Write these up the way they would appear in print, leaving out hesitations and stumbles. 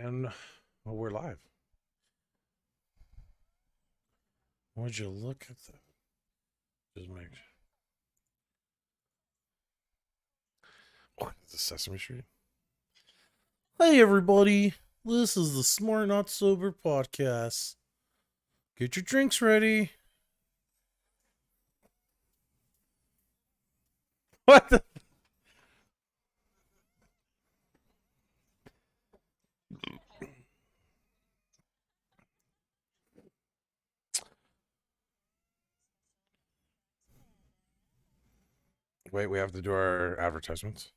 And well, we're live. Would you look at that? Just make sure. What is this, Sesame Street? Hey, everybody. This is the Smart Not Sober podcast. Get your drinks ready. What the? Wait, we have to do our advertisements.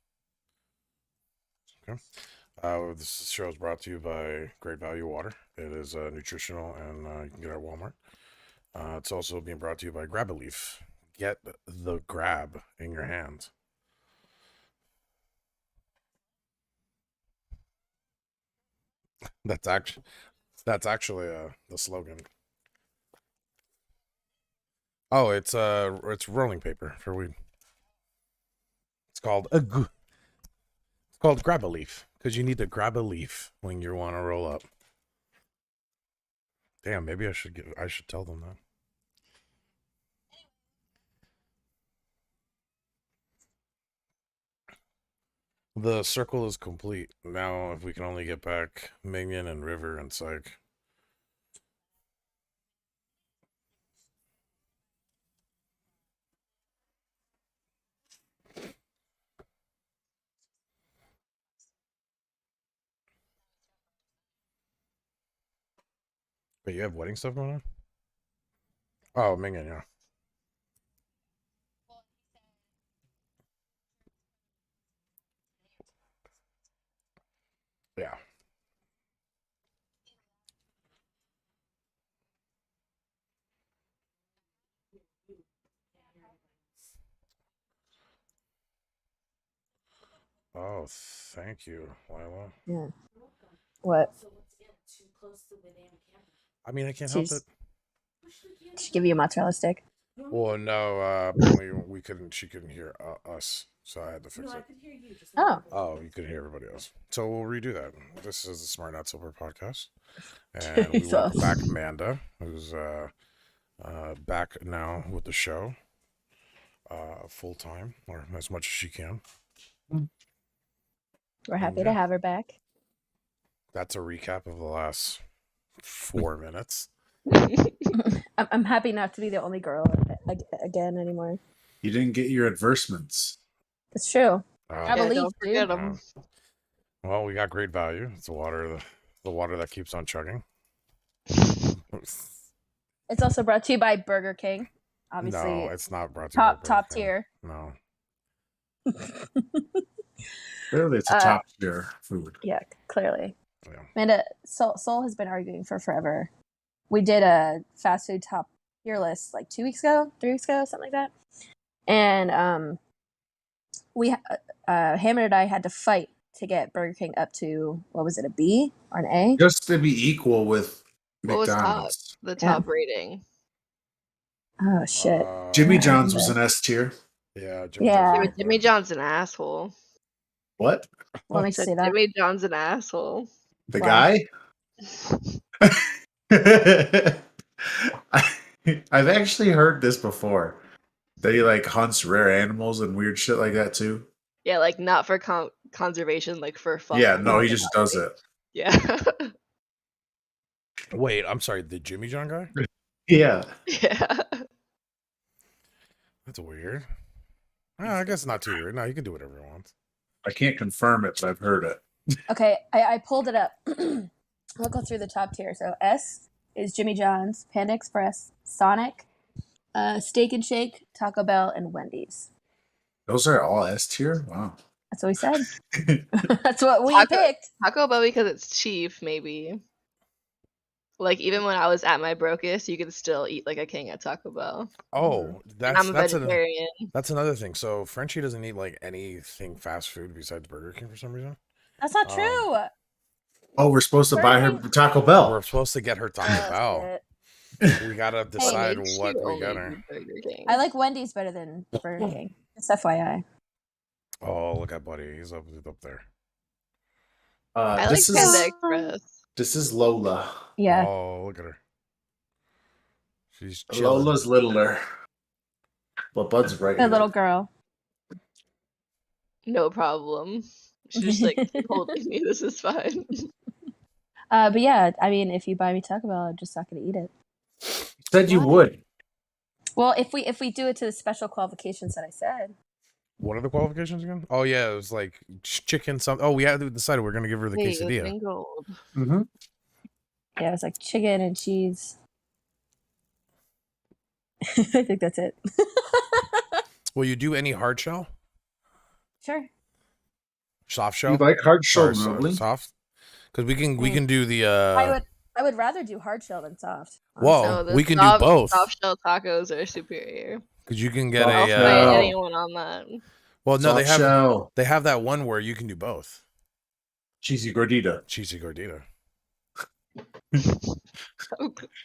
Okay. This show is brought to you by Great Value Water. It is nutritional and you can get it at Walmart. It's also being brought to you by Grab a Leaf. Get the grab in your hand. That's actually the slogan. Oh, it's rolling paper for weed. It's called grab a leaf because you need to grab a leaf when you want to roll up. Damn, maybe I should tell them that. The circle is complete. Now if we can only get back Minion and River and Psych. But you have wedding stuff going on? Oh, Minion, yeah. Yeah. Oh, thank you, Lila. Yeah. What? I mean, I can't help it. She give you a mozzarella stick? Well, no, apparently we couldn't. She couldn't hear us, so I had to fix it. Oh, you could hear everybody else. So we'll redo that. This is the Smart Not Sober podcast, and we welcome back Amanda, who's back now with the show, full time or as much as she can. We're happy to have her back. That's a recap of the last 4 minutes. I'm happy not to be the only girl again anymore. You didn't get your advertisements. It's true. I believe, don't forget them. Well, we got Great Value. It's the water that keeps on chugging. It's also brought to you by Burger King. Obviously, no, it's not brought to you. Top tier. No. Clearly, it's a top tier food. Yeah, clearly. Yeah. Amanda, Soul has been arguing for forever. We did a fast food top tier list like 3 weeks ago, something like that. And we Hammond and I had to fight to get Burger King up to, what was it, a B or an A? Just to be equal with What was McDonald's. the top rating? Oh shit! Jimmy John's was an S tier. Yeah. Jimmy John's an asshole. What? Let me see that. Jimmy John's an asshole. The guy? I've actually heard this before. That he like hunts rare animals and weird shit like that too. Yeah, like not for conservation, like for fun. Yeah, no, he just does it. Yeah. Wait, I'm sorry, the Jimmy John guy? Yeah. Yeah. That's weird. I guess not too weird. No, you can do whatever you want. I can't confirm it, but I've heard it. Okay, I pulled it up. We'll go through the top tier. So S is Jimmy John's, Panda Express, Sonic, Steak and Shake, Taco Bell, and Wendy's. Those are all S tier? Wow. That's what we said. That's what we picked. Taco Bell because it's cheap, maybe. Like even when I was at my brokest, you could still eat like a king at Taco Bell. Oh, I'm a vegetarian. That's another thing. So Frenchie doesn't eat like anything fast food besides Burger King for some reason. That's not true. Oh, we're supposed to buy her Taco Bell. We're supposed to get her Taco Bell. We gotta decide what we got her. I like Wendy's better than Burger King. Just FYI. Oh, look at Buddy. He's up there. I like This Panda is Express. this is Lola. Yeah. Oh, look at her. She's chilling. Lola's littler, but Bud's right The here. little girl. No problem. She's just like, keep holding me. This is fine. But yeah, I mean, if you buy me Taco Bell, I'm just not going to eat it. You said you would. Well, if we do it to the special qualifications that I said. What are the qualifications again? Oh yeah, it was like chicken something. Oh, we had decided we're gonna give her the Wait, quesadilla. in gold. Mm-hmm. Yeah, it was like chicken and cheese. I think that's it. Will you do any hard shell? Sure. Soft shell? You like hard shell, Sorry, Mobley? soft? Because we can do the I would rather do hard shell than soft. Well, No, the we can soft- do both. Soft shell tacos are superior. Because you can get I'll a fight anyone on that. well, no, Soft shell. they have that one where you can do both. Cheesy gordita. Cheesy gordita.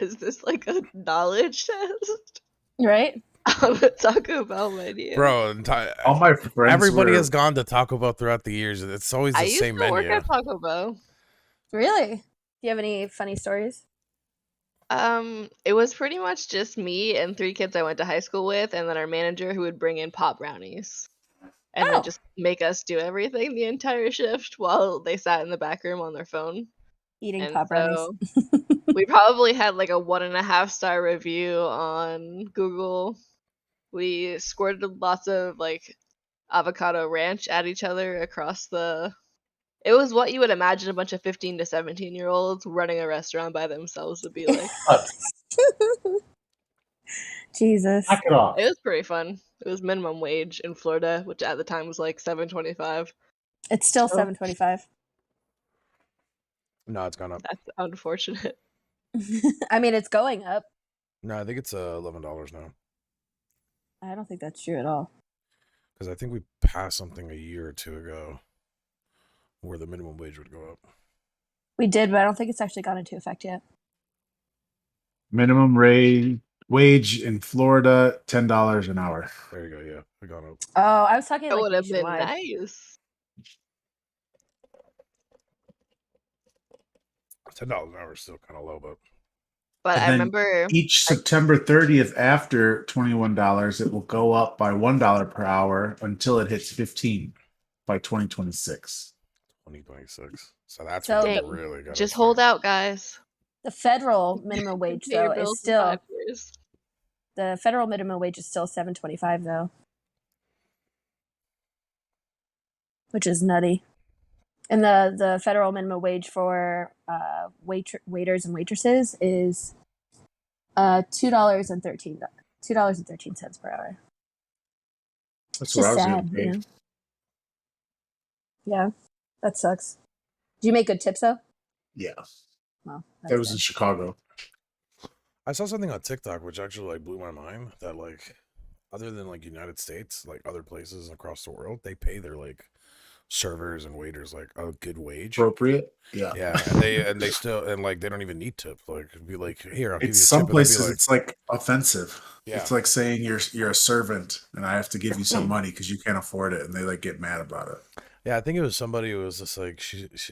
Is this like a knowledge test? Right? On the Taco Bell menu. Bro, All my friends. everybody were- has gone to Taco Bell throughout the years. It's always the I used same to work menu. at Taco Bell. Really? Do you have any funny stories? It was pretty much just me and 3 kids I went to high school with, and then our manager who would bring in pop brownies. And Oh. then just make us do everything the entire shift while they sat in the back room on their phone. Eating And pop brownies. so we probably had like a 1.5-star review on Google. We squirted lots of like avocado ranch at each other across the. It was what you would imagine a bunch of 15 to 17-year-olds running a restaurant by themselves would be like. Jesus. Knock it off. It was pretty fun. It was minimum wage in Florida, which at the time was like $7.25. It's still Oh. $7.25. No, it's gone up. That's unfortunate. I mean, it's going up. No, I think it's $11 now. I don't think that's true at all. Because I think we passed something a year or two ago where the minimum wage would go up. We did, but I don't think it's actually gone into effect yet. Minimum wage in Florida, $10 an hour. There you go. Yeah, it gone up. Oh, I was talking That like would have been nationwide. nice. $10 an hour is still kind of low, but But And I then remember Each September 30th after $21, it will go up by $1 per hour until it hits 15 by 2026. 2026. So that's So what the- we really got. just hold out, guys. The federal minimum wage Pay your though bills is in still 5 years. the federal minimum wage is still $7.25 though, which is nutty. And the federal minimum wage for waiters and waitresses is $2.13 per hour. That's It's what I just was sad, getting paid. you know? Yeah, that sucks. Do you make good tips though? Yeah, Well, that was in Chicago. I saw something on TikTok which actually like blew my mind that like other than like United States, like other places across the world, they pay their like servers and waiters like a good wage. Appropriate. Yeah. Yeah, and they still and like they don't even need tip. Like it'd be like here, I'll give you a It's tip. some and they'll be places like, it's like offensive. Yeah. It's like saying you're a servant and I have to give you some money because you can't afford it, and they like get mad about it. yeah, I think it was somebody who was just like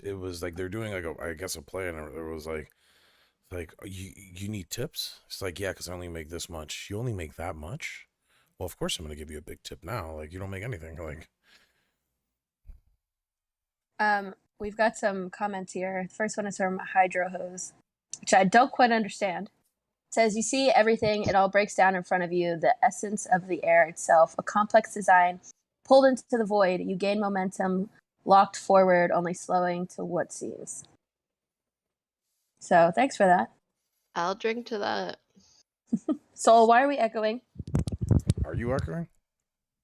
it was like they're doing like I guess a play and it was like you need tips. It's like yeah, because I only make this much. You only make that much. Well, of course I'm gonna give you a big tip now. Like you don't make anything. Like We've got some comments here. The first one is from Hydro Hose, which I don't quite understand. It says, you see everything, it all breaks down in front of you, the essence of the air itself, a complex design, pulled into the void, you gain momentum, locked forward, only slowing to what seems. So, thanks for that. I'll drink to that. Soul, why are we echoing? are you echoing?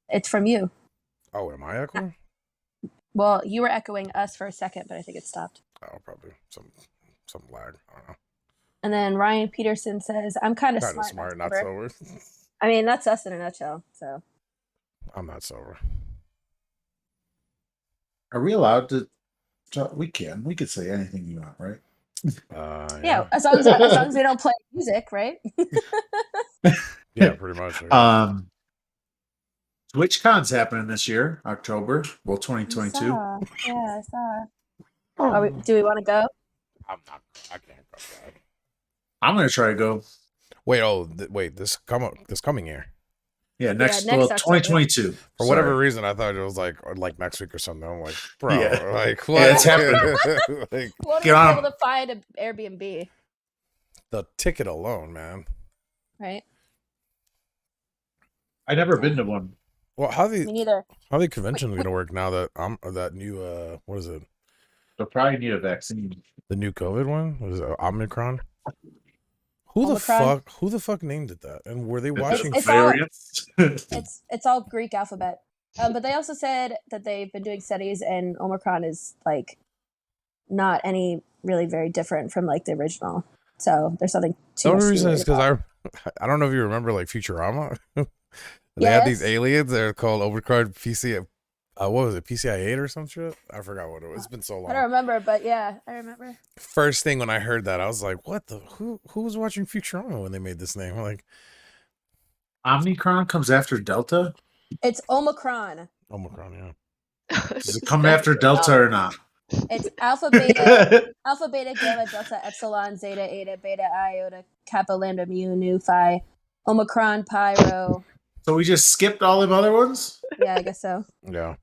It's from you. Oh, am I echoing? Well, you were echoing us for a second, but I think it stopped. Oh, probably some lag. I don't know. And then Ryan Peterson says, I'm kind of Kind of smart, smart, not sober." sober. I mean, that's us in a nutshell. So, I'm not sober. Are we allowed to? We could say anything you want, right? yeah, as long as we don't play music, right? Yeah, pretty much. I TwitchCon's happening this year, October. Well, 2022. Yeah, I saw. Do we want to go? I can't go. God. I'm gonna try to go. Wait, this coming year. Yeah, next October. 2022. For whatever reason, I thought it was like next week or something. I'm like, bro, like what? Yeah, it's happening. Like, We'll be able to find an Airbnb. The ticket alone, man. Right. I never been to one. Well, Me neither. how the convention gonna work now that that new what is it? They'll probably need a vaccine. The new COVID one? What is it? Omicron? Who Omicron? the fuck named it that? And were they watching It's variants? It's all Greek alphabet. But they also said that they've been doing studies, and Omicron is like not any really very different from like the original. So there's something. The only reason is because I don't know if you remember like Futurama. They had these aliens. They're called Omicron PC. What was it? PCI 8 or some shit? I forgot what it was. It's been so long. I don't remember, but yeah, I remember. First thing when I heard that, I was like, "What the? Who was watching Futurama when they made this name?" Like, Omicron comes after Delta. It's Omicron. Omicron, yeah. Does it come after Delta or not? It's alpha, beta, gamma, delta, epsilon, zeta, eta, beta, iota, kappa, lambda, mu, nu, phi, Omicron, pi, rho. So we just skipped all them other ones? Yeah, I guess so. Yeah.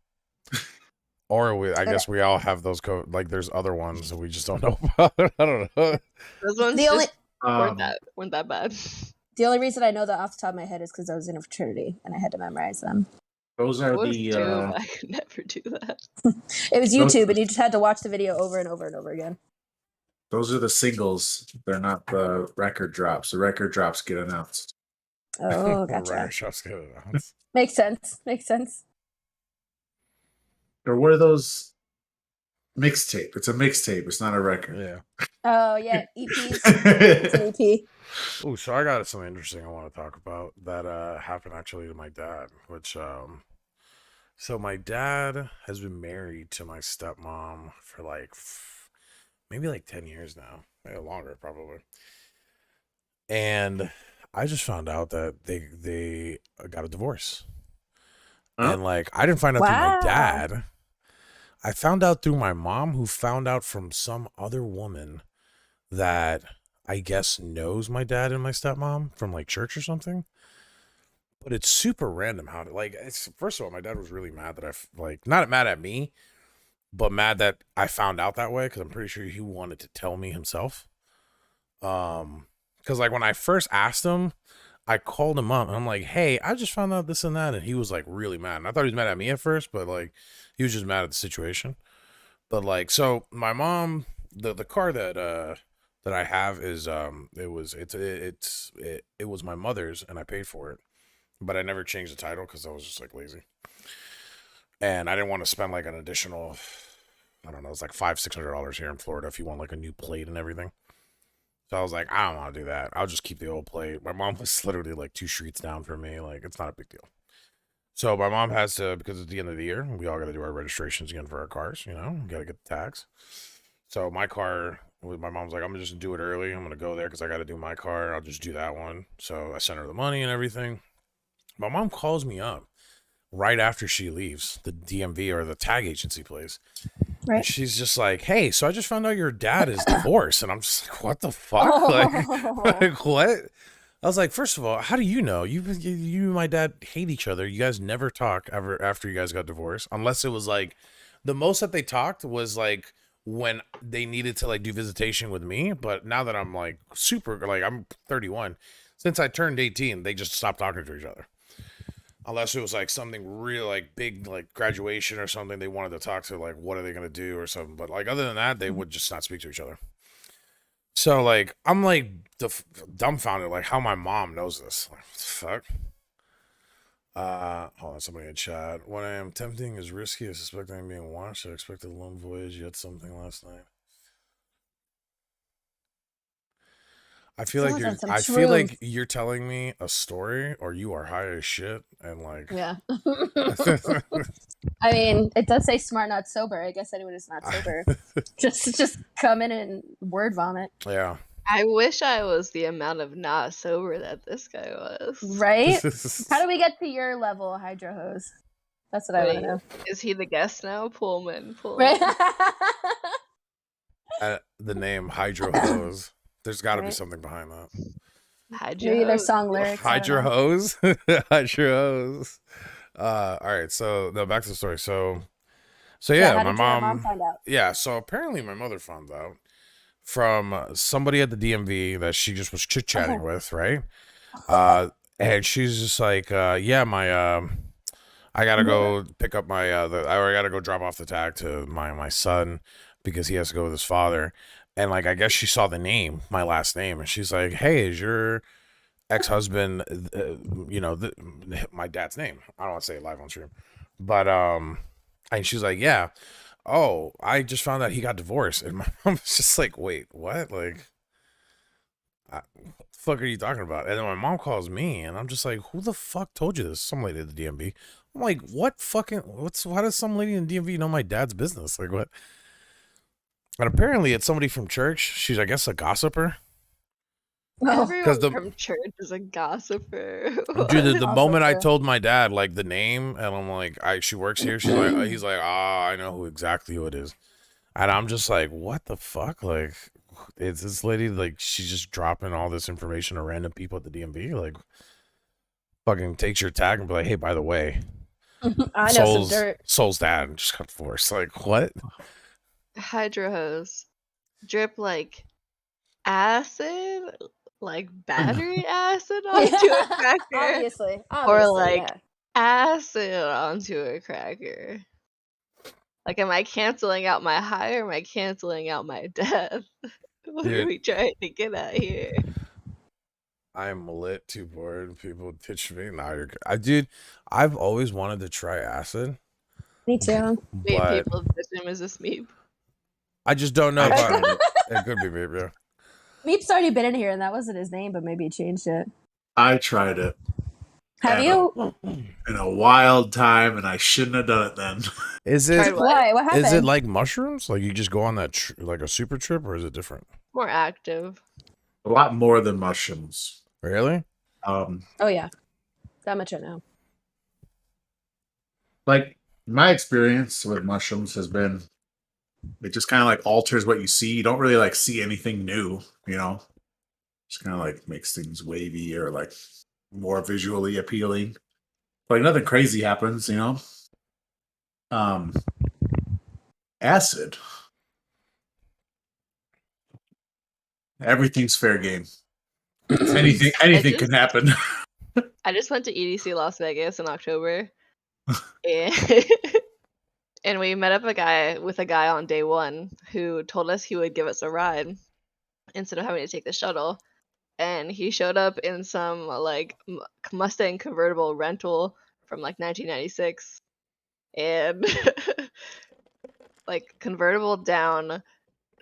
Or I guess we all have those code. Like, there's other ones that we just don't know about. I don't know. Those ones weren't that bad. The only reason I know that off the top of my head is because I was in a fraternity and I had to memorize them. Those are I could never do that. It was YouTube, and you just had to watch the video over and over and over again. Those are the singles. They're not the record drops. The record drops get announced. Oh, gotcha. Record shops get it announced. Makes sense. Or what are those? Mixtape. It's a mixtape. It's not a record. Yeah. Oh, yeah. EPs. It's an EP. Oh, so I got something interesting I want to talk about that happened actually to my dad, which so my dad has been married to my stepmom for like maybe like 10 years now, maybe longer probably. And I just found out that they got a divorce. Huh? And like I didn't find out through my dad. I found out through my mom, who found out from some other woman that I guess knows my dad and my stepmom from like church or something. But it's super random how to like. First of all, my dad was really mad that not mad at me, but mad that I found out that way, because I'm pretty sure he wanted to tell me himself. Because like when I first asked him, I called him up and I'm like, "Hey, I just found out this and that," and he was like really mad. And I thought he was mad at me at first, but like he was just mad at the situation. But like, so my mom, the car that I have is it was my mother's and I paid for it, but I never changed the title because I was just like lazy, and I didn't want to spend like an additional, I don't know, it's like $500-$600 here in Florida if you want like a new plate and everything. So I was like, I don't want to do that. I'll just keep the old plate. My mom was literally like 2 streets down from me. Like, it's not a big deal. So my mom has to, because it's the end of the year, we all got to do our registrations again for our cars. You know, we got to get the tags. So my car, my mom's like, I'm going to just do it early. I'm going to go there because I got to do my car. I'll just do that one. So I sent her the money and everything. My mom calls me up right after she leaves the DMV or the tag agency place. Right. And she's just like, "Hey, so I just found out your dad is divorced." And I'm just like, "What the fuck?" Like what? I was like, first of all, how do you know? You and my dad hate each other. You guys never talk ever after you guys got divorced, unless it was like the most that they talked was like when they needed to like do visitation with me. But now that I'm like super, like I'm 31, since I turned 18, they just stopped talking to each other. Unless it was like something real like big, like graduation or something, they wanted to talk to, like what are they gonna do or something. But like other than that, they would just not speak to each other. So like I'm like dumbfounded, like how my mom knows this. Like, what the fuck? Hold on, somebody in chat. When I am tempting is risky. I suspect I'm being watched. I expected a lone voyage. You had something last night. I feel like you're telling me a story, or you are high as shit, and like yeah. I mean, it does say smart, not sober. I guess anyone who's not sober just come in and word vomit. Yeah. I wish I was the amount of not sober that this guy was. Right? How do we get to your level, Hydro Hose? That's what I want to know. Is he the guest now? Pull him in. Right? The name Hydro Hose. There's got to be Right. something behind that. Maybe their Hydro. song lyrics. I don't Hydro know. Hose. Hydro Hose. All right. So no, back to the story. So yeah, How my did your mom mom. find out? Yeah. So apparently my mother found out from somebody at the DMV that she just was chit chatting Oh. with, right? And she's just like, yeah, my I gotta go pick up my I gotta go drop off the tag to my son because he has to go with his father. And like I guess she saw the name, my last name, and she's like, "Hey, is your ex-husband my dad's name?" I don't want to say it live on stream. But and she's like, "Yeah. Oh, I just found out he got divorced." And my mom was just like, "Wait, what? Like what the fuck are you talking about?" And then my mom calls me, and I'm just like, "Who the fuck told you this?" Some lady at the DMV. I'm like, why does some lady in the DMV know my dad's business? Like, what? And apparently it's somebody from church. She's, I guess, a gossiper. Oh, Everyone the- from church is a gossiper. Dude, the moment I Gossiper. told my dad, like, the name, and I'm like, she works here. She's like, he's like, I know who exactly who it is. And I'm just like, what the fuck? Like, it's this lady, like, she's just dropping all this information to random people at the DMV. Like, fucking takes your tag and be like, hey, by the way, I know some dirt. Soul's dad just got divorced. Like, what? Hydro Hose. Drip like acid, like battery acid onto a cracker. Obviously, like, yeah. Acid onto a cracker. Like, am I canceling out my high or am I canceling out my death? What are Dude. we trying to get at here? I'm lit, too bored. People ditch me. Nah, dude, I've always wanted to try acid. Me too. Wait, But people ditch him as a Smeep. I just don't know I if tried it. it could be, babe, yeah. Meep's already been in here, and that wasn't his name, but maybe he changed it. I tried it. Have Yeah, you? in a wild time, and I shouldn't have done it then. Is Tried it what? Why? What happened? is it like mushrooms? Like you just go on that like a super trip, or is it different? More active. A lot more than mushrooms. Really? Oh yeah, that much I know. Like my experience with mushrooms has been, it just kind of like alters what you see. You don't really like see anything new, you know. Just kind of like makes things wavy or like more visually appealing. Like nothing crazy happens, you know. Acid. Everything's fair game. Anything can happen. I just went to EDC Las Vegas in October, and and we met up with a guy on day one who told us he would give us a ride instead of having to take the shuttle. And he showed up in some like Mustang convertible rental from like 1996, and like convertible down,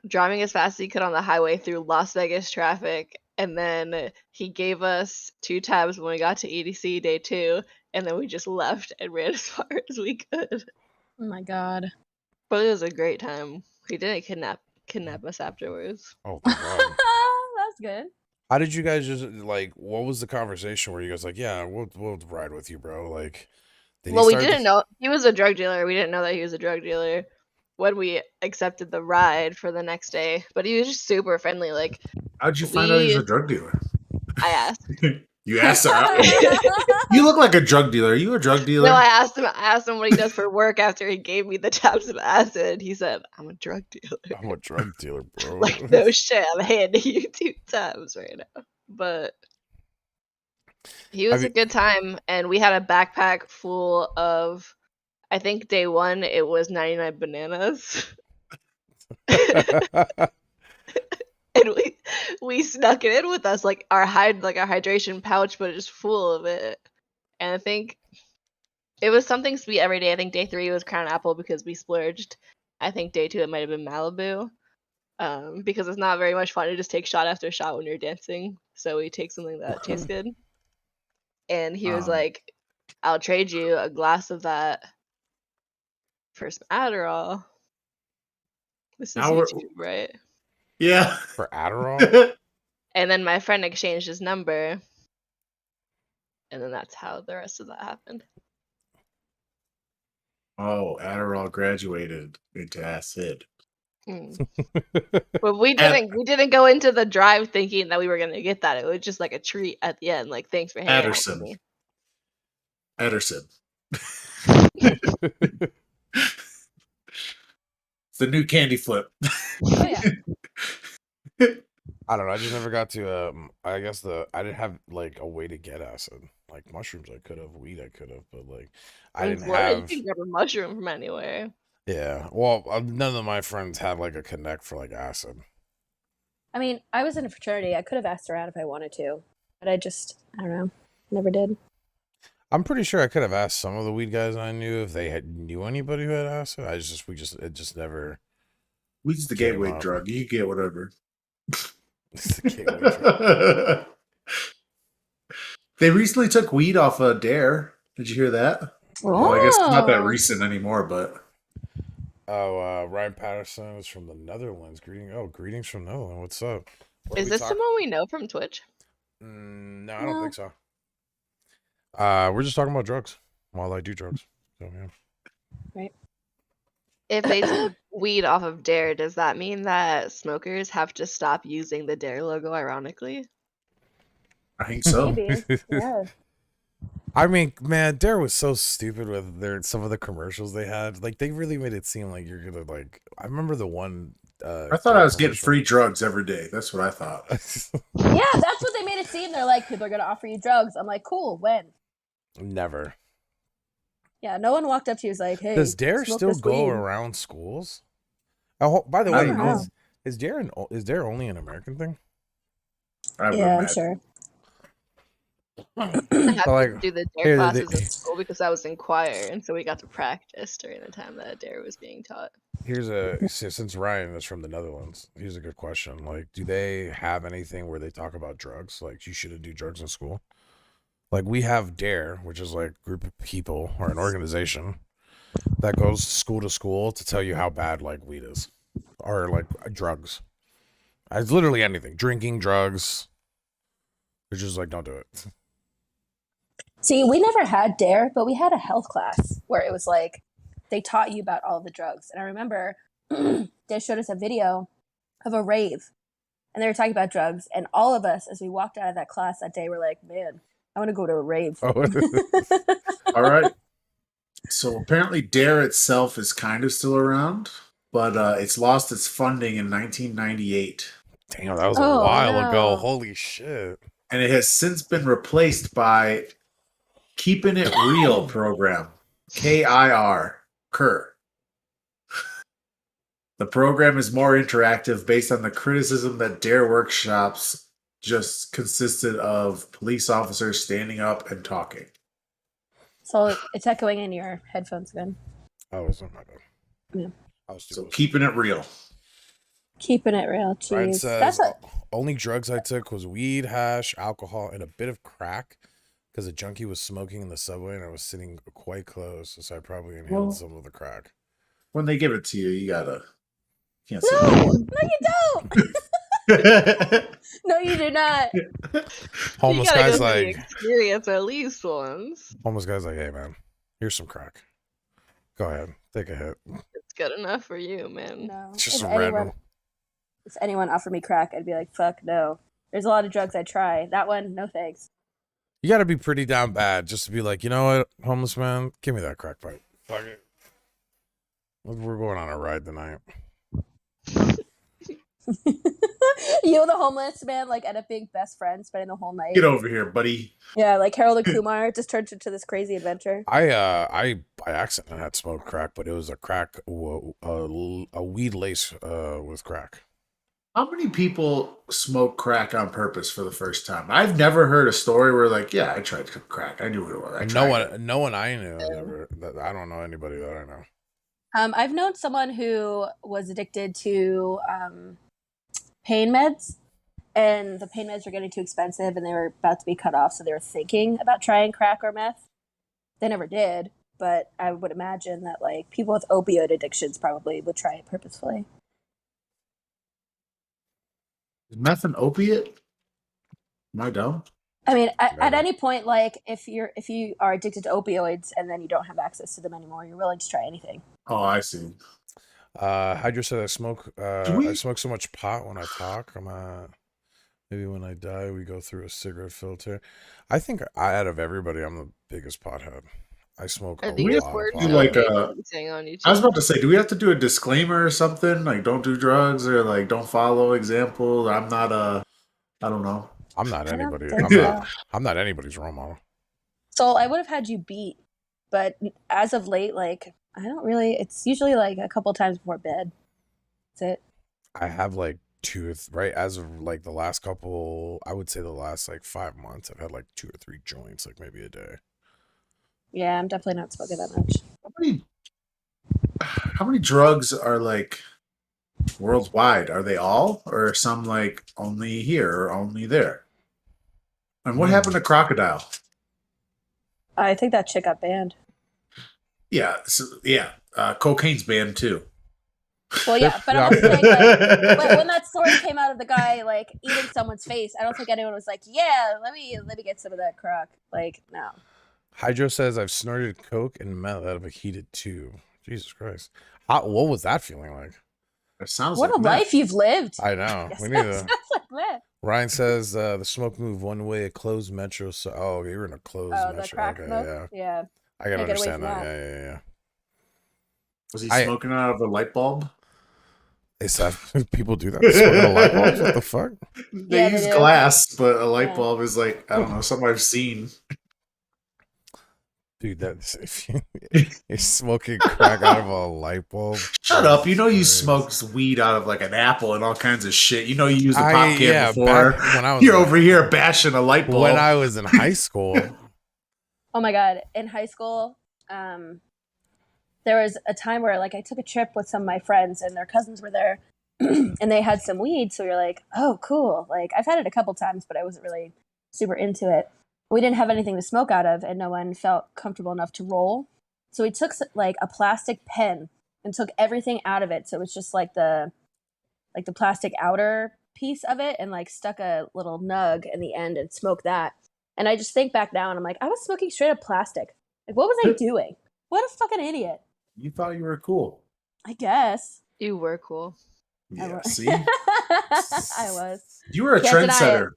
driving as fast as he could on the highway through Las Vegas traffic. And then he gave us 2 tabs when we got to EDC day 2, and then we just left and ran as far as we could. Oh my god. But it was a great time. He didn't kidnap us afterwards. Oh my god. That's good. How did you guys just like? What was the conversation where you guys like, yeah, we'll ride with you, bro? Like, Well, we didn't know he was a drug dealer. We didn't know that he was a drug dealer when we accepted the ride for the next day. But he was just super friendly. Like, How'd you find out he's a drug dealer? I asked. You asked her. You look like a drug dealer. Are you a drug dealer? No, I asked him what he does for work after he gave me the tabs of acid. He said, "I'm a drug dealer." I'm a drug dealer, bro. Like, no shit, I'm handing you 2 tabs right now. But he was a good time, and we had a backpack full of, I think day 1 it was 99 bananas. And we snuck it in with us, like our hydration pouch, but just full of it. And I think it was something sweet every day. I think day 3 was Crown Apple because we splurged. I think day 2 it might have been Malibu, because it's not very much fun to just take shot after shot when you're dancing. So we take something that tastes good. And he was like, "I'll trade you a glass of that for some Adderall." This is YouTube, right? Yeah. For Adderall? And then my friend exchanged his number. And then that's how the rest of that happened. Oh, Adderall graduated into acid. But we didn't go into the drive thinking that we were gonna get that. It was just like a treat at the end. Like, thanks for hanging out with me. Ederson. It's the new candy flip. Oh yeah. I don't know. I just never got to. I guess I didn't have like a way to get acid. Like mushrooms, I could have. Weed, I could have. But like, I didn't have. You can grab a mushroom from anywhere. Yeah. Well, none of my friends had like a connect for like acid. I mean, I was in a fraternity. I could have asked around if I wanted to, but I don't know. Never did. I'm pretty sure I could have asked some of the weed guys I knew if they knew anybody who had acid. It just never. Weed's the gateway drug. You can get whatever. It's the gateway drug. They recently took weed off of Dare. Did you hear that? Oh. Well, I guess it's not that recent anymore, but. Ryan Patterson is from the Netherlands. Greetings from Netherlands. What's up? Is this someone we know from Twitch? No, I don't think so. We're just talking about drugs while I do drugs. So yeah. Right. If they took weed off of Dare, does that mean that smokers have to stop using the Dare logo? Ironically, I think so. Maybe. Yeah. I mean, man, Dare was so stupid with some of the commercials they had. Like, they really made it seem like you're gonna like. I remember the one. I thought I was getting free drugs every day. That's what I thought. Yeah, that's what they made it seem. They're like, people are gonna offer you drugs. I'm like, cool. When? Never. Yeah, no one walked up to you and was like, hey. Does Dare still go around schools? Oh, by the way, is Dare only an American thing? Yeah, I'm sure. I had to do the Dare classes at school because I was in choir, and so we got to practice during the time that Dare was being taught. Since Ryan is from the Netherlands, here's a good question. Like, do they have anything where they talk about drugs? Like, you shouldn't do drugs in school. Like, we have Dare, which is like a group of people or an organization that goes school to school to tell you how bad like weed is or like drugs. It's literally anything, drinking, drugs. They're just like, don't do it. See, we never had Dare, but we had a health class where it was like they taught you about all the drugs. And I remember they showed us a video of a rave and they were talking about drugs. And all of us, as we walked out of that class that day, were like, man, I want to go to a rave. Oh. All right. So apparently Dare itself is kind of still around, but it's lost its funding in 1998. Damn, that was a while ago. Holy shit. And it has since been replaced by Keeping It Real program. KIR. KIR. The program is more interactive based on the criticism that Dare workshops just consisted of police officers standing up and talking. So it's echoing in your headphones again. Oh, it's not my bad. Yeah. So keeping it real. Keeping it real. Jeez. Ryan says, only drugs I took was weed, hash, alcohol, and a bit of crack because a junkie was smoking in the subway and I was sitting quite close, so I probably inhaled some of the crack. When they give it to you, you gotta... No, you don't. No, you do not. Homeless guy's like, experience at least once. Homeless guy's like, hey man, here's some crack. Go ahead, take a hit. It's good enough for you, man. No, it's just random. If anyone offered me crack, I'd be like, fuck no. There's a lot of drugs I'd try. That one, no thanks. You got to be pretty down bad just to be like, you know what, homeless man, give me that crack pipe. Fuck it. We're going on a ride tonight. You and the homeless man like end up being best friends, spending the whole night. Get over here, buddy. Yeah, like Harold and Kumar just turned into this crazy adventure. I by accident had smoked crack, but it was a crack, a weed lace with crack. How many people smoke crack on purpose for the first time? I've never heard a story where like, yeah, I tried crack. I knew what it was. No one I knew ever. I don't know anybody that I know. I've known someone who was addicted to pain meds, and the pain meds were getting too expensive and they were about to be cut off, so they were thinking about trying crack or meth. They never did, but I would imagine that like people with opioid addictions probably would try it purposefully. Is meth an opiate? Am I dumb? I mean, at any point, like if you are addicted to opioids and then you don't have access to them anymore, you're willing to try anything. Oh, I see. Hydra said I smoke. I smoke so much pot when I talk. Maybe when I die, we go through a cigarette filter. I think out of everybody, I'm the biggest pothead. I smoke a lot of pot. I was about to say, do we have to do a disclaimer or something? Like, don't do drugs or like don't follow example. I'm not I don't know. I'm not anybody. I'm not anybody's role model. So I would have had you beat, but as of late, like I don't really. It's usually like a couple times before bed. That's it. I have like right as of like the last couple. I would say the last like 5 months, I've had like 2 or 3 joints, like maybe a day. Yeah, I'm definitely not smoking that much. How many drugs are like worldwide? Are they all, or some like only here or only there? And what happened to Crocodile? I think that chick got banned. Yeah, cocaine's banned too. Well, yeah, but I'm saying, like, when that story came out of the guy like eating someone's face, I don't think anyone was like, "Yeah, let me get some of that croc." Like, no. Hydro says I've snorted coke and meth out of a heated tube. Jesus Christ, what was that feeling like? It sounds what like a life you've lived. I know. Yes, We need to. sounds like that. Ryan says the smoke move one way, a closed metro. So, you're in a closed metro. The crack smoke? Yeah. I gotta Can't get away understand from that. that. Yeah. Was he smoking out of a light bulb? Is that people do that? Smoking a light bulb? What the fuck? They use glass, but a light bulb is like, I don't know, something I've seen. Dude, that's if you're smoking crack out of a light bulb. Shut up! You know you smoked weed out of like an apple and all kinds of shit. You know you used a pop can before. When I was You're over here bashing a light bulb. When I was in high school. Oh my god! In high school, there was a time where like I took a trip with some of my friends and their cousins were there, and they had some weed. So we were like, "Oh, cool!" Like I've had it a couple times, but I wasn't really super into it. We didn't have anything to smoke out of, and no one felt comfortable enough to roll. So we took like a plastic pen and took everything out of it. So it was just like the plastic outer piece of it, and like stuck a little nug in the end and smoked that. And I just think back now, and I'm like, I was smoking straight up plastic. Like, what was I doing? What a fucking idiot! You thought you were cool. I guess you were cool. Yeah, see, I was. You were a trendsetter.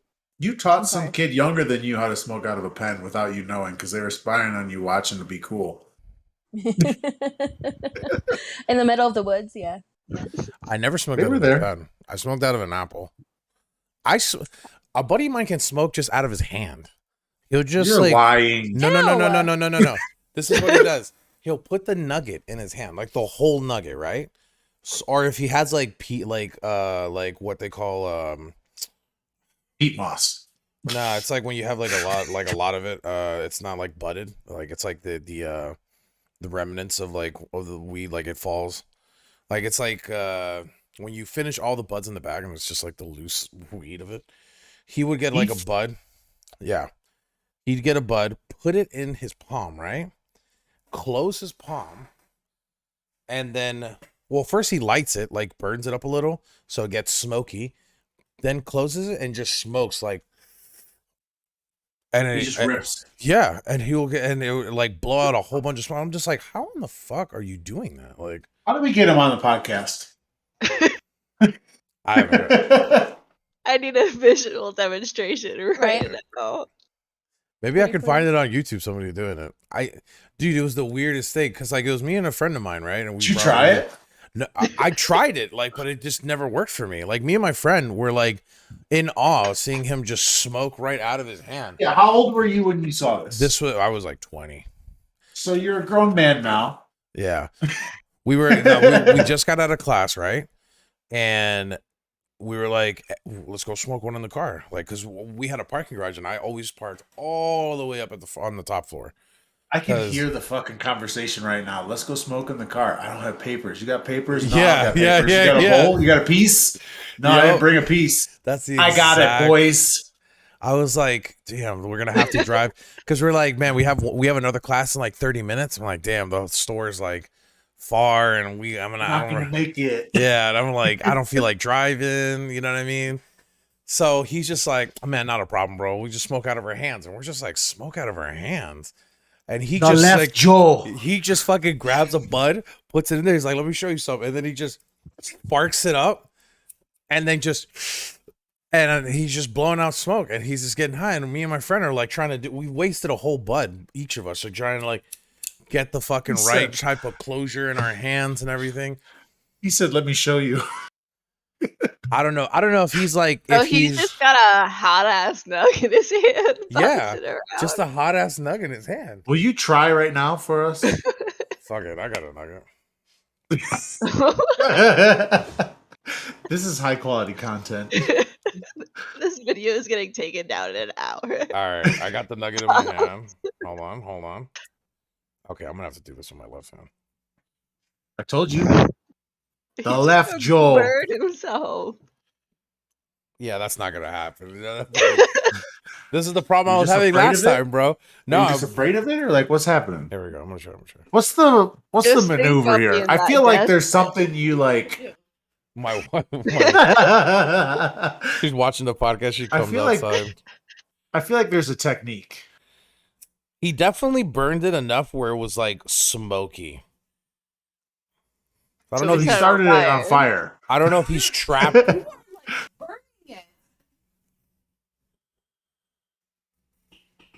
You taught some kid younger than you how to smoke out of a pen without you knowing, because they were spying on you, watching to be cool. In the middle of the woods, yeah. I never smoked out of a pen. I smoked out of an apple. A buddy of mine can smoke just out of his hand. He'll just You're lying. No. This is what he does. He'll put the nugget in his hand, like the whole nugget, right? Or if he has like what they call peat moss. No, it's like when you have like a lot of it. It's not like budded. Like it's like the remnants of the weed. Like it falls. Like it's like when you finish all the buds in the bag and it's just like the loose weed of it. He would get like a bud. Yeah, he'd get a bud, put it in his palm, right? Close his palm, and then first he lights it, like burns it up a little so it gets smoky. Then closes it and just smokes and he just rips. Yeah, and it will like blow out a whole bunch of smoke. I'm just like, how in the fuck are you doing that? Like, how do we get him on the podcast? I need a visual demonstration right now. Maybe I could find it on YouTube. Somebody doing it. Dude, it was the weirdest thing because like it was me and a friend of mine, right? And did you try it? No, I tried it, but it just never worked for me. Like me and my friend were like in awe seeing him just smoke right out of his hand. Yeah, how old were you when you saw this? I was like 20. So you're a grown man now. Yeah, we were. We just got out of class, right? And we were like, let's go smoke one in the car, like because we had a parking garage, and I always parked all the way up on the top floor. I can hear the fucking conversation right now. Let's go smoke in the car. I don't have papers. You got papers? No, yeah, I got papers. You got a bowl? You got a piece? No, I didn't bring a piece. That's the I got it, boys. I was like, damn, we're gonna have to drive because we're like, man, we have another class in like 30 minutes. I'm like, damn, the store's like far, and I'm not gonna make it. Yeah, and I'm like, I don't feel like driving. You know what I mean? So he's just like, man, not a problem, bro. We just smoke out of our hands, and we're just like, smoke out of our hands. and he The just left like jaw. he just fucking grabs a bud, puts it in there. He's like, "Let me show you something," and then he just sparks it up, and then he's just blowing out smoke, and he's just getting high. And me and my friend are like trying to do. We wasted a whole bud, each of us are trying to like get the fucking right type of closure in our hands and everything. He said, "Let me show you." I don't know if he's like. Oh, If he's just got a hot ass nug in his hand. Yeah, bouncing around. just a hot ass nug in his hand. Will you try right now for us? Fuck it, I got a nugget. This is high quality content. This video is getting taken down in an hour. All right, I got the nugget in my hand. Hold on. Okay, I'm gonna have to do this with my left hand. I told you. The left jaw. Bird himself. Yeah, that's not gonna happen. This is the problem I You're was just having afraid last of it? time, bro. Are No, you just afraid of it, or like what's happening? There we go. I'm gonna show. What's the Just think maneuver about here? being I that feel like desperate. there's something you like. My wife. She's watching the podcast. She comes feel like- outside. I feel like there's a technique. He definitely burned it enough where it was like smoky. I don't So know. No, If he he's, set it on started it on fire. fire. I don't know if he's trapped. Burning it.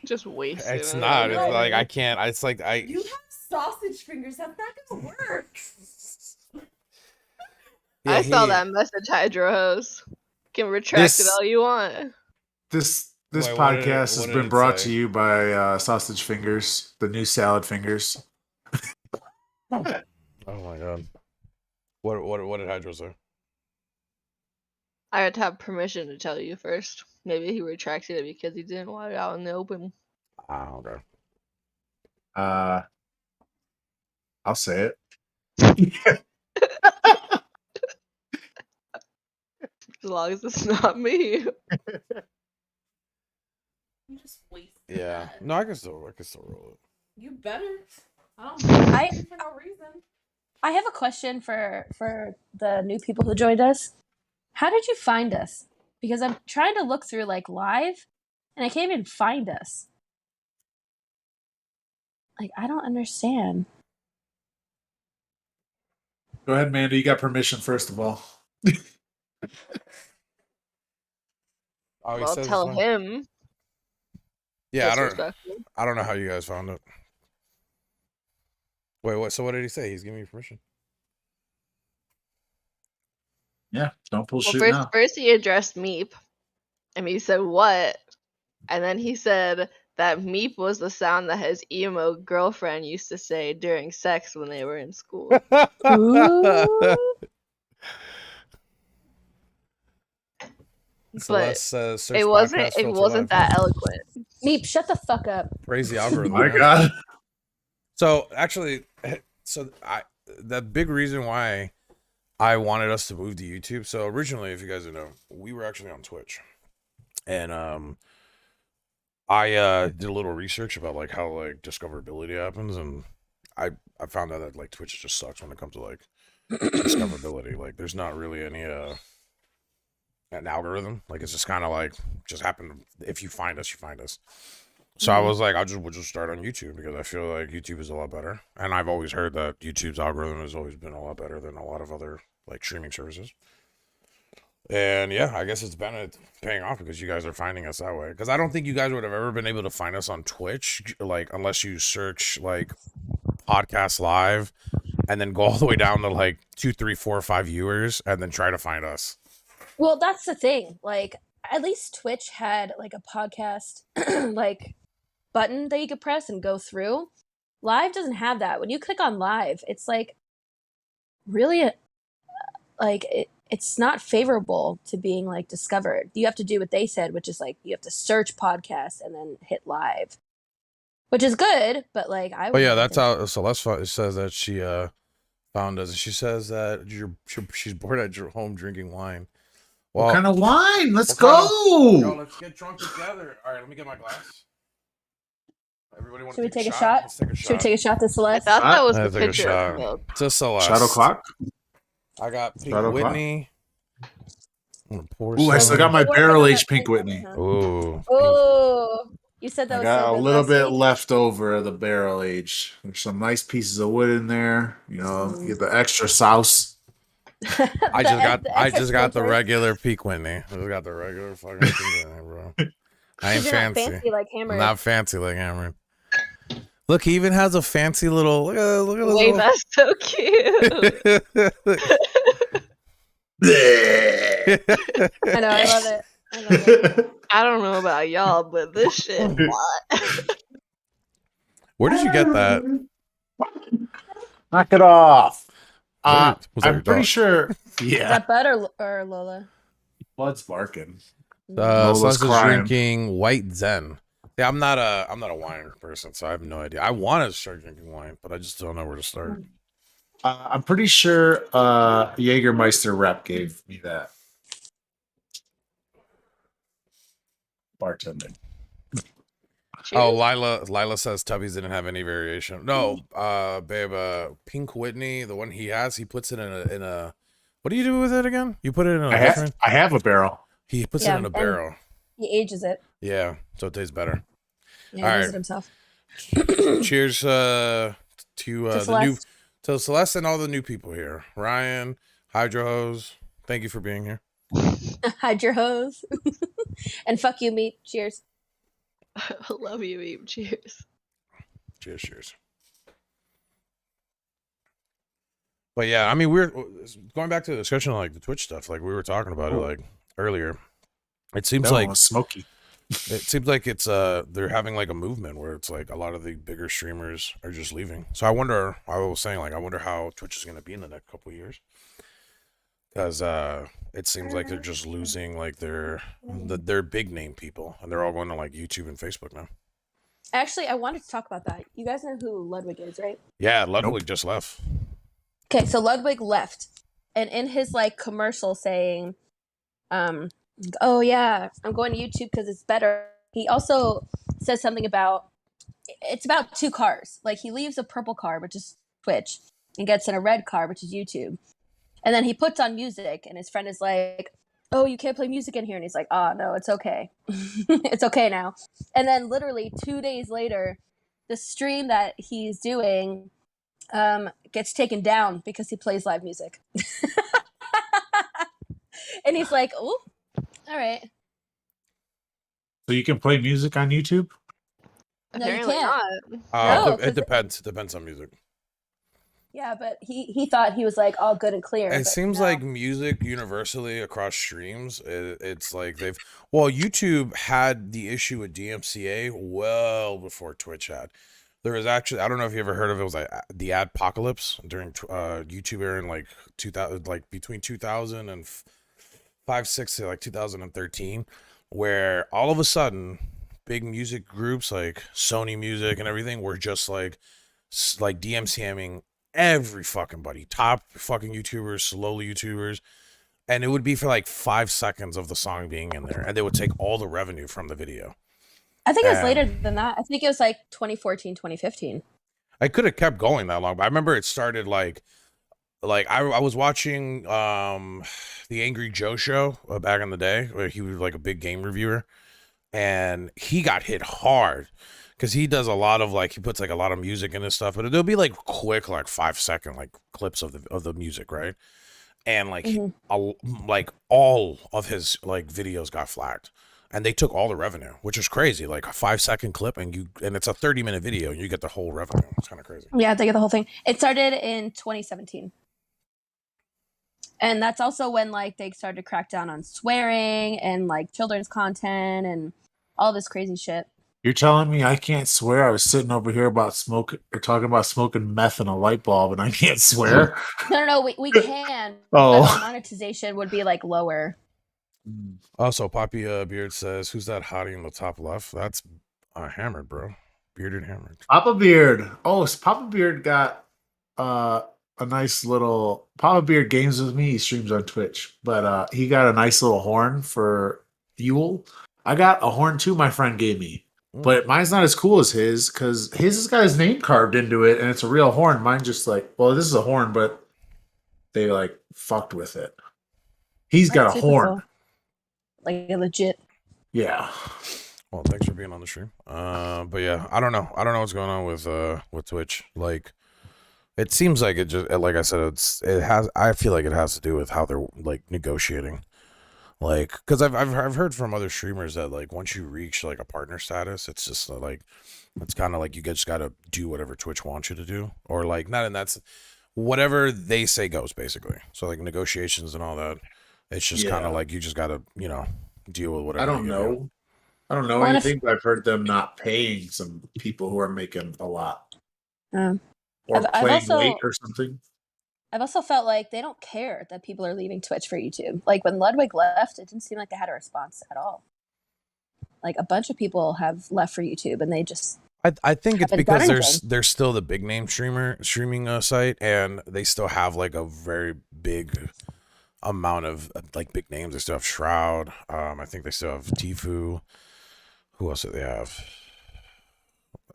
Just wasting It's it. not. It's like I can't. It's like I. You have sausage fingers. That's not gonna work. Yeah, I saw he- that message, Hydro Hose. Can retract it This- all you want. This Wait, podcast what did has it been brought say? to you by Sausage Fingers, the new salad fingers. Oh my god. What did Hydro say? I had to have permission to tell you first. Maybe he retracted it because he didn't want it out in the open. Ah, okay. I'll say it. As long as it's not me. You just waste. Yeah. that. No, I can still roll it. You better. I don't. I- For no reason. I have a question for the new people who joined us. How did you find us? Because I'm trying to look through like live, and I can't even find us. Like I don't understand. Go ahead, Amanda. You got permission, first of all. Oh, he Well, says tell so. him. Yeah, Disrespectful. I don't know how you guys found it. Wait, what? So what did he say? He's giving me permission. Yeah, don't pull Well, shit first, now. first he addressed Meep, and he said what, and then he said that Meep was the sound that his emo girlfriend used to say during sex when they were in school. Ooh. Celeste says, search It podcast wasn't filter live. that eloquent. Meep, shut the fuck up. Praise the Oh algorithm. my man. god. So actually, the big reason why I wanted us to move to YouTube. So originally, if you guys don't know, we were actually on Twitch, and I did a little research about like how like discoverability happens, and I found out that like Twitch just sucks when it comes to like discoverability. Like, there's not really any an algorithm. Like, it's just kind of like just happen. If you find us, you find us. So I was like, we'll just start on YouTube because I feel like YouTube is a lot better. And I've always heard that YouTube's algorithm has always been a lot better than a lot of other like streaming services. And yeah, I guess it's paying off because you guys are finding us that way. Because I don't think you guys would have ever been able to find us on Twitch, like unless you search like podcast live and then go all the way down to like 2, 3, 4, 5 viewers and then try to find us. Well, that's the thing. Like, at least Twitch had like a podcast like button that you could press and go through. Live doesn't have that. When you click on live, it's like really it's not favorable to being like discovered. You have to do what they said, which is like you have to search podcast and then hit live, which is good. But like Oh yeah, that's how Celeste says that she found us. She says that she's bored at home drinking wine. Well, What kind of wine? Let's what kind go. yo, let's get drunk together. All right, let me get my glass. Everybody want Should we to take a shot? Let's take a shot. Should we take a shot to I Celeste? thought that was the Let's take a picture of shot. milk. To Celeste. Shadow clock. I got Pink Shadow clock. Whitney. I'm gonna pour Ooh, I still some. got my We're barrel gonna- aged Pink Whitney. Ooh. Oh, You said that I was got so a good little last bit week. left over of the barrel age. There's some nice pieces of wood in there. You know, get the extra sauce. I extra just got the splinters. regular Peak Whitney. I just got the regular fucking Peak Whitney, bro. I ain't 'Cause you're not fancy. like Hammer. I'm not fancy like Hammer. Look, he even has a fancy little. Look at this Wait, little. that's so cute. I know, I love it. I love it. I don't know about y'all, but this shit, what? Where did you get that? Knock it off. Was that your I'm pretty dog? sure. Is Yeah, that Bud or Lola? Bud's barking. Celeste is crying. drinking white Zen. Yeah, I'm not a wine person, so I have no idea. I want to start drinking wine, but I just don't know where to start. I'm pretty sure Jägermeister rep gave me that. Bartending. Oh, Lila says Tubbies didn't have any variation. No, babe, Pink Whitney, the one he has, he puts it in a. What do you do with it again? You put it in a different. I have a barrel. He puts Yeah, it in a and- barrel. He ages it. Yeah, so it tastes better. Yeah, All he right. does it himself. Cheers to the new Celeste. to Celeste and all the new people here. Ryan, Hydro Hose, thank you for being here. Hide your hose. And fuck you, meat. Cheers. I love you, Eve. Cheers. Cheers. But yeah, I mean, we're going back to the discussion of, like, the Twitch stuff, like we were talking about it like earlier. It seems That like one was smoky. it seems like it's they're having like a movement where it's like a lot of the bigger streamers are just leaving. So I wonder how Twitch is going to be in the next couple of years. Because it seems like they're just losing like their big name people, and they're all going to like YouTube and Facebook now. Actually, I wanted to talk about that. You guys know who Ludwig is, right? Yeah, Ludwig just left. Okay, so Ludwig left, and in his like commercial saying, "Oh yeah, I'm going to YouTube because it's better." He also says something about it's about two cars. Like he leaves a purple car, which is Twitch, and gets in a red car, which is YouTube. And then he puts on music, and his friend is like, "Oh, you can't play music in here." And he's like, "Oh, no, it's okay. It's okay now." And then literally 2 days later, the stream that he's doing gets taken down because he plays live music. And he's like, "Oh, all right." So you can play music on YouTube? No, you Apparently can't. not. No, It 'cause depends. It depends on music. Yeah, but he thought he was like all good and clear. It but seems no. like music universally across streams, it's like YouTube had the issue with DMCA well before Twitch had. There was actually, I don't know if you ever heard of it, was like the Adpocalypse during YouTube era in like 2000, like between 2005, 6 to like 2013, where all of a sudden big music groups like Sony Music and everything were just like DMCAing every fucking buddy, top fucking YouTubers, slowly YouTubers, and it would be for like 5 seconds of the song being in there, and they would take all the revenue from the video. I think it was later than that. I think it was like 2014, 2015. I could have kept going that long, but I remember it started like I was watching the Angry Joe show back in the day, where he was like a big game reviewer, and he got hit hard because he does a lot of like, he puts like a lot of music in his stuff, but there'll be like quick, like 5 second like clips of the music, right? And like like all of his like videos got flagged, and they took all the revenue, which is crazy. Like a 5 second clip, and it's a 30-minute video, and you get the whole revenue. It's kind of crazy. Yeah, they get the whole thing. It started in 2017. And that's also when like they started to crack down on swearing and like children's content and all this crazy shit. You're telling me I can't swear? I was sitting over here talking about smoking meth in a light bulb, and I can't swear? No, we can. Oh. But our monetization would be like lower. Also, Poppy Beard says, "Who's that hottie in the top left?" That's Hammered, bro. Bearded Hammered. Papa Beard. Oh, so Papa Beard got a nice little Papa Beard games with me. He streams on Twitch, but he got a nice little horn for fuel. I got a horn too. My friend gave me, but mine's not as cool as his because his has got his name carved into it, and it's a real horn. Mine just like, well, this is a horn, but they like fucked with it. He's got That's a super horn. cool. Like legit. Yeah. Well, thanks for being on the stream. But yeah, I don't know. I don't know what's going on with Twitch. Like, it seems like it just, like I said, I feel like it has to do with how they're like negotiating. Like, because I've heard from other streamers that like once you reach like a partner status, it's just like it's kind of like you just gotta do whatever Twitch wants you to do, or like not, and that's whatever they say goes basically. So like negotiations and all that, it's just kind of like you just gotta deal with whatever. I don't know. I don't know Well, anything, but I've heard them not paying some people who are making a lot, or I've playing also- late or something. I've also felt like they don't care that people are leaving Twitch for YouTube. Like when Ludwig left, it didn't seem like they had a response at all. Like a bunch of people have left for YouTube, and they just I think it's haven't done because anything. there's still the big name streaming site, and they still have like a very big amount of like big names. They still have Shroud. I think they still have Tfue. Who else do they have?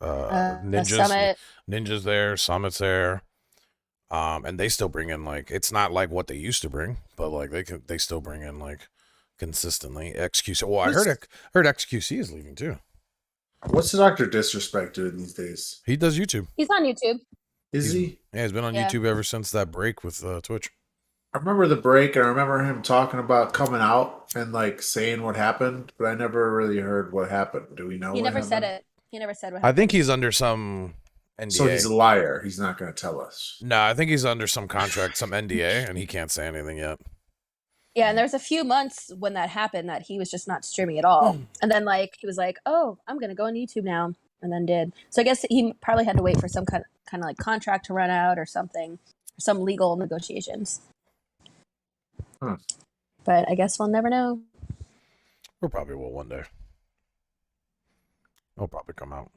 Summit. Ninja's there, Summit's there. And they still bring in like, it's not like what they used to bring, but like they still bring in like consistently XQC. Well, I heard XQC is leaving too. What's the Dr. Disrespect doing these days? He does YouTube. He's on YouTube. Is he? Yeah, he's been on Yeah. YouTube ever since that break with Twitch. I remember the break, and I remember him talking about coming out and like saying what happened, but I never really heard what happened. Do we know? He what never said happened? it. He never said what I happened. think he's under some NDA. So he's a liar. He's not going to tell us. No, I think he's under some contract, some NDA, and he can't say anything yet. Yeah, and there was a few months when that happened that he was just not streaming at all. And then like he was like, "Oh, I'm gonna go on YouTube now," and then did. So I guess he probably had to wait for some kind of like contract to run out or something, some legal negotiations. Huh. But I guess we'll never know. We probably will one day. He'll probably come out.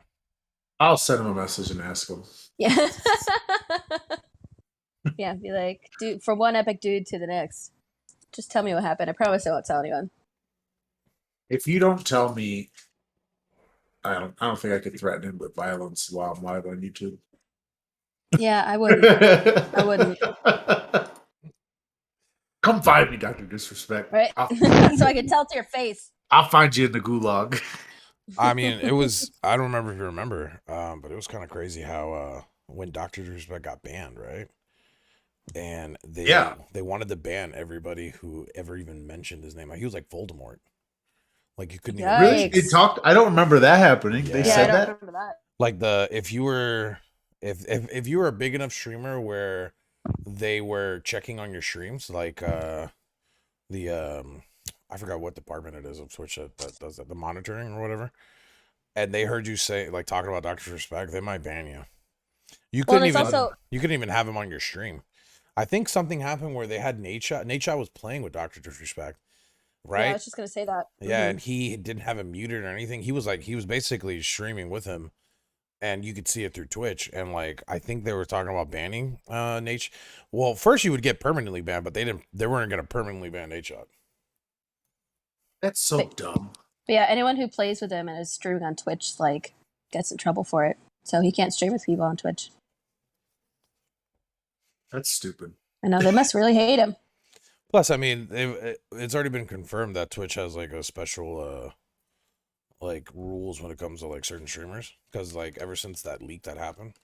I'll send him a message and ask him. Yeah. Yeah, be like, dude, from one epic dude to the next. Just tell me what happened. I promise I won't tell anyone. If you don't tell me, I don't think I could threaten him with violence while I'm live on YouTube. Yeah, I wouldn't. I wouldn't. Come find me, Dr. Disrespect. Right? I'll, So I can tell to your face. I'll find you in the gulag. I mean, it was, I don't remember if you remember, but it was kind of crazy how when Dr. Disrespect got banned, right? And they wanted to ban everybody who ever even mentioned his name. He was like Voldemort. Like you couldn't even Yikes. Really? They talked. I don't remember that happening. Yeah. They Yeah, I said don't that. remember that. like if you were a big enough streamer where they were checking on your streams, like I forgot what department it is of Twitch that does that, the monitoring or whatever, and they heard you say like talking about Dr. Respect, they might ban you. You Well, couldn't and it's also- you couldn't even have him on your stream. I think something happened where they had Nate Shot. Nate Shot was playing with Dr. Disrespect, right? Yeah, I was just gonna say that. Yeah, Mhm. and he didn't have him muted or anything. He was basically streaming with him, and you could see it through Twitch. And like, I think they were talking about banning Nate. Well, first you would get permanently banned, but they weren't gonna permanently ban Nate Shot. That's so But- dumb. But yeah, anyone who plays with him and is streaming on Twitch like gets in trouble for it. So he can't stream with people on Twitch. That's stupid. I know they must really hate him. Plus, I mean, it's already been confirmed that Twitch has like a special like rules when it comes to like certain streamers, because like ever since that leak that happened,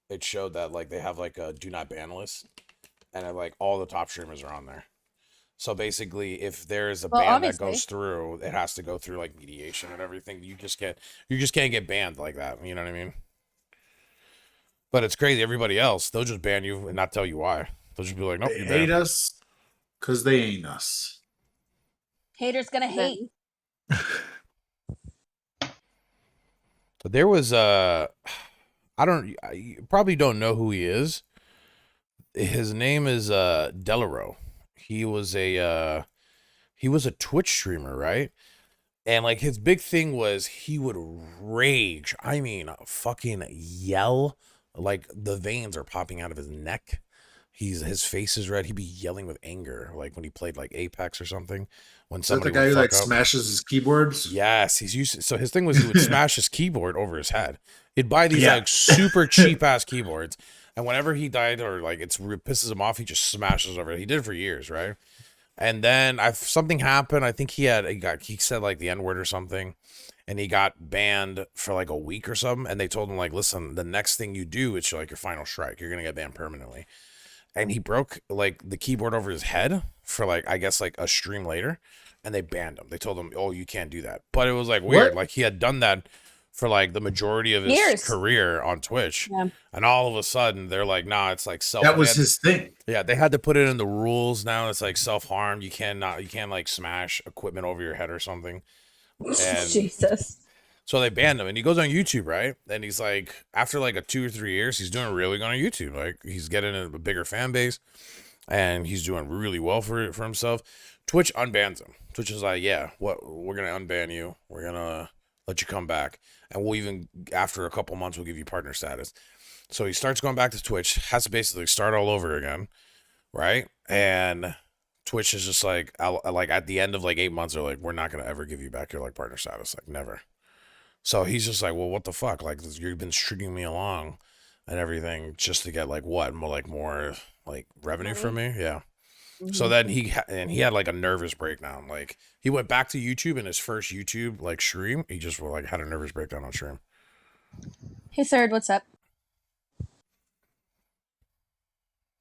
it showed that like they have like a do not ban list, and like all the top streamers are on there. So basically, if there's a Well, ban that obviously. goes through, it has to go through like mediation and everything. You just can't get banned like that. You know what I mean? But it's crazy. Everybody else, they'll just ban you and not tell you why. They'll just be like, nope, They you're hate banned. us because they ain't us. Haters gonna hate. But there was you probably don't know who he is. His name is Delaro. He was a Twitch streamer, right? And like his big thing was he would rage. I mean, fucking yell like the veins are popping out of his neck. His face is red. He'd be yelling with anger, like when he played like Apex or something. When Is that the somebody guy would who like fuck up. smashes his keyboards? Yes, he's used to, so his thing was he would smash his keyboard over his head. He'd buy these Yeah. like super cheap ass keyboards, and whenever he died or like it pisses him off, he just smashes over it. He did it for years, right? And then something happened. I think he said like the N word or something, and he got banned for like a week or something. And they told him like, listen, the next thing you do, it's like your final strike. You're gonna get banned permanently. And he broke like the keyboard over his head for like I guess like a stream later, and they banned him. They told him, oh, you can't do that. But it was like weird. What? Like he had done that for like the majority of his Years. career on Twitch, Yeah. and all of a sudden they're like, nah, it's like self. That was his thing. Yeah, they had to put it in the rules now. It's like self-harm. You can't like smash equipment over your head or something. And Jesus. so they banned him, and he goes on YouTube, right? And he's like, after like a 2 or 3 years, he's doing really good on YouTube. Like he's getting a bigger fan base, and he's doing really well for himself. Twitch unbans him. Twitch is like, yeah, we're gonna unban you. We're gonna let you come back, and we'll even after a couple months we'll give you partner status. So he starts going back to Twitch, has to basically start all over again, right? And Twitch is just like at the end of like 8 months, they're like, we're not gonna ever give you back your like partner status, like never. So he's just like, well, what the fuck? Like you've been stringing me along and everything just to get like what more like revenue from me, yeah. So then he had like a nervous breakdown. Like he went back to YouTube in his first YouTube like stream. He just like had a nervous breakdown on stream. Hey, Third, what's up?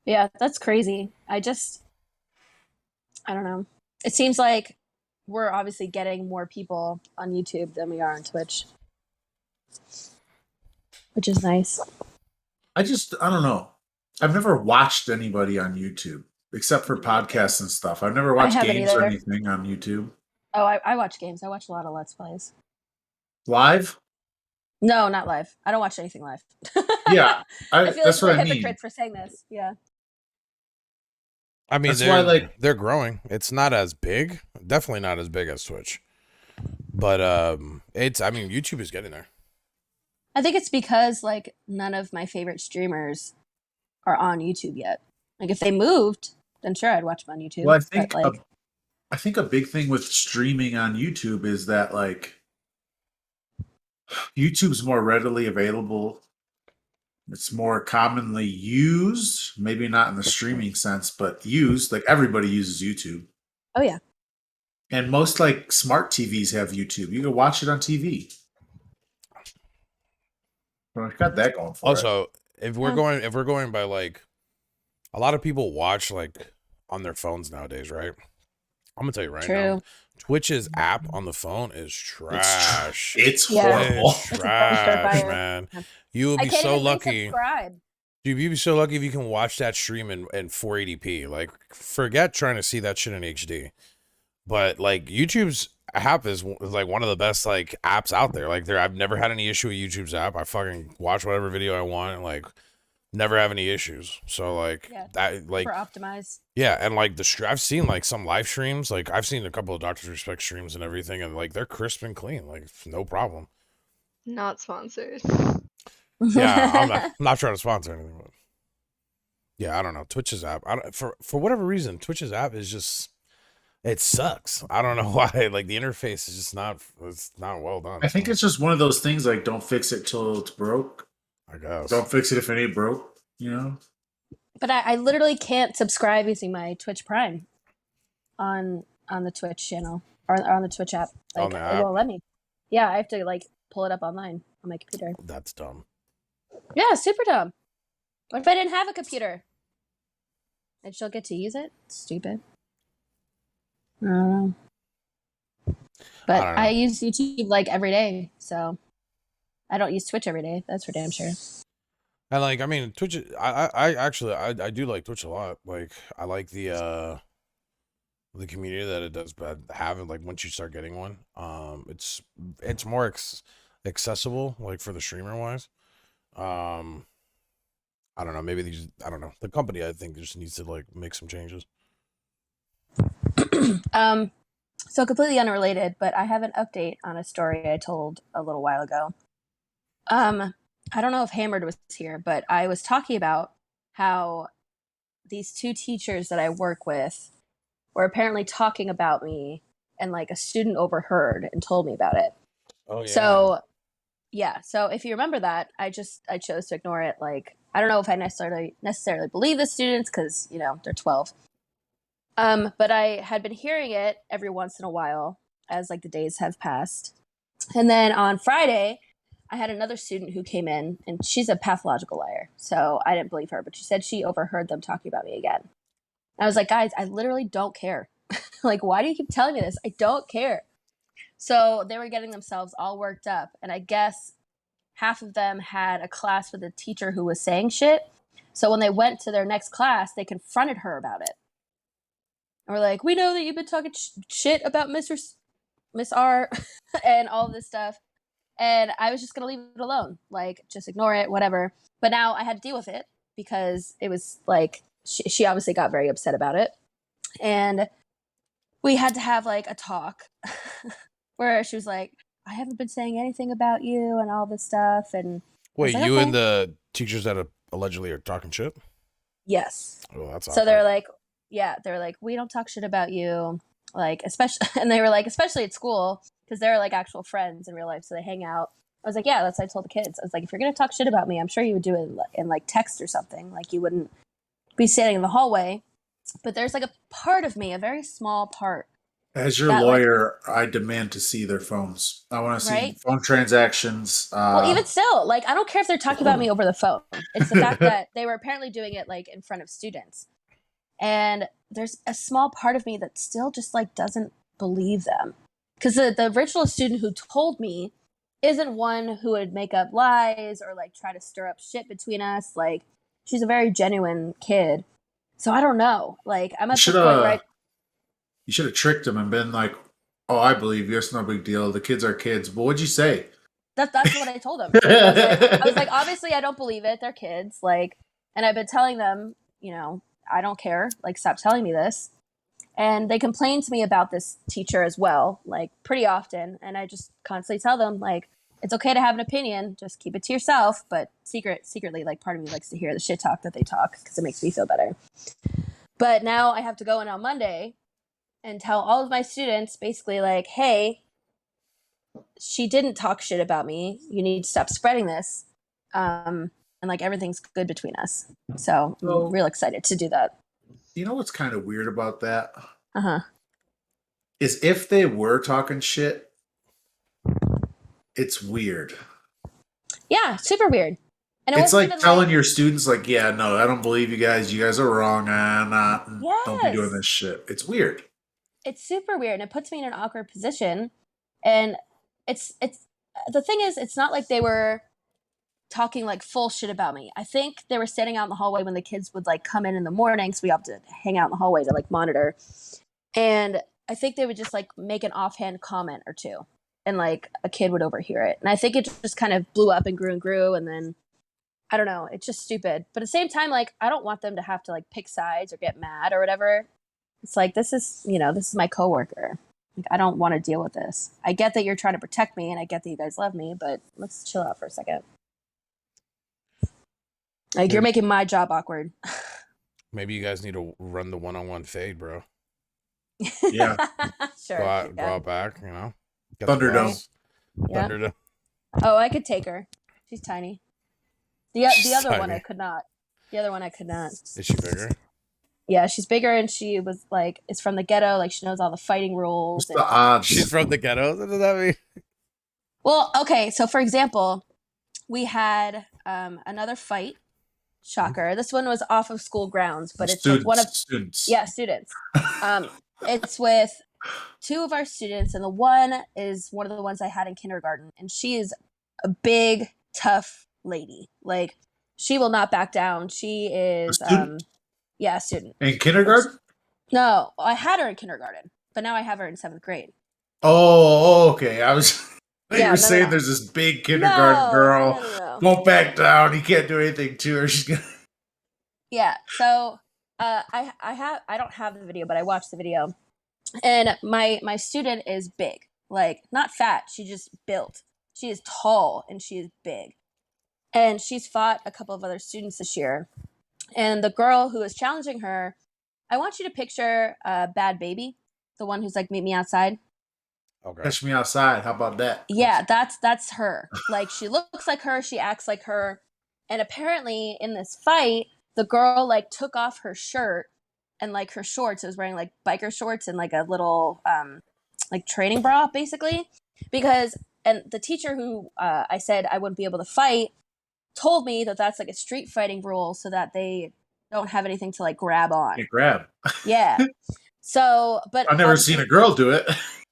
Yeah, that's crazy. I don't know. It seems like we're obviously getting more people on YouTube than we are on Twitch, which is nice. I don't know. I've never watched anybody on YouTube except for podcasts and stuff. I've never watched haven't games or either. anything on YouTube. Oh, I watch games. I watch a lot of Let's Plays. Live? No, not live. I don't watch anything live. Yeah, I feel that's like what we're I mean. hypocrites for saying this. Yeah. I mean, That's why, like- they're growing. It's not as big, definitely not as big as Twitch, but YouTube is getting there. I think it's because like none of my favorite streamers are on YouTube yet. Like if they moved, then sure I'd watch them on YouTube. Well, I think but, like, I think a big thing with streaming on YouTube is that like YouTube's more readily available. It's more commonly used, maybe not in the streaming sense, but used. Like everybody uses YouTube. oh yeah. And most like smart TVs have YouTube. You can watch it on TV. Well, I got that going for it. Also, if we're going by like, a lot of people watch like on their phones nowadays, right? I'm gonna tell you right now, Twitch's app on the phone is trash. It's Yeah. horrible. It's trash, man. You will I be can't so even lucky. subscribe. Dude, you'd be so lucky if you can watch that stream in 480p. Like, forget trying to see that shit in HD. But like, YouTube's app is like one of the best like apps out there. Like, I've never had any issue with YouTube's app. I fucking watch whatever video I want. And, like, never have any issues. So like that, like, For optimize. yeah, and like I've seen like some live streams. Like, I've seen a couple of Doctor's Respect streams and everything, and like they're crisp and clean. Like, no problem. Not sponsored. Yeah, I'm not trying to sponsor anything, but yeah, I don't know. Twitch's app, for whatever reason, Twitch's app is just, it sucks. I don't know why. Like, the interface is just it's not well done. I think it's just one of those things like don't fix it till it's broke. I guess. Don't fix it if it ain't broke, you know? But I literally can't subscribe using my Twitch Prime on the Twitch channel or on the Twitch app. On Like the it app? won't let me. Yeah, I have to like pull it up online on my computer. That's dumb. Yeah, super dumb. What if I didn't have a computer? And she'll get to use it? Stupid. I don't know. But I don't know. I use YouTube like every day, so I don't use Twitch every day. That's for damn sure. And like, I mean, Twitch. I actually do like Twitch a lot. Like, I like the community that it does have. Like, once you start getting one, it's more accessible. Like, for the streamer wise, I don't know. Maybe I don't know. The company, I think, just needs to like make some changes. So completely unrelated, but I have an update on a story I told a little while ago. I don't know if Hammered was here, but I was talking about how these two teachers that I work with were apparently talking about me, and like a student overheard and told me about it. Oh yeah. So if you remember that, I chose to ignore it. Like, I don't know if I necessarily believe the students because, they're 12. But I had been hearing it every once in a while as like the days have passed. And then on Friday, I had another student who came in, and she's a pathological liar. So I didn't believe her, but she said she overheard them talking about me again. And I was like, guys, I literally don't care. Like, why do you keep telling me this? I don't care. So they were getting themselves all worked up. And I guess half of them had a class with a teacher who was saying shit. So when they went to their next class, they confronted her about it. And we're like, we know that you've been talking shit about Miss R and all this stuff. And I was just going to leave it alone. Like, just ignore it, whatever. But now I had to deal with it because it was like, she obviously got very upset about it. And we had to have like a talk where she was like, I haven't been saying anything about you and all this stuff. And Wait, like, you okay. and the teachers that allegedly are talking shit? Yes. Oh, that's so awkward. they're like, we don't talk shit about you. Like, especially, and they were like, especially at school, because they're like actual friends in real life. So they hang out. I was like, yeah, that's what I told the kids. I was like, if you're going to talk shit about me, I'm sure you would do it in like text or something. Like, you wouldn't be standing in the hallway. But there's like a part of me, a very small part. As your that, lawyer, I demand to see their phones. I want to see Right? phone transactions. Well, even still, like, I don't care if they're talking about me over the phone. It's the fact that they were apparently doing it like in front of students. And there's a small part of me that still just like doesn't believe them. Because the original student who told me isn't one who would make up lies or like try to stir up shit between us. Like, she's a very genuine kid. So I don't know. Like, I'm at the point where you should have tricked them and been like, "Oh, I believe you. It's no big deal. The kids are kids." But what'd you say? That's what I told them. I was like, obviously, I don't believe it. They're kids. Like, and I've been telling them, I don't care. Like, stop telling me this. And they complain to me about this teacher as well, like pretty often. And I just constantly tell them, like, it's okay to have an opinion, just keep it to yourself. But secretly, like, part of me likes to hear the shit talk that they talk because it makes me feel better. But now I have to go in on Monday and tell all of my students basically, like, hey, she didn't talk shit about me. You need to stop spreading this. And like, everything's good between us. So I'm real excited to do that. You know what's kind of weird about that? Uh-huh. Is if they were talking shit, it's weird. Yeah, super weird. And it's like telling your students, like, yeah, no, I don't believe you guys. You guys are wrong. Don't be doing this shit. It's weird. It's super weird. And it puts me in an awkward position. And it's the thing is, it's not like they were talking like full shit about me. I think they were standing out in the hallway when the kids would like come in the morning. So we have to hang out in the hallway to like monitor. And I think they would just like make an offhand comment or two. And like a kid would overhear it. And I think it just kind of blew up and grew. And then I don't know, it's just stupid. But at the same time, like, I don't want them to have to like pick sides or get mad or whatever. It's like, this is my coworker. Like, I don't want to deal with this. I get that you're trying to protect me and I get that you guys love me, but let's chill out for a second. Like, you're making my job awkward. Maybe you guys need to run the one-on-one fade, bro. Yeah. Sure. Go out back, Get Thunderdome. Yeah. Thunderdome. Oh, I could take her. She's tiny. The other tiny. one I could not. The other one I could not. Is she bigger? Yeah, she's bigger, and she was like, is from the ghetto. Like, she knows all the fighting rules. What's the odds? She's from the ghetto. What does that mean? Well, okay. So, for example, we had another fight. Shocker. This one was off of school grounds, but it's like one of students. Yeah, students. It's with two of our students, and the one is one of the ones I had in kindergarten, and she is a big, tough lady. Like, she will not back down. She is student? A student. In kindergarten? No, I had her in kindergarten, but now I have her in 7th grade. Oh, okay. I was you were saying no. There's this big kindergarten girl. No. Won't back down. You can't do anything to her. She's gonna Yeah. So I don't have the video, but I watched the video. And my student is big. Like, not fat, she just built. She is tall and she is big. And she's fought a couple of other students this year. And the girl who is challenging her, I want you to picture Bad Baby, the one who's like, meet me outside. Okay. catch me outside. How about that? Yeah, that's her. Like, she looks like her, she acts like her. And apparently in this fight, the girl like took off her shirt and like her shorts. I was wearing like biker shorts and like a little like training bra, basically. And the teacher who I said I wouldn't be able to fight told me that that's like a street fighting rule, so that they don't have anything to like grab on. Can't grab. Yeah. So, but I've never seen a girl do it.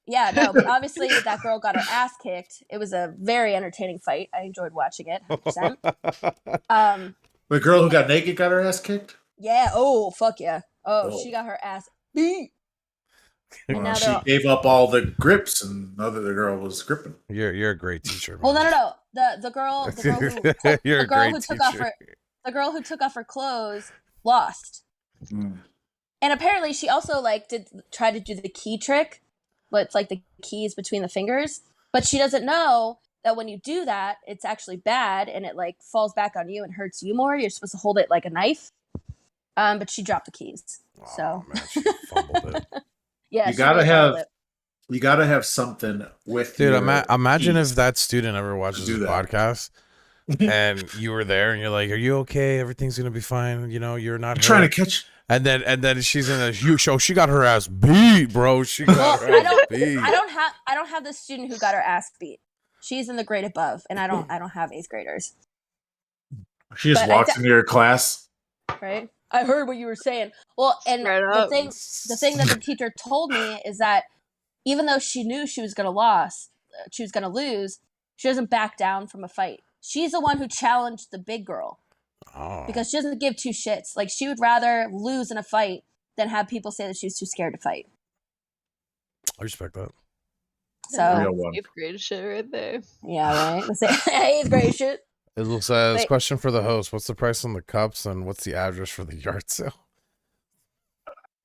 Yeah, no, but obviously that girl got her ass kicked. It was a very entertaining fight. I enjoyed watching it, 100%. The girl who got naked got her ass kicked? Yeah, oh, fuck yeah. Oh, Oh. she got her ass beat. And now She they're all- gave up all the grips, and the other girl was gripping. You're a great teacher. Well, man. no. The girl You're the girl a who great took off teacher. the girl who took off her clothes lost. Mm. And apparently she also like did try to do the key trick, but it's like the keys between the fingers. But she doesn't know that when you do that, it's actually bad and it like falls back on you and hurts you more. You're supposed to hold it like a knife. But she dropped the keys. So man, she fumbled it. yeah, You she gotta really have fumbled it. You gotta have something with Dude, your imagine keys. if that student ever watches Do this that. podcast and you were there and you're like, "Are you okay? Everything's gonna be fine. You know, you're not I'm trying to hurt." catch. And then she's in a huge show. She got her ass beat, bro. She got Well, her ass beat. I don't have the student who got her ass beat. She's in the grade above, and I don't have 8th graders. She just But I walks into your class. Right? I heard what you were saying. Well, and Right the up. thing that the teacher told me is that even though she knew she was gonna lose, she doesn't back down from a fight. She's the one who challenged the big girl Oh. because she doesn't give two shits. Like she would rather lose in a fight than have people say that she was too scared to fight. I respect that. So Real one. 8th grade shit right there. yeah, right. Let's say 8th grade shit. It says, Wait. question for the host: what's the price on the cups and what's the address for the yard sale?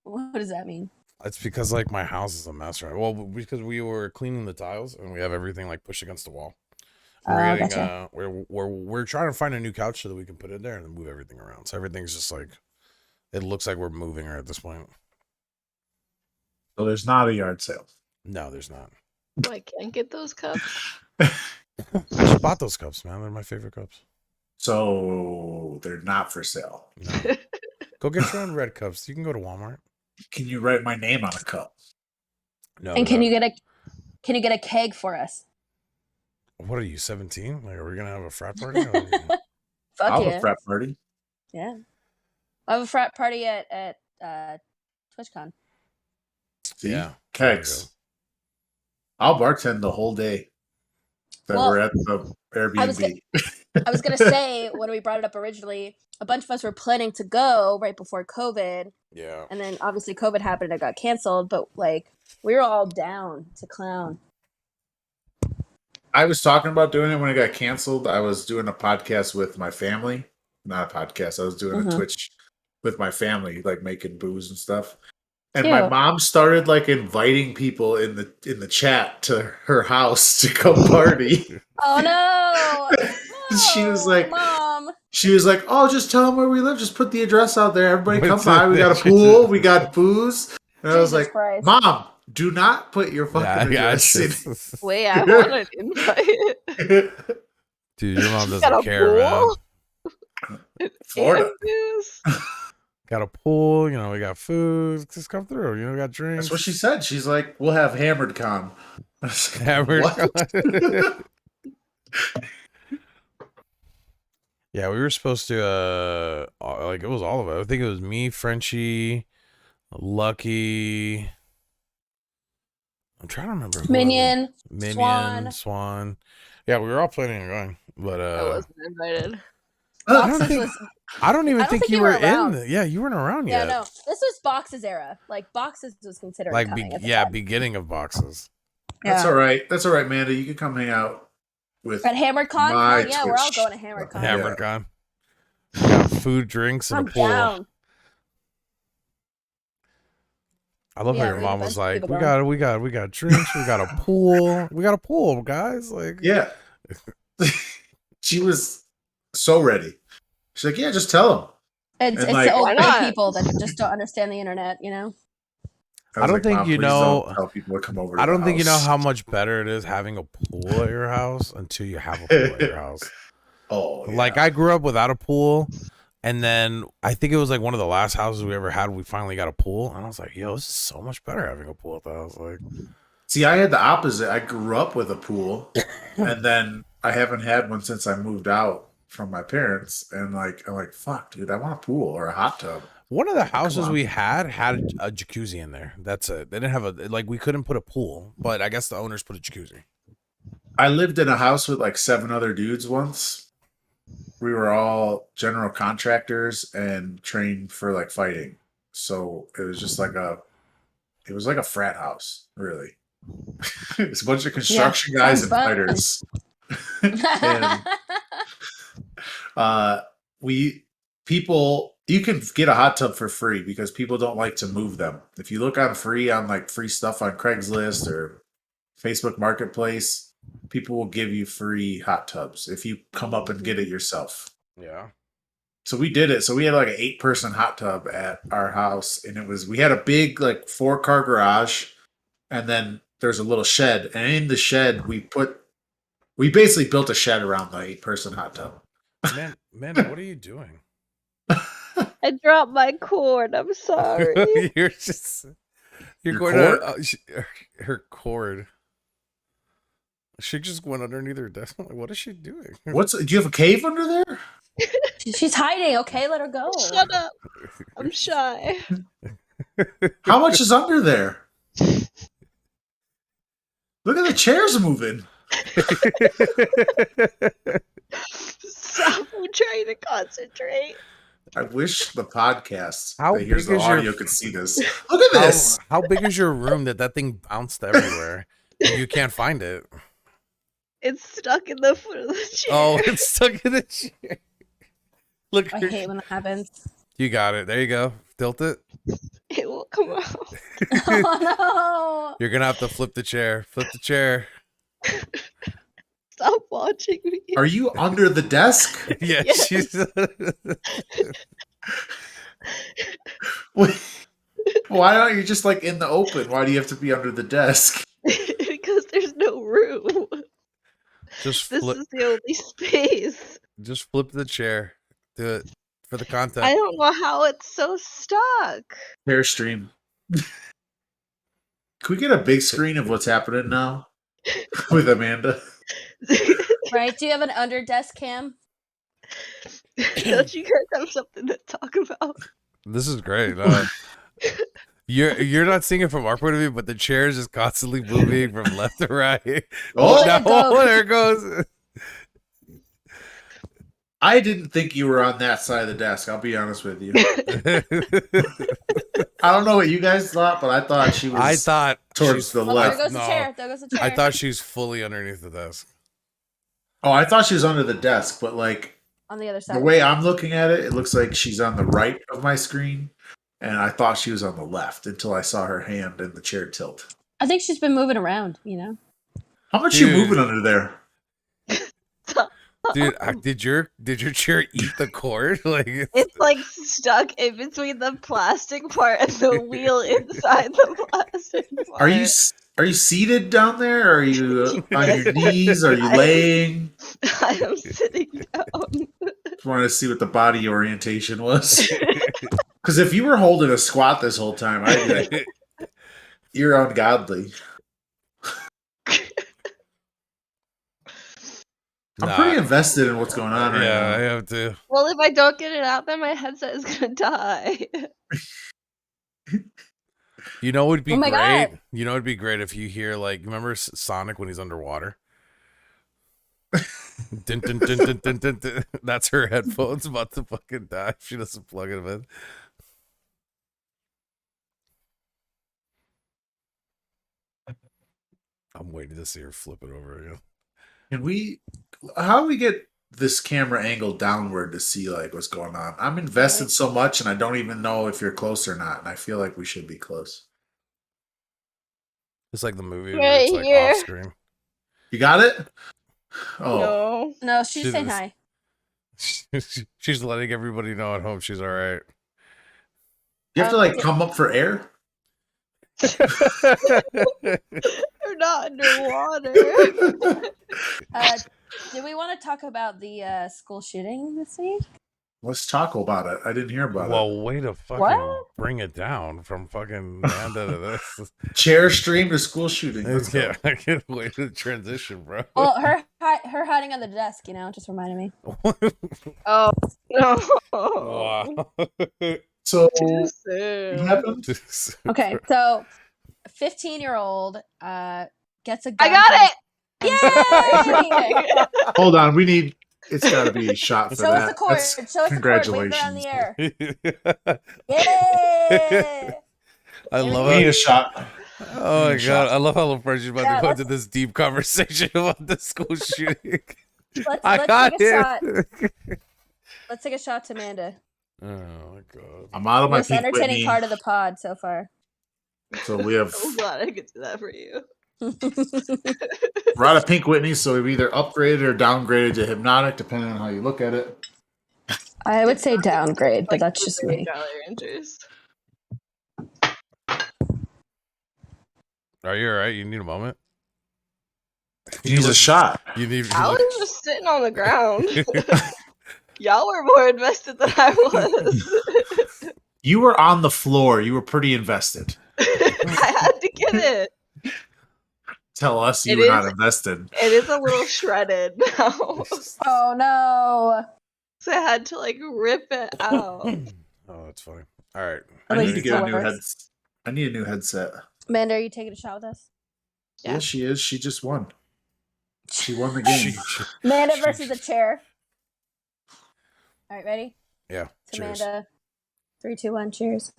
What does that mean? It's because like my house is a mess right. Well, because we were cleaning the tiles and we have everything like pushed against the wall. We're getting Gotcha. we're trying to find a new couch so that we can put it there and then move everything around. So everything's just like it looks like we're moving right at this point. So there's not a yard sale. No, there's not. I can't get those cups. I just bought those cups, man. They're my favorite cups. So they're not for sale. No. Go get your own red cups. You can go to Walmart. Can you write my name on a cup? No. And can no. you get a keg for us? What are you, 17? Like, are we gonna have a frat party? Or- Fuck I'll have yeah. a frat party. Yeah. I have a frat party at TwitchCon. See? Yeah. Kegs. I'll bartend the whole day that Well, we're at the Airbnb. I was gonna say when we brought it up originally, a bunch of us were planning to go right before COVID, Yeah. and then obviously COVID happened and it got canceled. But like we were all down to clown. I was talking about doing it when it got canceled. I was doing a podcast with my family. Not a podcast. I was doing a Mhm. Twitch with my family, like making booze and stuff. And my Cute. mom started like inviting people in the chat to her house to come party. Oh no! She was No, like- "Mom, She was like, "Oh, just tell them where we live. Just put the address out there. Everybody come What's by. We that? got a pool. We got booze." And I was Jesus like, Christ. "Mom, do not put your fucking Yeah, address in." just- Wait, I want an invite. Dude, your mom Got doesn't a care, man. pool? Florida. And booze? Got a pool, you know, we got food. Just come through, you know, we got drinks. That's what she said. She's like, "We'll have Hammered Con." I was like, Hammered "What?" Yeah, we were supposed to like it was all of it. I think it was me, Frenchie, Lucky. I'm trying to remember. who Minion, Minion, Swan. Swan. Yeah, we were all planning on going, but I wasn't invited. I don't Boxes think was I don't even I don't think think you you were were around. in. Yeah, you weren't around yeah yet. no. This was Boxes era. Like Boxes was considered Like coming at the yeah, time. beginning of boxes. That's Yeah. all right. That's all right, Amanda. You can come hang out with. At Hammered Con? My Hell yeah, we're all Twitch. going to Hammered Con. Yeah. Hammered Con. We got food, drinks, and I'm a pool. down. I love Yeah, how your we had a mom bunch was of like, people we got drinks, we got a pool, guys. Like, Yeah. She was so ready. She's like, "Yeah, just tell them." It's And, the like- old Why gray not? people that just don't understand the internet, you know? I don't think you know- Tell people to come over. To I don't the think you know house." how much better it is having a pool at your house until you have a pool at your house. Oh, yeah. Like I grew up without a pool, And then I think it was like one of the last houses we ever had. We finally got a pool, and I was like, "Yo, this is so much better having a pool at the house." Like, See, I had the opposite. I grew up with a pool, and then I haven't had one since I moved out from my parents. And like, I'm like, fuck, dude, I want a pool or a hot tub. one of the houses on. we had a jacuzzi in there. That's it. They didn't have we couldn't put a pool, but I guess the owners put a jacuzzi. I lived in a house with like 7 other dudes once. We were all general contractors and trained for like fighting. So it was just like it was like a frat house, really. It's a bunch of construction guys and sounds fighters. And you can get a hot tub for free because people don't like to move them. If you look on free stuff on Craigslist or Facebook Marketplace, people will give you free hot tubs if you come up and get it yourself. Yeah. So we did it. So we had like an 8-person hot tub at our house, and we had a big like 4-car garage, and then there's a little shed, and in the shed we basically built a shed around the 8-person hot tub. Man, what are you doing? I dropped my cord. I'm sorry. You're Your going cord? her cord. She just went underneath her desk. I'm like, what is she doing? Do you have a cave under there? She's hiding. Okay, let her go. Shut up. I'm shy. How much is under there? Look at the chairs moving. Stop. I'm trying to concentrate. I wish the podcast How that hears big the is your- audio could see this. Look at this. How big is your room that thing bounced everywhere? You can't find it. It's stuck in the foot of the chair. Oh, it's stuck in the chair. Look, I hate when that happens. you got it. There you go. Tilt it. It won't come out. Oh You're gonna have to flip the chair. Flip the chair. Stop watching me. Are you under the desk? Yeah, Yes. she's. Why aren't you just like in the open? Why do you have to be under the desk? Because there's no room. Just This flip. is the only space. Just flip the chair. Do it for the content. I don't know how it's so stuck. Hair stream. Can we get a big screen of what's happening now with Amanda? right. Do you have an under desk cam? Don't you guys have something to talk about? This is great. You're not seeing it from our point of view, but the chair is just constantly moving from left to right. Oh, no, there it goes. I didn't think you were on that side of the desk. I'll be honest with you. I don't know what you guys thought, but I thought she was. I thought towards the Oh, left. there goes the No. chair. There goes the chair. I thought she's fully underneath the desk. Oh, I thought she was under the desk, but like on the other side. the way I'm looking at it, it looks like she's on the right of my screen, and I thought she was on the left until I saw her hand in the chair tilt. I think she's been moving around. You know. How much Dude. you moving under there? Dude, did your chair eat the cord? Like It's like stuck in between the plastic part and the wheel inside the plastic part. Are you seated down there? Are you on your knees? Are you laying? I am sitting down. Just wanted to see what the body orientation was. Because if you were holding a squat this whole time, I'd be like, you're ungodly. I'm pretty invested in what's going on right yeah, now. I have to. Well, if I don't get it out, then my headset is gonna die. You know, it would be Oh my great. God. You know, it'd be great if you hear remember Sonic when he's underwater. Dun, dun, dun, dun, dun, dun, dun. That's her headphones about to fucking die. If she doesn't plug them in. I'm waiting to see her flip it over again. How do we get this camera angle downward to see what's going on? I'm invested so much and I don't even know if you're close or not. And I feel like we should be close. It's like the movie Right where it's here. off screen. You got it? Oh, No. No, she's She saying does. hi. She's letting everybody know at home she's all right. you have to come up for air? You're not underwater. Do we want to talk about the school shooting this week? Let's talk about it. I didn't hear about it. Well, way to fucking What? bring it down from fucking Amanda to this. Chair stream to school shooting. Let's go. Yeah, I can't wait to transition, bro. Well, her hiding on the desk, just reminded me. Oh no! Wow. So Too what soon. happened? Okay, so 15-year-old gets a gun. I got Yay! Hold on, it's got to be a shot for Show us that. the cord. That's- Show us the cord. Wave it around the air. Yay! I love We need a it. shot. Oh my Shot. god, I love how LaFresh about Yeah, to go into this deep conversation about the school shooting. I Let's got take a shot. it. Let's take a shot to Amanda. Oh my god. I'm out of my Most Pink entertaining Whitney. part of the pod so far. So we have I'm glad I could do that for you. we're out of Pink Whitney, so we've either upgraded or downgraded to Hypnotic, depending on how you look at it. I would say downgrade, but Like that's just me. Jolly Ranchers. Are you alright? You need a moment? He needs a shot. You need I was just sitting on the ground. Y'all were more invested than I was. You were on the floor. You were pretty invested. I had to get it. Tell us you It were not is- invested. It is a little shredded now. Oh no! So I had to rip it out. Oh, that's funny. Alright. I At need least to it's get a not new worse. I need a new headset. Amanda, are you taking a shot with us? Yeah. Yes, she is. She just won. She won the game. Amanda versus a chair. All right, ready? Yeah. It's Cheers. Amanda. 3, 2, 1. Cheers.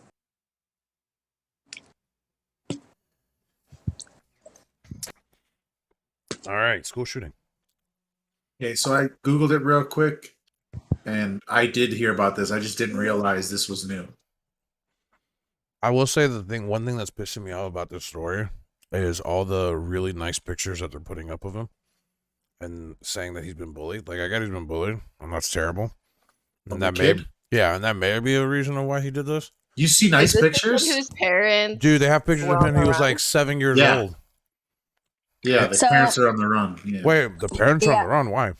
Alright, school shooting. Okay, so I Googled it real quick, and I did hear about this. I just didn't realize this was new. I will say one thing that's pissing me off about this story is all the really nice pictures that they're putting up of him and saying that he's been bullied. Like, I got he's been bullied, and that's terrible. And that may, and that may be a reason of why he did this. You see nice Is this pictures? someone whose parents? Dude, they have pictures of him. He was Well, like 7 years Yeah. old. Yeah, the So- parents are on the run. Yeah. Wait, the parents are on Yeah. the run? Why?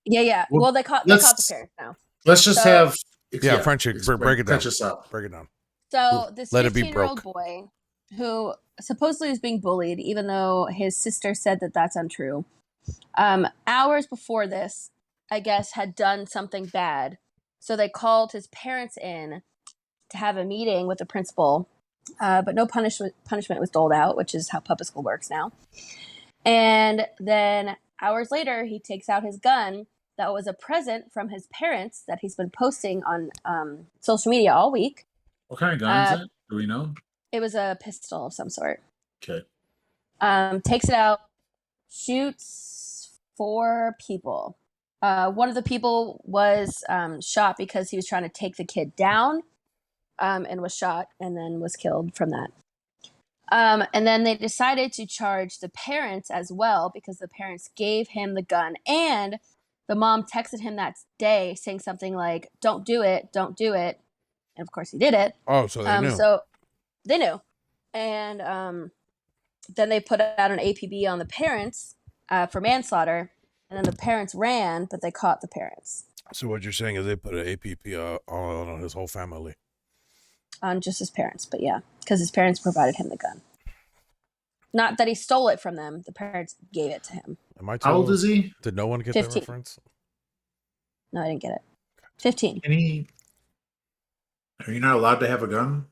Yeah. Well, Well, they caught let's- the parents now. Let's just So- have Yeah, Frenchie, break it down. Catch us up. Break it down. So this Let it be 15-year-old broke. boy who supposedly was being bullied, even though his sister said that that's untrue. Hours before this, I guess, had done something bad. So they called his parents in to have a meeting with the principal, but no punishment was doled out, which is how public school works now. And then hours later, he takes out his gun that was a present from his parents that he's been posting on social media all week. What kind of gun is it? Do we know? It was a pistol of some sort. Okay. Takes it out, shoots 4 people. One of the people was shot because he was trying to take the kid down, and was shot and then was killed from that. And then they decided to charge the parents as well because the parents gave him the gun, and the mom texted him that day saying something like, "Don't do it, don't do it." And of course he did it. Oh, so they knew. So they knew. And then they put out an APB on the parents for manslaughter. And then the parents ran, but they caught the parents So what you're saying is they put an APP on his whole family. on just his parents. But yeah, because his parents provided him the gun. Not that he stole it from them. The parents gave it to him. Am I How old told- is he? Did no one get that 15. reference? No, I didn't get it. 15. Are you not allowed to have a gun?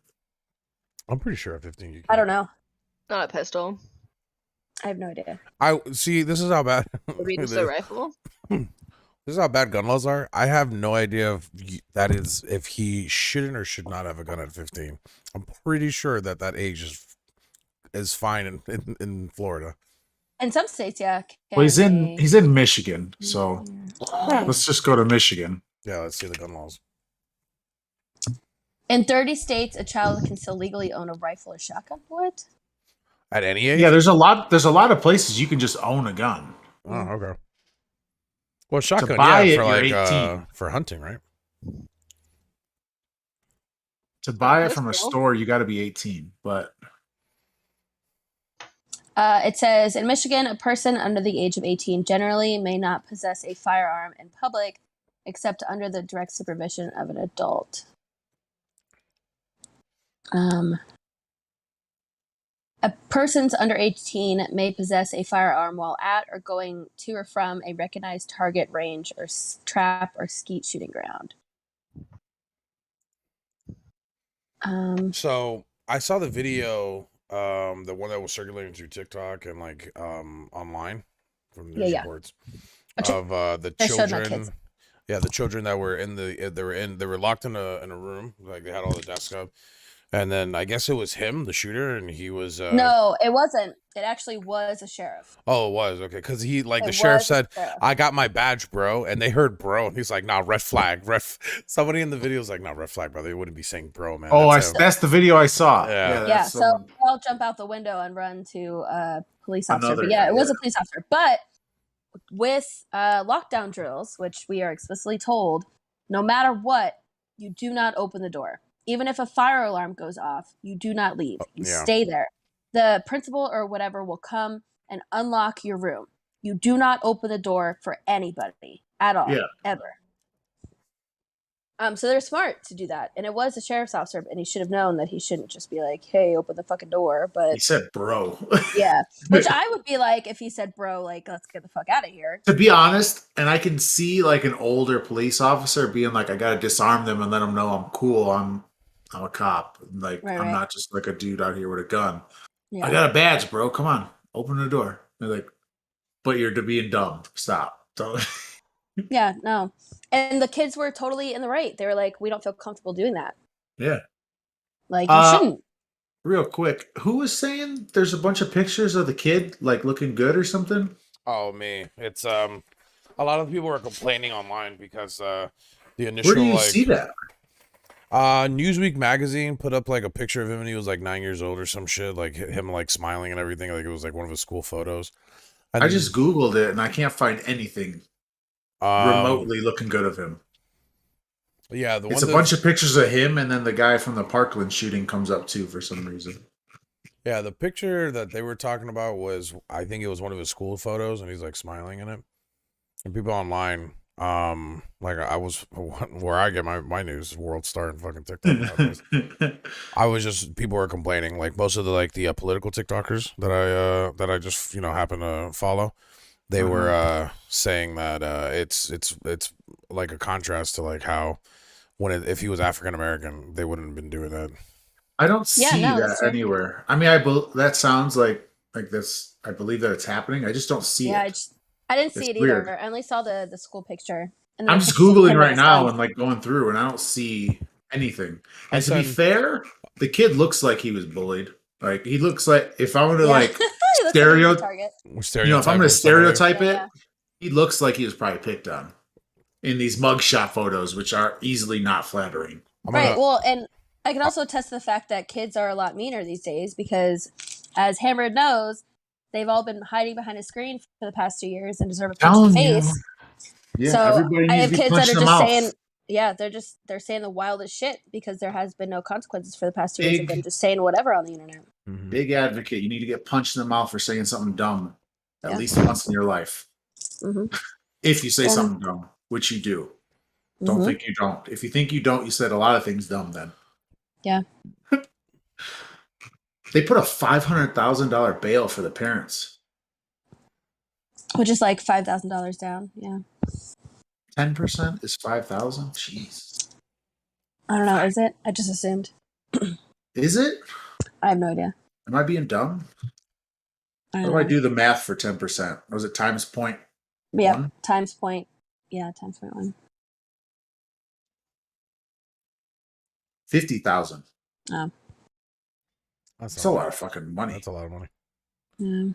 I'm pretty sure at 15 you can. I don't know. Not a pistol. I have no idea. I see. This is how bad. Maybe just a rifle. This is how bad gun laws are. I have no idea if he shouldn't or should not have a gun at 15. I'm pretty sure that age is fine in Florida. In some states, yeah. Well, he's can in Michigan, so they- let's just go to Michigan. Yeah, let's see the gun laws. In 30 states, a child can still legally own a rifle or shotgun. What? At any age? Yeah, there's a lot of places you can just own a gun. Oh, okay. Well, shotgun, buy yeah, it, for you're like 18. for hunting, right? To buy it That's from a cool. store, you got to be 18. But It says in Michigan, a person under the age of 18 generally may not possess a firearm in public except under the direct supervision of an adult. A persons under 18 may possess a firearm while at or going to or from a recognized target range or trap or skeet shooting ground. So I saw the video, the one that was circulating through TikTok and like online from news reports of the children. Yeah, the children that were they were locked in a room, like they had all the desks up. And then I guess it was him, the shooter, and he was... No, it wasn't. It actually was a sheriff. Oh, it was? Okay, because the sheriff said, I got my badge, bro, and they heard bro, and he's like, nah, red flag. Somebody in the video was like, nah, red flag, bro. They wouldn't be saying bro, man. Oh, that's the video I saw. Yeah, so I'll jump out the window and run to a police officer. But it was a police officer. But with lockdown drills, which we are explicitly told, no matter what, you do not open the door. Even if a fire alarm goes off, you do not leave. You stay there. The principal or whatever will come and unlock your room. You do not open the door for anybody at all, ever. So they're smart to do that. And it was a sheriff's officer, and he should have known that he shouldn't just be like, hey, open the fucking door. But he said bro. Yeah. Which I would be like, if he said bro, like, let's get the fuck out of here. To be honest, and I can see like an older police officer being like, I got to disarm them and let them know I'm cool. I'm a cop. Like, I'm not just like a dude out here with a gun. Yeah. I got a badge, bro. Come on. Open the door. They're like, but you're being dumb. Stop. Yeah, no. And the kids were totally in the right. They were like, we don't feel comfortable doing that. Yeah. Like, you shouldn't. Real quick, who was saying there's a bunch of pictures of the kid, like, looking good or something? Oh, me. It's, a lot of people are complaining online because, the initial, where do you see that? Newsweek magazine put up, like, a picture of him when he was, like, 9 years old or some shit. Like, him, like, smiling and everything. Like, it was, like, one of his school photos. I just Googled it, and I can't find anything remotely looking good of him. Yeah, it's a bunch of pictures of him, and then the guy from the Parkland shooting comes up, too, for some reason. Yeah, the picture that they were talking about was, I think it was one of his school photos, and he's, like, smiling in it. And people online... like I was where I get my news, World Star and fucking TikTok. I was just people were complaining, like most of the political TikTokers that I just happen to follow, they were saying that it's like a contrast to like how if he was African American they wouldn't have been doing that. I don't see that anywhere. I mean, that sounds like this. I believe that it's happening. I just don't see it. I didn't see it either. I only saw the school picture. And I'm just Googling right now and like going through, and I don't see anything. And to be fair, the kid looks like he was bullied. Like he looks like if I were to like stereotype, if I'm going to stereotype it, he looks like he was probably picked on in these mugshot photos, which are easily not flattering. Right. Well, and I can also attest to the fact that kids are a lot meaner these days because, as Hammered knows, they've all been hiding behind a screen for the past 2 years and deserve a punch in the face. Yeah, so I have kids that are just saying, they're saying the wildest shit because there has been no consequences for the past 2 years of them just saying whatever on the internet. Big advocate. You need to get punched in the mouth for saying something dumb at least once in your life. If you say something dumb, which you do. Don't think you don't. If you think you don't, you said a lot of things dumb then. Yeah. They put a $500,000 bail for the parents. Which is like $5,000 down. Yeah. 10% is $5,000? Jeez. I don't know. Is it? I just assumed. Is it? I have no idea. Am I being dumb? How do I do the math for 10%? Was it times point? Yeah. One? Times point. Yeah. Times point 1. 50,000. Oh. That's a lot of fucking money. That's a lot of money. Yeah.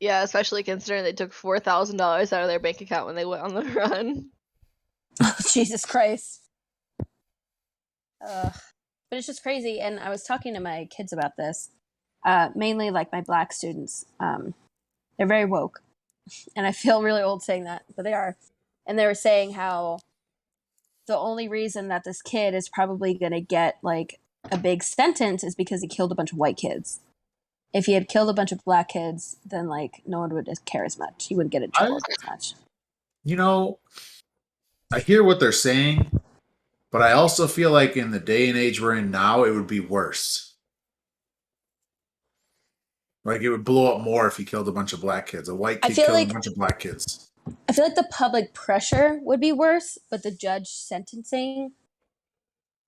Yeah, especially considering they took $4,000 out of their bank account when they went on the run. Jesus Christ. But it's just crazy. And I was talking to my kids about this, mainly like my black students. They're very woke. And I feel really old saying that, but they are. And they were saying how the only reason that this kid is probably going to get like a big sentence is because he killed a bunch of white kids. If he had killed a bunch of black kids, then like no one would care as much. He wouldn't get in trouble as much. You know, I hear what they're saying, but I also feel like in the day and age we're in now, it would be worse. Like it would blow up more if he killed a bunch of black kids. A white I kid feel killing like- a bunch of black kids. I feel like the public pressure would be worse, but the judge sentencing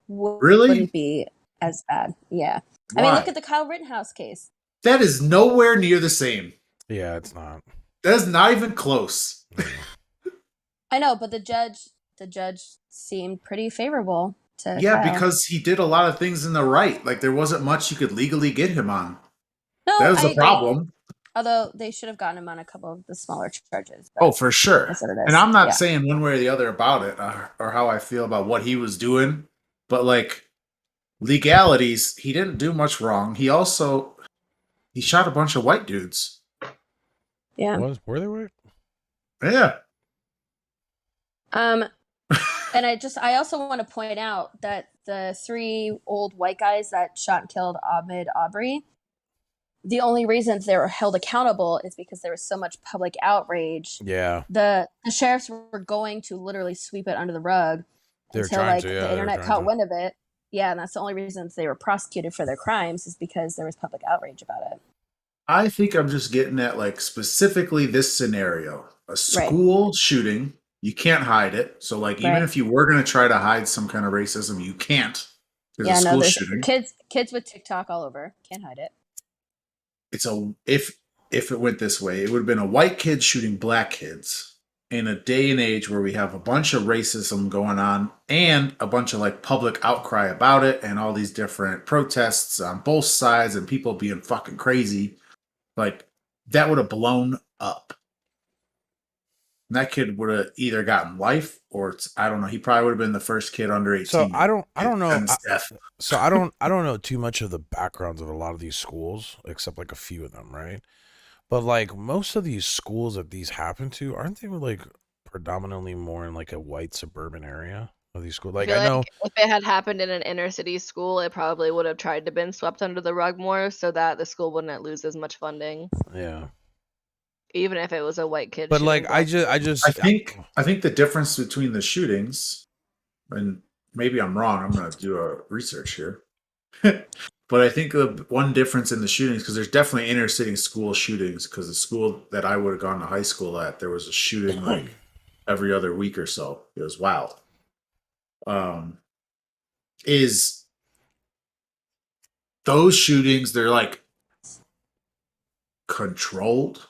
Really? wouldn't be as bad. Yeah. Why? I mean, look at the Kyle Rittenhouse case. That is nowhere near the same. Yeah, it's not. That is not even close. I know, but the judge seemed pretty favorable to Yeah, Kyle. because he did a lot of things in the right. Like there wasn't much you could legally get him on. no, That was I the agree. problem. Although they should have gotten him on a couple of the smaller charges. But Oh, for sure. that's what it is. And I'm not Yeah. saying one way or the other about it or how I feel about what he was doing, but like legalities, he didn't do much wrong. He shot a bunch of white dudes. Yeah. Were they white? Yeah. And I also want to point out that the 3 old white guys that shot and killed Ahmed Aubrey, the only reasons they were held accountable is because there was so much public outrage. Yeah. The sheriffs were going to literally sweep it under the rug They're until trying like to, yeah, the they're internet trying caught to. wind of it. Yeah, and that's the only reasons they were prosecuted for their crimes is because there was public outrage about it. I think I'm just getting at like specifically this scenario. A school shooting, you can't hide it. So like even Right. if you were going to try to hide some kind of racism, you can't. There's Yeah, a no, school there's shooting. kids with TikTok all over. Can't hide it. If it went this way, it would have been a white kid shooting black kids in a day and age where we have a bunch of racism going on and a bunch of like public outcry about it and all these different protests on both sides and people being fucking crazy. Like that would have blown up. And that kid would have either gotten life or I don't know. He probably would have been the first kid under 18. So I don't know. sentenced to death. So I don't know too much of the backgrounds of a lot of these schools, except like a few of them, right? But like most of these schools that these happen to, aren't they like predominantly more in like a white suburban area of these schools? Like feel I know, if it had happened in an inner city school, it probably would have tried to been swept under the rug more so that the school wouldn't lose as much funding, yeah. even if it was a white kid. But shooting like black I just I think the difference between the shootings, and maybe I'm wrong, I'm going to do a research here. But I think the one difference in the shootings, because there's definitely inner city school shootings, because the school that I would have gone to high school at, there was a shooting like every other week or so. It was wild. Is those shootings, they're like controlled,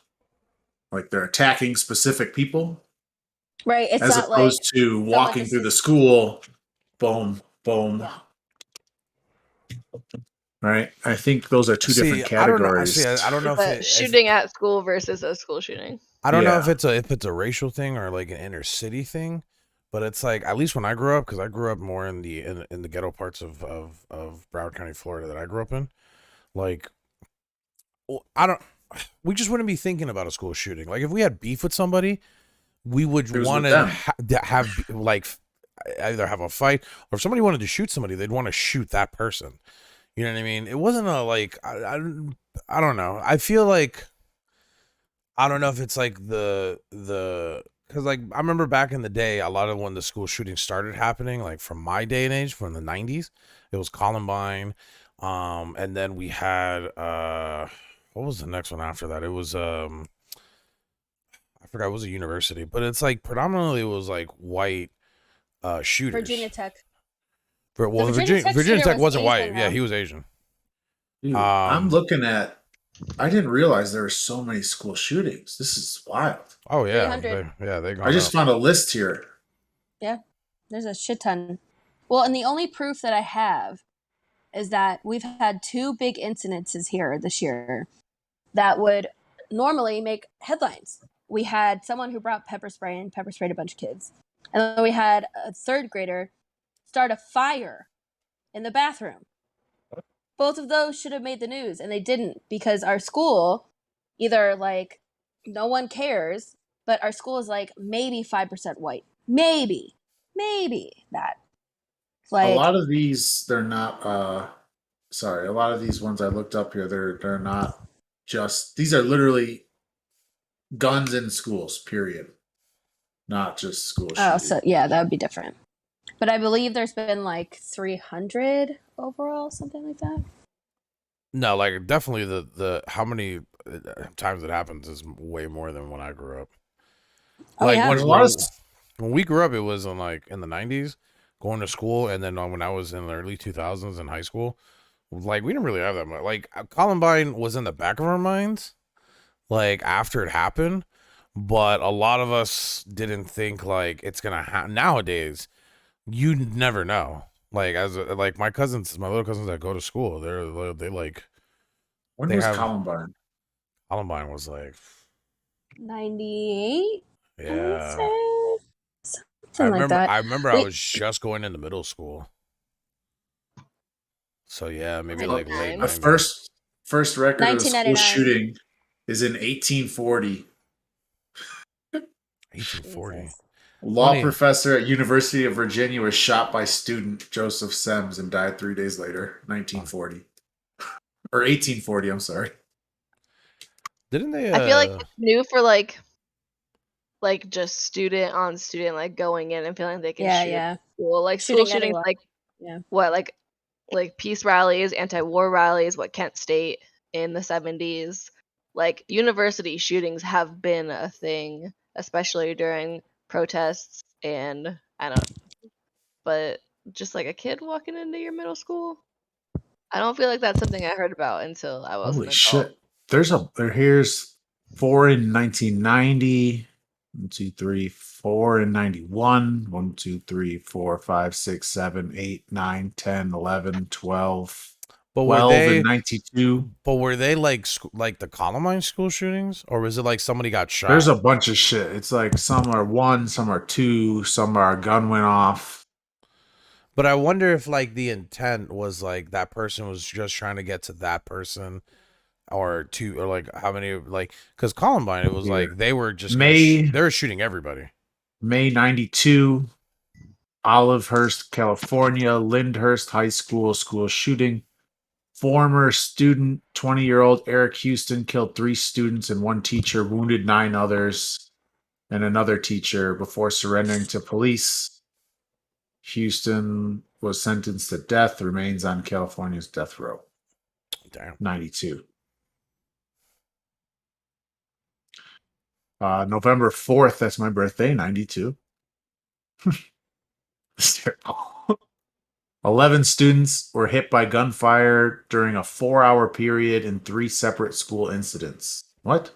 like they're attacking specific people, Right. It's as not like opposed to not walking like through the school, boom, boom. Yeah. Right. I think those are two different categories. I don't know if but it, shooting at school versus a school shooting. I don't know Yeah. if it's a racial thing or like an inner city thing, but it's like at least when I grew up, because I grew up more in the ghetto parts of Broward County, Florida, that I grew up in. Like, we just wouldn't be thinking about a school shooting. Like if we had beef with somebody, we would It was want with to them. have like either have a fight, or if somebody wanted to shoot somebody, they'd want to shoot that person. You know what I mean? It wasn't a like I don't know. I feel like I don't know if it's like the because like I remember back in the day, a lot of when the school shootings started happening, like from my day and age, from the 90s, it was Columbine, and then we had what was the next one after that? It was I forgot, it was a university, but it's like predominantly it was like white shooters. Virginia Tech. Well, The Virginia Tech Virginia shooter Tech was wasn't white. Asian, Yeah, though. he was Asian. Dude, I'm looking at. I didn't realize there were so many school shootings. This is wild. Oh yeah, 300. they gone I just up. found a list here. There's a shit ton. Well, and the only proof that I have is that we've had 2 big incidences here this year that would normally make headlines. We had someone who brought pepper spray and pepper sprayed a bunch of kids. And then we had a 3rd grader start a fire in the bathroom. Both of those should have made the news, and they didn't, because our school, either like no one cares, but our school is like maybe 5% white. Maybe that. Like, A lot of these, they're not. Sorry, a lot of these ones I looked up here, they're not just. These are literally guns in schools. Period. not just school Oh, shooting. so yeah, that would be different. But I believe there's been like 300 overall, something like that. No, like definitely the how many times it happens is way more than when I grew up. Oh, Like yeah. There's a lot of when we grew up, it was in the 90s, going to school, and then when I was in the early 2000s in high school, like we didn't really have that much. Like Columbine was in the back of our minds, like after it happened, but a lot of us didn't think like it's gonna happen. Nowadays, you never know. Like like my little cousins that go to school, they like when they was have Columbine? Columbine was like 98, I would yeah. say. Something like that. I remember I We- was just going into middle school. So yeah, maybe like late 99. The 90s. first record of a school 1999. shooting is in 1840. 1840. Jesus. A law Funny. professor at University of Virginia was shot by student Joseph Semmes and died 3 days later, 1940. Or 1840, I'm sorry. Didn't they I feel like it's new for like just student on student like going in and feeling they can Yeah, shoot yeah. at school. Like Shooting school shootings anyone. like Yeah. what like peace rallies, anti-war rallies, what Kent State in the 70s. Like university shootings have been a thing, especially during protests and I don't but just like a kid walking into your middle school, I don't feel like that's something I heard about until I was an Holy adult. shit. Here's 4 in 1990. 1, 2, 3, 4 in 91. 1, 2, 3, 4, 5, 6, 7, 8, 9, 10, 11, 12. but were 12 they in 92. but were they like like the Columbine school shootings, or was it like somebody got shot? There's a bunch of shit. It's like some are 1, some are 2, some are a gun went off. But I wonder if like the intent was like that person was just trying to get to that person, or like how many like because Columbine it was Here. like they were just May- they were shooting everybody. May 92, Olivehurst, California, Lyndhurst High School shooting. Former student, 20-year-old Eric Houston killed 3 students and 1 teacher, wounded 9 others, and another teacher before surrendering to police. Houston was sentenced to death, remains on California's death row. Damn. 92. November 4th, that's my birthday, 92. 11 students were hit by gunfire during a 4-hour period in 3 separate school incidents. What?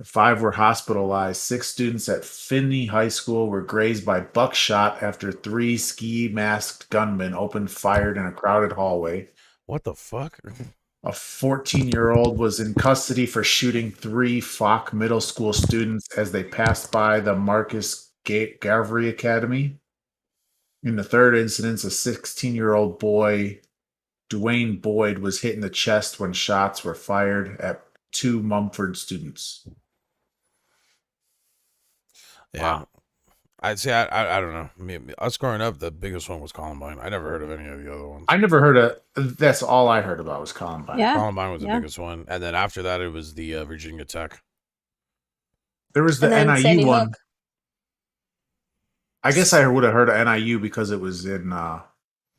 5 were hospitalized. 6 students at Finney High School were grazed by buckshot after 3 ski-masked gunmen opened fire in a crowded hallway. What the fuck? A 14-year-old was in custody for shooting 3 Falk Middle School students as they passed by the Marcus Gavry Academy. In the third incident, a 16-year-old boy, Dwayne Boyd, was hit in the chest when shots were fired at 2 Mumford students. Yeah. Wow. I'd say I don't know. I mean, us growing up, the biggest one was Columbine. I never heard of any of the other ones. I never heard of. That's all I heard about was Columbine. Yeah. Columbine was the Yeah. biggest one, and then after that, it was the Virginia Tech. There was the And then Sandy NIU one. Hook. I guess I would have heard of NIU because it was in.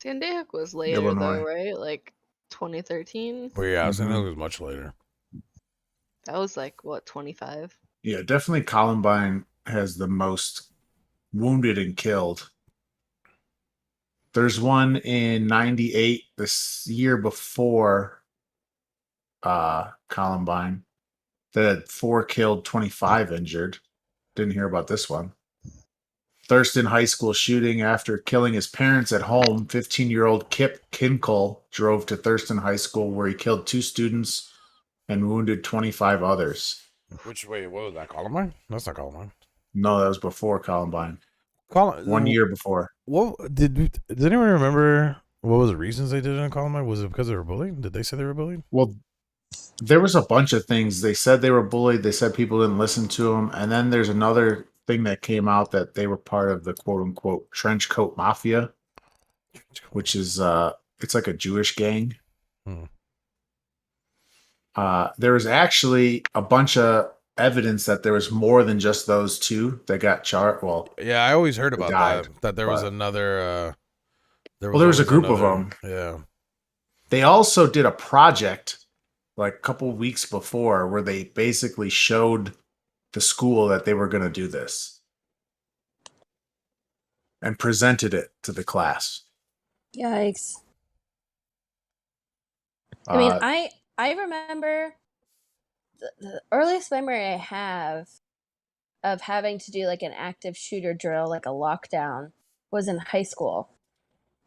Sandy Hook was later Illinois. though, right? Like 2013. But yeah, St. Mhm. Louis was much later. That was like what 25. Yeah, definitely Columbine has the most wounded and killed. There's one in 98, this year before Columbine, that had 4 killed, 25 injured. Didn't hear about this one. Thurston High School shooting after killing his parents at home. 15-year-old Kip Kinkle drove to Thurston High School where he killed 2 students and wounded 25 others. Which way? What was that? Columbine? That's not Columbine. No, that was before Columbine. 1 year before. What does anyone remember? What was the reasons they did it in Columbine? Was it because they were bullied? Did they say they were bullied? Well, there was a bunch of things. They said they were bullied. They said people didn't listen to them. And then there's another thing that came out that they were part of the quote unquote trench coat mafia, which is it's like a Jewish gang. Hmm. There was actually a bunch of evidence that there was more than just those two that got charged. Well, Yeah, I always heard about died, that there was but- another. There Well, there was a always group of another- them. Yeah. They also did a project like a couple weeks before where they basically showed the school that they were going to do this and presented it to the class. Yikes. I mean, Uh, I remember the earliest memory I have of having to do like an active shooter drill, like a lockdown, was in high school.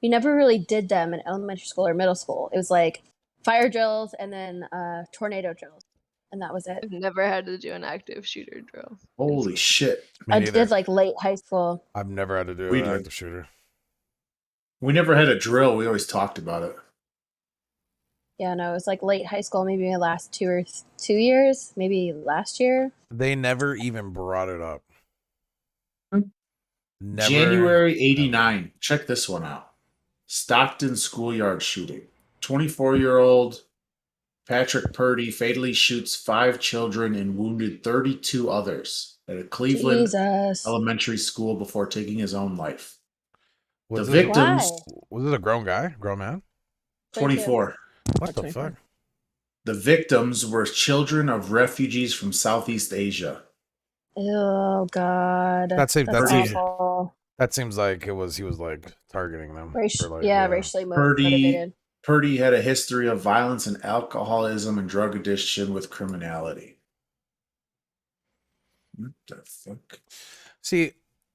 We never really did them in elementary school or middle school. It was like fire drills and then tornado drills, and that was it. I've never had to do an active shooter drill. holy shit. Me I neither. did like late high school. I've never had to do We an did. active shooter. We never had a drill. We always talked about it. Yeah, no, it was like late high school, maybe the last 2 years, maybe last year. They never even brought it up. Never. January 89. Check this one out. Stockton schoolyard shooting. 24-year-old Patrick Purdy fatally shoots 5 children and wounded 32 others at a Cleveland Jesus. elementary school before taking his own life. Was The this- victims, Why? Was it a grown guy? Grown man? 24. What the 24. fuck? The victims were children of refugees from Southeast Asia. Oh God. That's Pretty- awful. That seems like he was like targeting them. for, like, Racially Purdy- motivated. Purdy had a history of violence and alcoholism and drug addiction with criminality. What the fuck? See,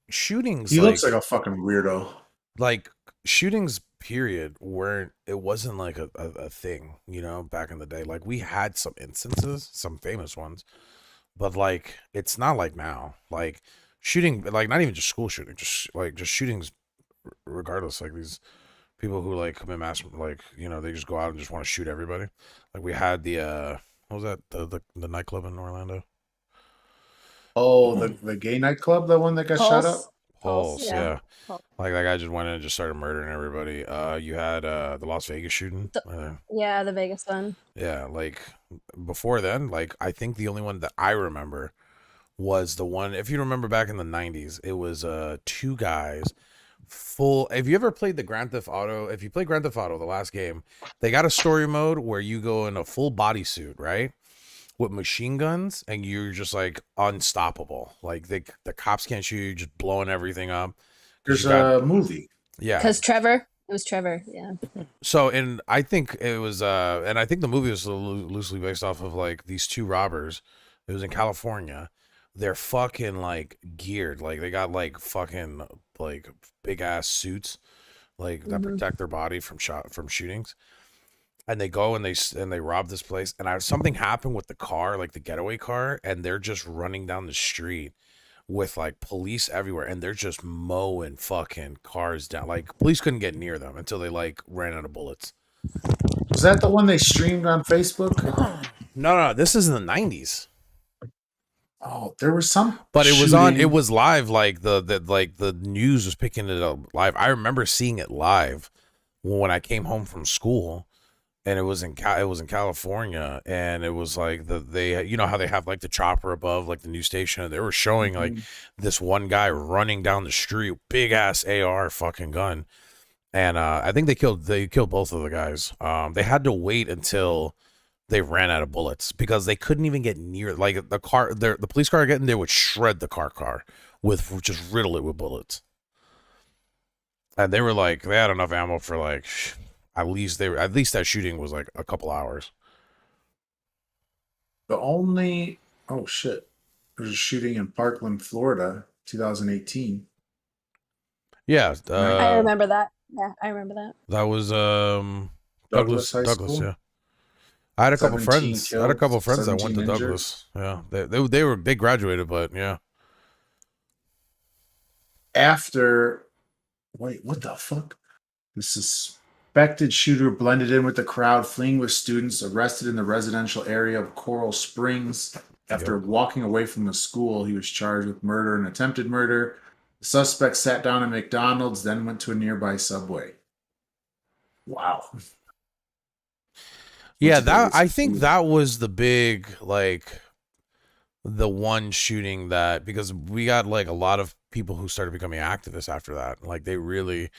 shootings. He looks like a fucking weirdo. like shootings. Period. Weren't. It wasn't like a thing. You know, back in the day, like we had some instances, some famous ones, but like it's not like now. Like shooting, like not even just school shooting, just shootings, regardless. Like these people who like commit mass, like you know, they just go out and just want to shoot everybody. Like we had the what was that the nightclub in Orlando? Oh, the gay nightclub, the one that got shot up? Pulse, yeah. yeah. Pulse. Like that guy just went in and just started murdering everybody. You had the Las Vegas shooting. Yeah, the Vegas one. Yeah, like before then, like I think the only one that I remember was the one, if you remember back in the 90s, it was 2 guys full. If you ever played the Grand Theft Auto, if you play Grand Theft Auto, the last game, they got a story mode where you go in a full bodysuit, right? With machine guns, and you're just like unstoppable. Like the cops can't shoot you, just blowing everything up. There's You got- a movie. Yeah. Because Trevor. It was Trevor, yeah. So, and I think it was, and I think the movie was loosely based off of like these 2 robbers. It was in California. They're fucking like geared, like they got like fucking like big ass suits, like that protect their body from shootings. And they go and they rob this place. And something happened with the car, like the getaway car, and they're just running down the street with like police everywhere, and they're just mowing fucking cars down. Like police couldn't get near them until they like ran out of bullets. Was that the one they streamed on Facebook? No, this is in the 90s. Oh, there was some. But it was on. shooting. It was live. Like the news was picking it up live. I remember seeing it live when I came home from school, and it was in California, and it was like they you know how they have like the chopper above like the news station, and they were showing like this one guy running down the street, big ass AR fucking gun, and I think they killed both of the guys. They had to wait until they ran out of bullets because they couldn't even get near like the police car getting there would shred the car with just riddle it with bullets. And they were like they had enough ammo for like at least that shooting was like a couple hours. Oh shit. There's a shooting in Parkland, Florida, 2018. Yeah, I remember that. Yeah, I remember that. that was Douglas High Douglas, School? yeah. I had a couple 17 friends. I had a couple friends that went to 17 injured. Douglas. Yeah, they graduated, but yeah. After, wait, what the fuck? The suspected shooter blended in with the crowd, fleeing with students, arrested in the residential area of Coral Springs. After walking away from the school, he was charged with murder and attempted murder. The suspect sat down at McDonald's, then went to a nearby Subway. Wow. Yeah, What's the biggest I think food? that was the big like the one shooting that, because we got like a lot of people who started becoming activists after that. Like they really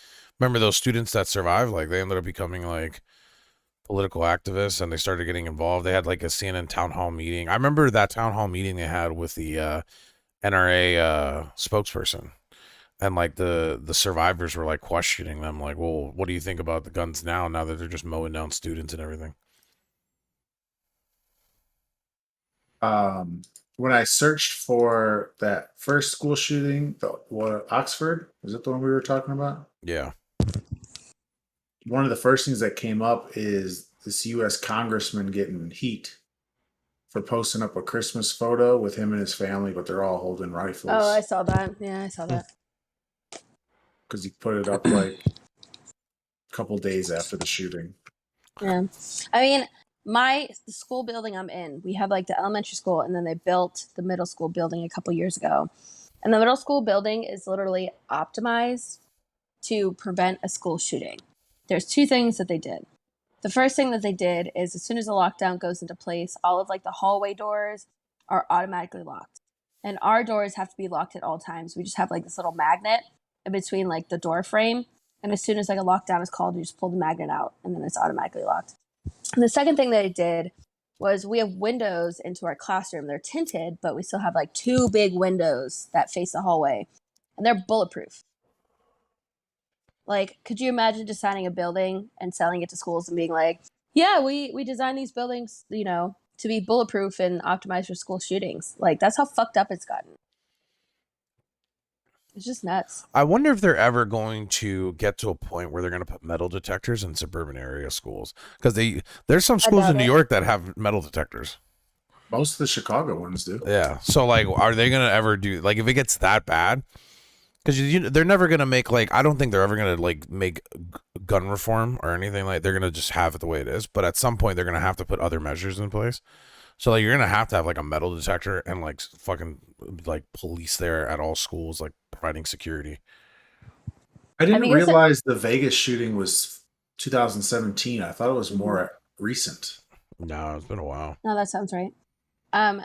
remember those students that survived, like they ended up becoming like political activists and they started getting involved. They had like a CNN town hall meeting. I remember that town hall meeting they had with the NRA spokesperson. And like the survivors were like questioning them, like, well, what do you think about the guns now that they're just mowing down students and everything? When I searched for that first school shooting, Oxford, is it the one we were talking about? Yeah. One of the first things that came up is this U.S. congressman getting heat for posting up a Christmas photo with him and his family, but they're all holding rifles. Oh, I saw that. Yeah, I saw that. Because he put it up like a couple days after the shooting. Yeah. I mean, the school building I'm in, we have like the elementary school, and then they built the middle school building a couple years ago. And the middle school building is literally optimized to prevent a school shooting. There's two things that they did. The first thing that they did is as soon as the lockdown goes into place, all of like the hallway doors are automatically locked. And our doors have to be locked at all times. We just have like this little magnet in between like the door frame. And as soon as like a lockdown is called, you just pull the magnet out and then it's automatically locked. And the second thing that they did was we have windows into our classroom. They're tinted, but we still have like two big windows that face the hallway, and they're bulletproof. Like, could you imagine designing a building and selling it to schools and being like, yeah, we designed these buildings, to be bulletproof and optimized for school shootings. Like, that's how fucked up it's gotten. It's just nuts. I wonder if they're ever going to get to a point where they're going to put metal detectors in suburban area schools, because there's some schools in New York that have metal detectors. Most of the Chicago ones do. Yeah. So like, are they going to ever do, like, if it gets that bad? Because they're never going to make, like, I don't think they're ever going to like make gun reform or anything. Like, they're going to just have it the way it is. But at some point they're going to have to put other measures in place. So like, you're going to have like a metal detector and like fucking like police there at all schools, like providing security. I didn't realize the Vegas shooting was 2017. I thought it was more recent. No, it's been a while. No, that sounds right. Have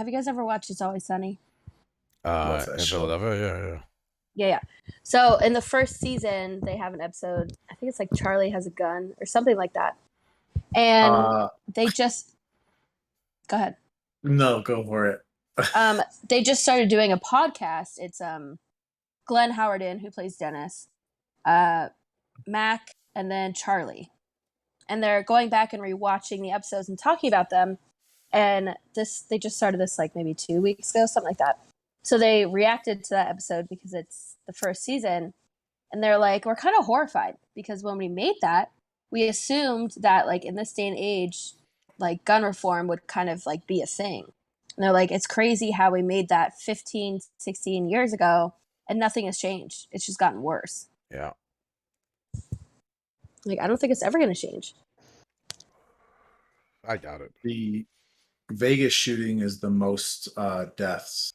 you guys ever watched It's Always Sunny? In Philadelphia, Yeah. So in the first season, they have an episode, I think it's like Charlie has a gun or something like that. And they just... Go ahead. No, go for it. They just started doing a podcast. It's Glenn Howerton, who plays Dennis, Mac, and then Charlie. And they're going back and rewatching the episodes and talking about them. And they just started this like maybe 2 weeks ago, something like that. So they reacted to that episode because it's the first season. And they're like, we're kind of horrified because when we made that, we assumed that like in this day and age, like gun reform would kind of like be a thing. And they're like, it's crazy how we made that 15, 16 years ago and nothing has changed. It's just gotten worse. Yeah. Like, I don't think it's ever going to change. I doubt it. The Vegas shooting is the most deaths.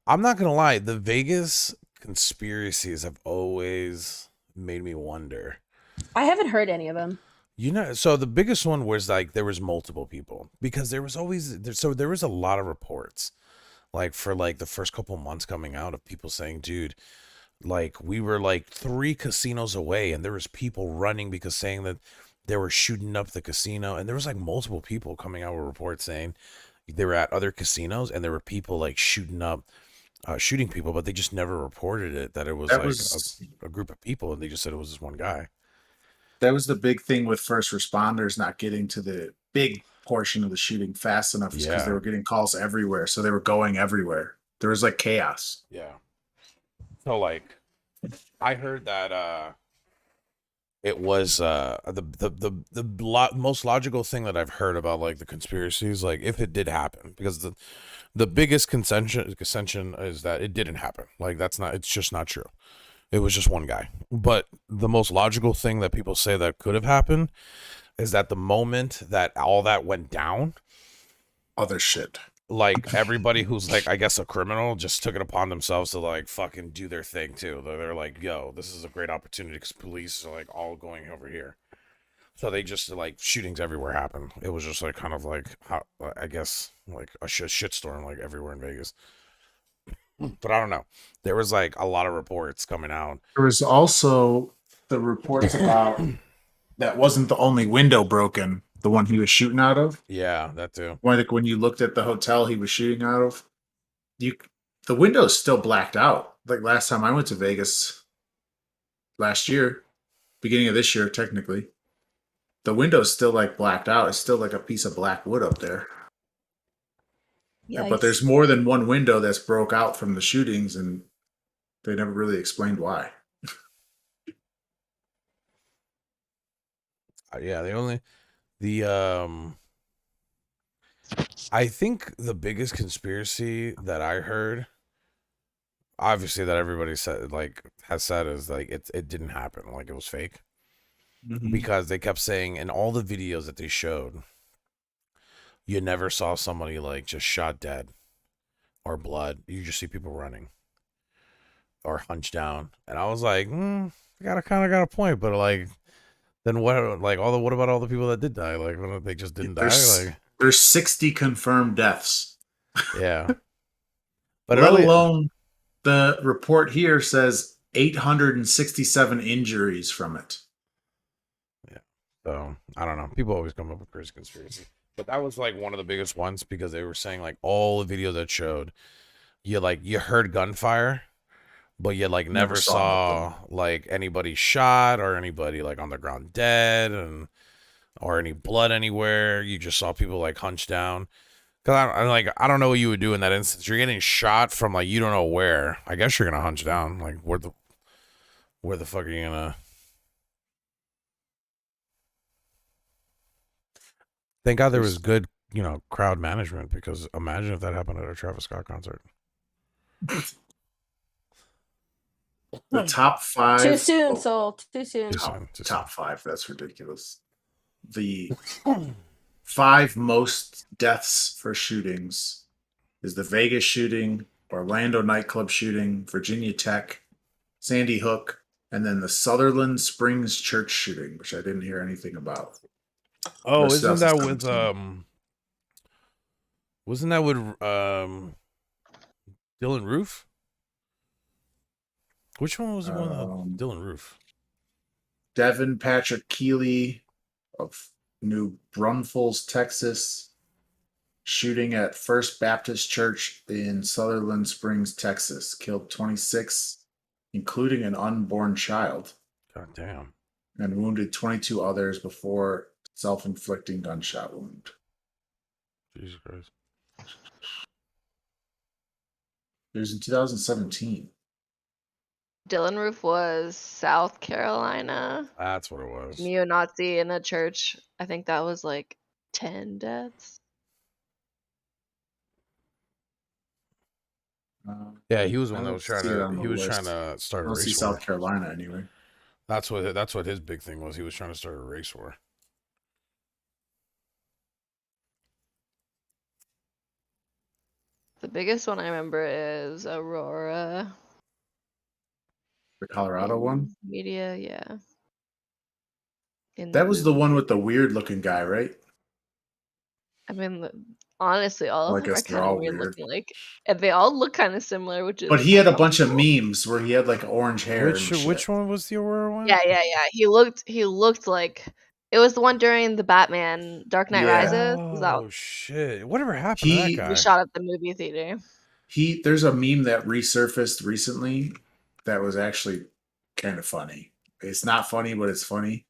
I'm not going to lie. The Vegas conspiracies have always made me wonder. I haven't heard any of them. So the biggest one was like there was multiple people, because there was a lot of reports like for like the first couple months coming out of people saying, dude, like we were like 3 casinos away and there was people running because saying that they were shooting up the casino, and there was like multiple people coming out with reports saying they were at other casinos and there were people like shooting people, but they just never reported it, that it was a group of people, and they just said it was just one guy. That was the big thing with first responders not getting to the big portion of the shooting fast enough, because they were getting calls everywhere. So they were going everywhere. There was like chaos. Yeah. So like, I heard that it was the most logical thing that I've heard about like the conspiracies, like if it did happen, because the biggest consension is that it didn't happen. Like it's just not true. It was just one guy. But the most logical thing that people say that could have happened is that the moment that all that went down, other shit, like everybody who's like, I guess, a criminal just took it upon themselves to like fucking do their thing too. They're like, yo, this is a great opportunity because police are like all going over here. So they just like shootings everywhere happen. It was just like kind of like how, I guess like a shitstorm like everywhere in Vegas. But I don't know. There was like a lot of reports coming out. There was also the reports about that wasn't the only window broken, the one he was shooting out of. Yeah, that too. When you looked at the hotel he was shooting out of, the window's still blacked out. Like last time I went to Vegas last year, beginning of this year, technically, the window's still like blacked out. It's still like a piece of black wood up there. But there's more than one window that's broke out from the shootings, and they never really explained why. Yeah, I think the biggest conspiracy that I heard, obviously that everybody said like has said, is like it didn't happen, like it was fake. Because they kept saying in all the videos that they showed, you never saw somebody like just shot dead or blood. You just see people running or hunched down. And I was like, I kind of got a point, but like, then what? Like what about all the people that did die? Like, when they just didn't die? Like, there's 60 confirmed deaths. Yeah, but let alone the report here says 867 injuries from it. Yeah, so I don't know. People always come up with crazy conspiracy, but that was like one of the biggest ones because they were saying like all the videos that showed you heard gunfire, but you like never saw like anybody shot or anybody like on the ground dead or any blood anywhere. You just saw people like hunched down. Cause I don't know what you would do in that instance. You're getting shot from like you don't know where. I guess you're gonna hunch down. Like where the fuck are you gonna? Thank God there was good, crowd management, because imagine if that happened at a Travis Scott concert. The top 5. Too soon, Soul. Too soon. Top 5. That's ridiculous. The 5 most deaths for shootings is the Vegas shooting, Orlando nightclub shooting, Virginia Tech, Sandy Hook, and then the Sutherland Springs church shooting, which I didn't hear anything about. Oh, wasn't that with Dylan Roof? Which one was the one with Dylan Roof? Devin Patrick Keeley of New Braunfels, Texas, shooting at First Baptist Church in Sutherland Springs, Texas, killed 26, including an unborn child. God damn. And wounded 22 others before self-inflicting gunshot wound. Jesus Christ. It was in 2017. Dylan Roof was South Carolina. That's what it was. Neo-Nazi in a church. I think that was like 10 deaths. Yeah, he was the one that was trying to start a race war. South Carolina anyway. That's what his big thing was. He was trying to start a race war. The biggest one I remember is Aurora. The Colorado one? Media, yeah. That was the one with the weird looking guy, right? I mean, honestly, all of them are kind of weird weird looking. Like, and they all look kind of similar, which is. But he had a bunch of memes where he had like orange hair. Which one was the Aurora one? Yeah. He looked like it was the one during the Batman Dark Knight Rises. Oh shit! Whatever happened to that guy? We shot at the movie theater. There's a meme that resurfaced recently that was actually kind of funny. It's not funny, but it's funny,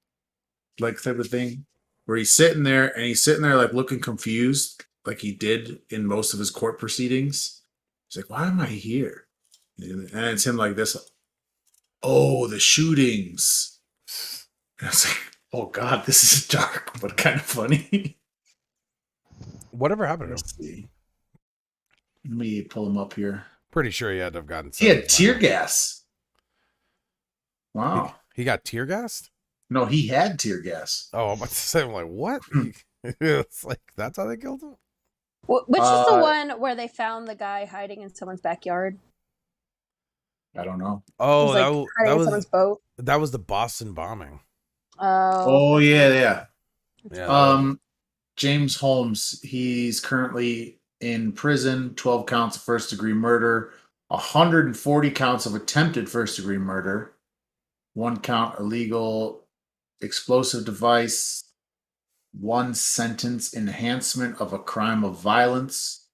like type of thing. Where he's sitting there like looking confused, like he did in most of his court proceedings. He's like, "Why am I here?" And it's him like this. Oh, the shootings. And I was like, "Oh God, this is dark, but kind of funny." Whatever happened to him? See. Let me pull him up here. Pretty sure he had to have gotten. He had tear gas. Wow. He got tear gassed? No, he had tear gas. Oh, I'm about to say, I'm like, what? It's like, that's how they killed him? Which is the one where they found the guy hiding in someone's backyard? I don't know. Oh, that was someone's boat. That was the Boston bombing. Oh yeah. Yeah. James Holmes, he's currently in prison, 12 counts of first degree murder, 140 counts of attempted first degree murder, 1 count illegal explosive device, 1 sentence enhancement of a crime of violence.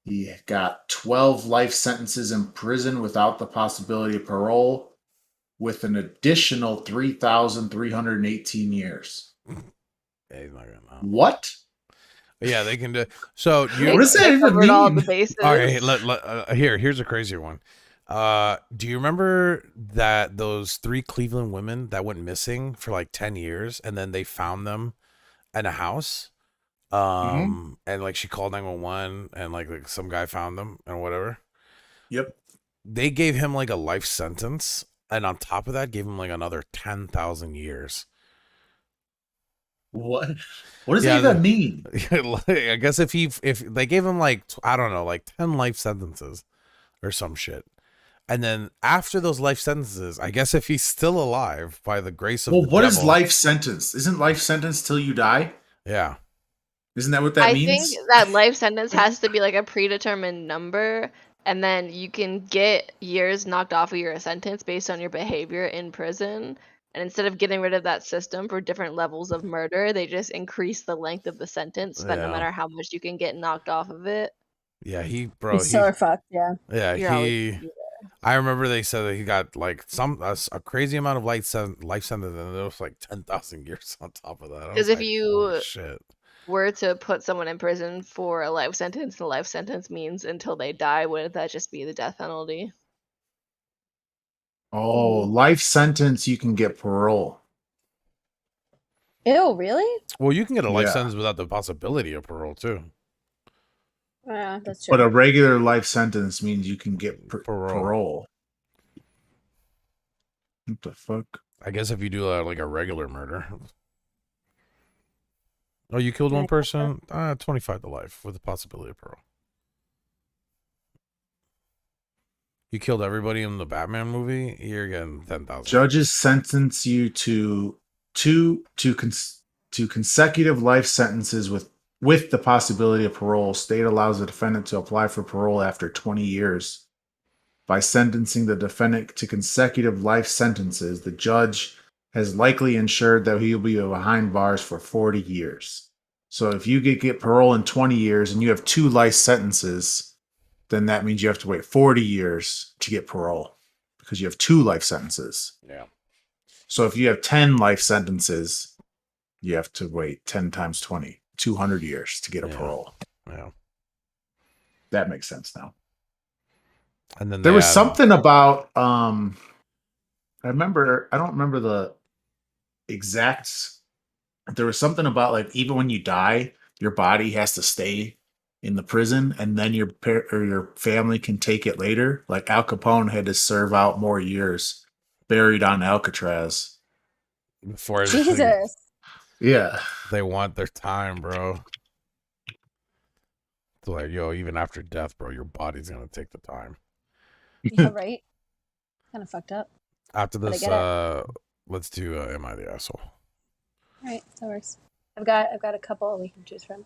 He got 12 life sentences in prison without the possibility of parole, with an additional 3,318 years. Yeah, he's not gonna know. What? Yeah, they can do. So What does that They even covered all the mean? bases. All right, here's a crazier one. Do you remember that those 3 Cleveland women that went missing for like 10 years and then they found them in a house? And like she called 911 and like some guy found them and whatever. Yep. They gave him like a life sentence, and on top of that gave him like another 10,000 years. What? What does that even mean? I guess if they gave him like, I don't know, like 10 life sentences or some shit. And then after those life sentences, I guess if he's still alive by the grace of the What is devil, life sentence? Isn't life sentence till you die? Yeah. Isn't that what that I means? think that life sentence has to be like a predetermined number, and then you can get years knocked off of your sentence based on your behavior in prison. And instead of getting rid of that system for different levels of murder, they just increase the length of the sentence, so that no Yeah. matter how much you can get knocked off of it. Yeah, We still are fucked. Yeah. Yeah, You're always- I remember they said that he got like a crazy amount of life sentence, and then there was like 10,000 years on top of that. I was Because if like, you holy shit. were to put someone in prison for a life sentence, and the life sentence means until they die, wouldn't that just be the death penalty? Oh, life sentence, you can get parole. Ew, really? Well, you can get a life Yeah. sentence without the possibility of parole too. Yeah, that's true. But a regular life sentence means you can get Parole. parole. What the fuck? I guess if you do like a regular murder. Oh, you killed one Yeah, person? 25 to life with the possibility of parole. You killed everybody in the Batman movie, you're getting 10,000. Judges sentence you to consecutive life sentences with the possibility of parole. State allows the defendant to apply for parole after 20 years. By sentencing the defendant to consecutive life sentences, the judge has likely ensured that he will be behind bars for 40 years. So if you get parole in 20 years and you have 2 life sentences, then that means you have to wait 40 years to get parole because you have 2 life sentences. Yeah. So if you have 10 life sentences, you have to wait 10 times 20, 200 years to get a parole. Yeah. That makes sense now. And then There was something about I don't remember the exact. There was something about like even when you die, your body has to stay in the prison, and then your family can take it later. Like Al Capone had to serve out more years buried on Alcatraz. Before Jesus. Yeah. They want their time, bro. It's like, yo, even after death, bro, your body's gonna take the time. Yeah, right? Kind of fucked up. After But I this, get it. let's do Am I the Asshole? All right, that works. I've got a couple we can choose from.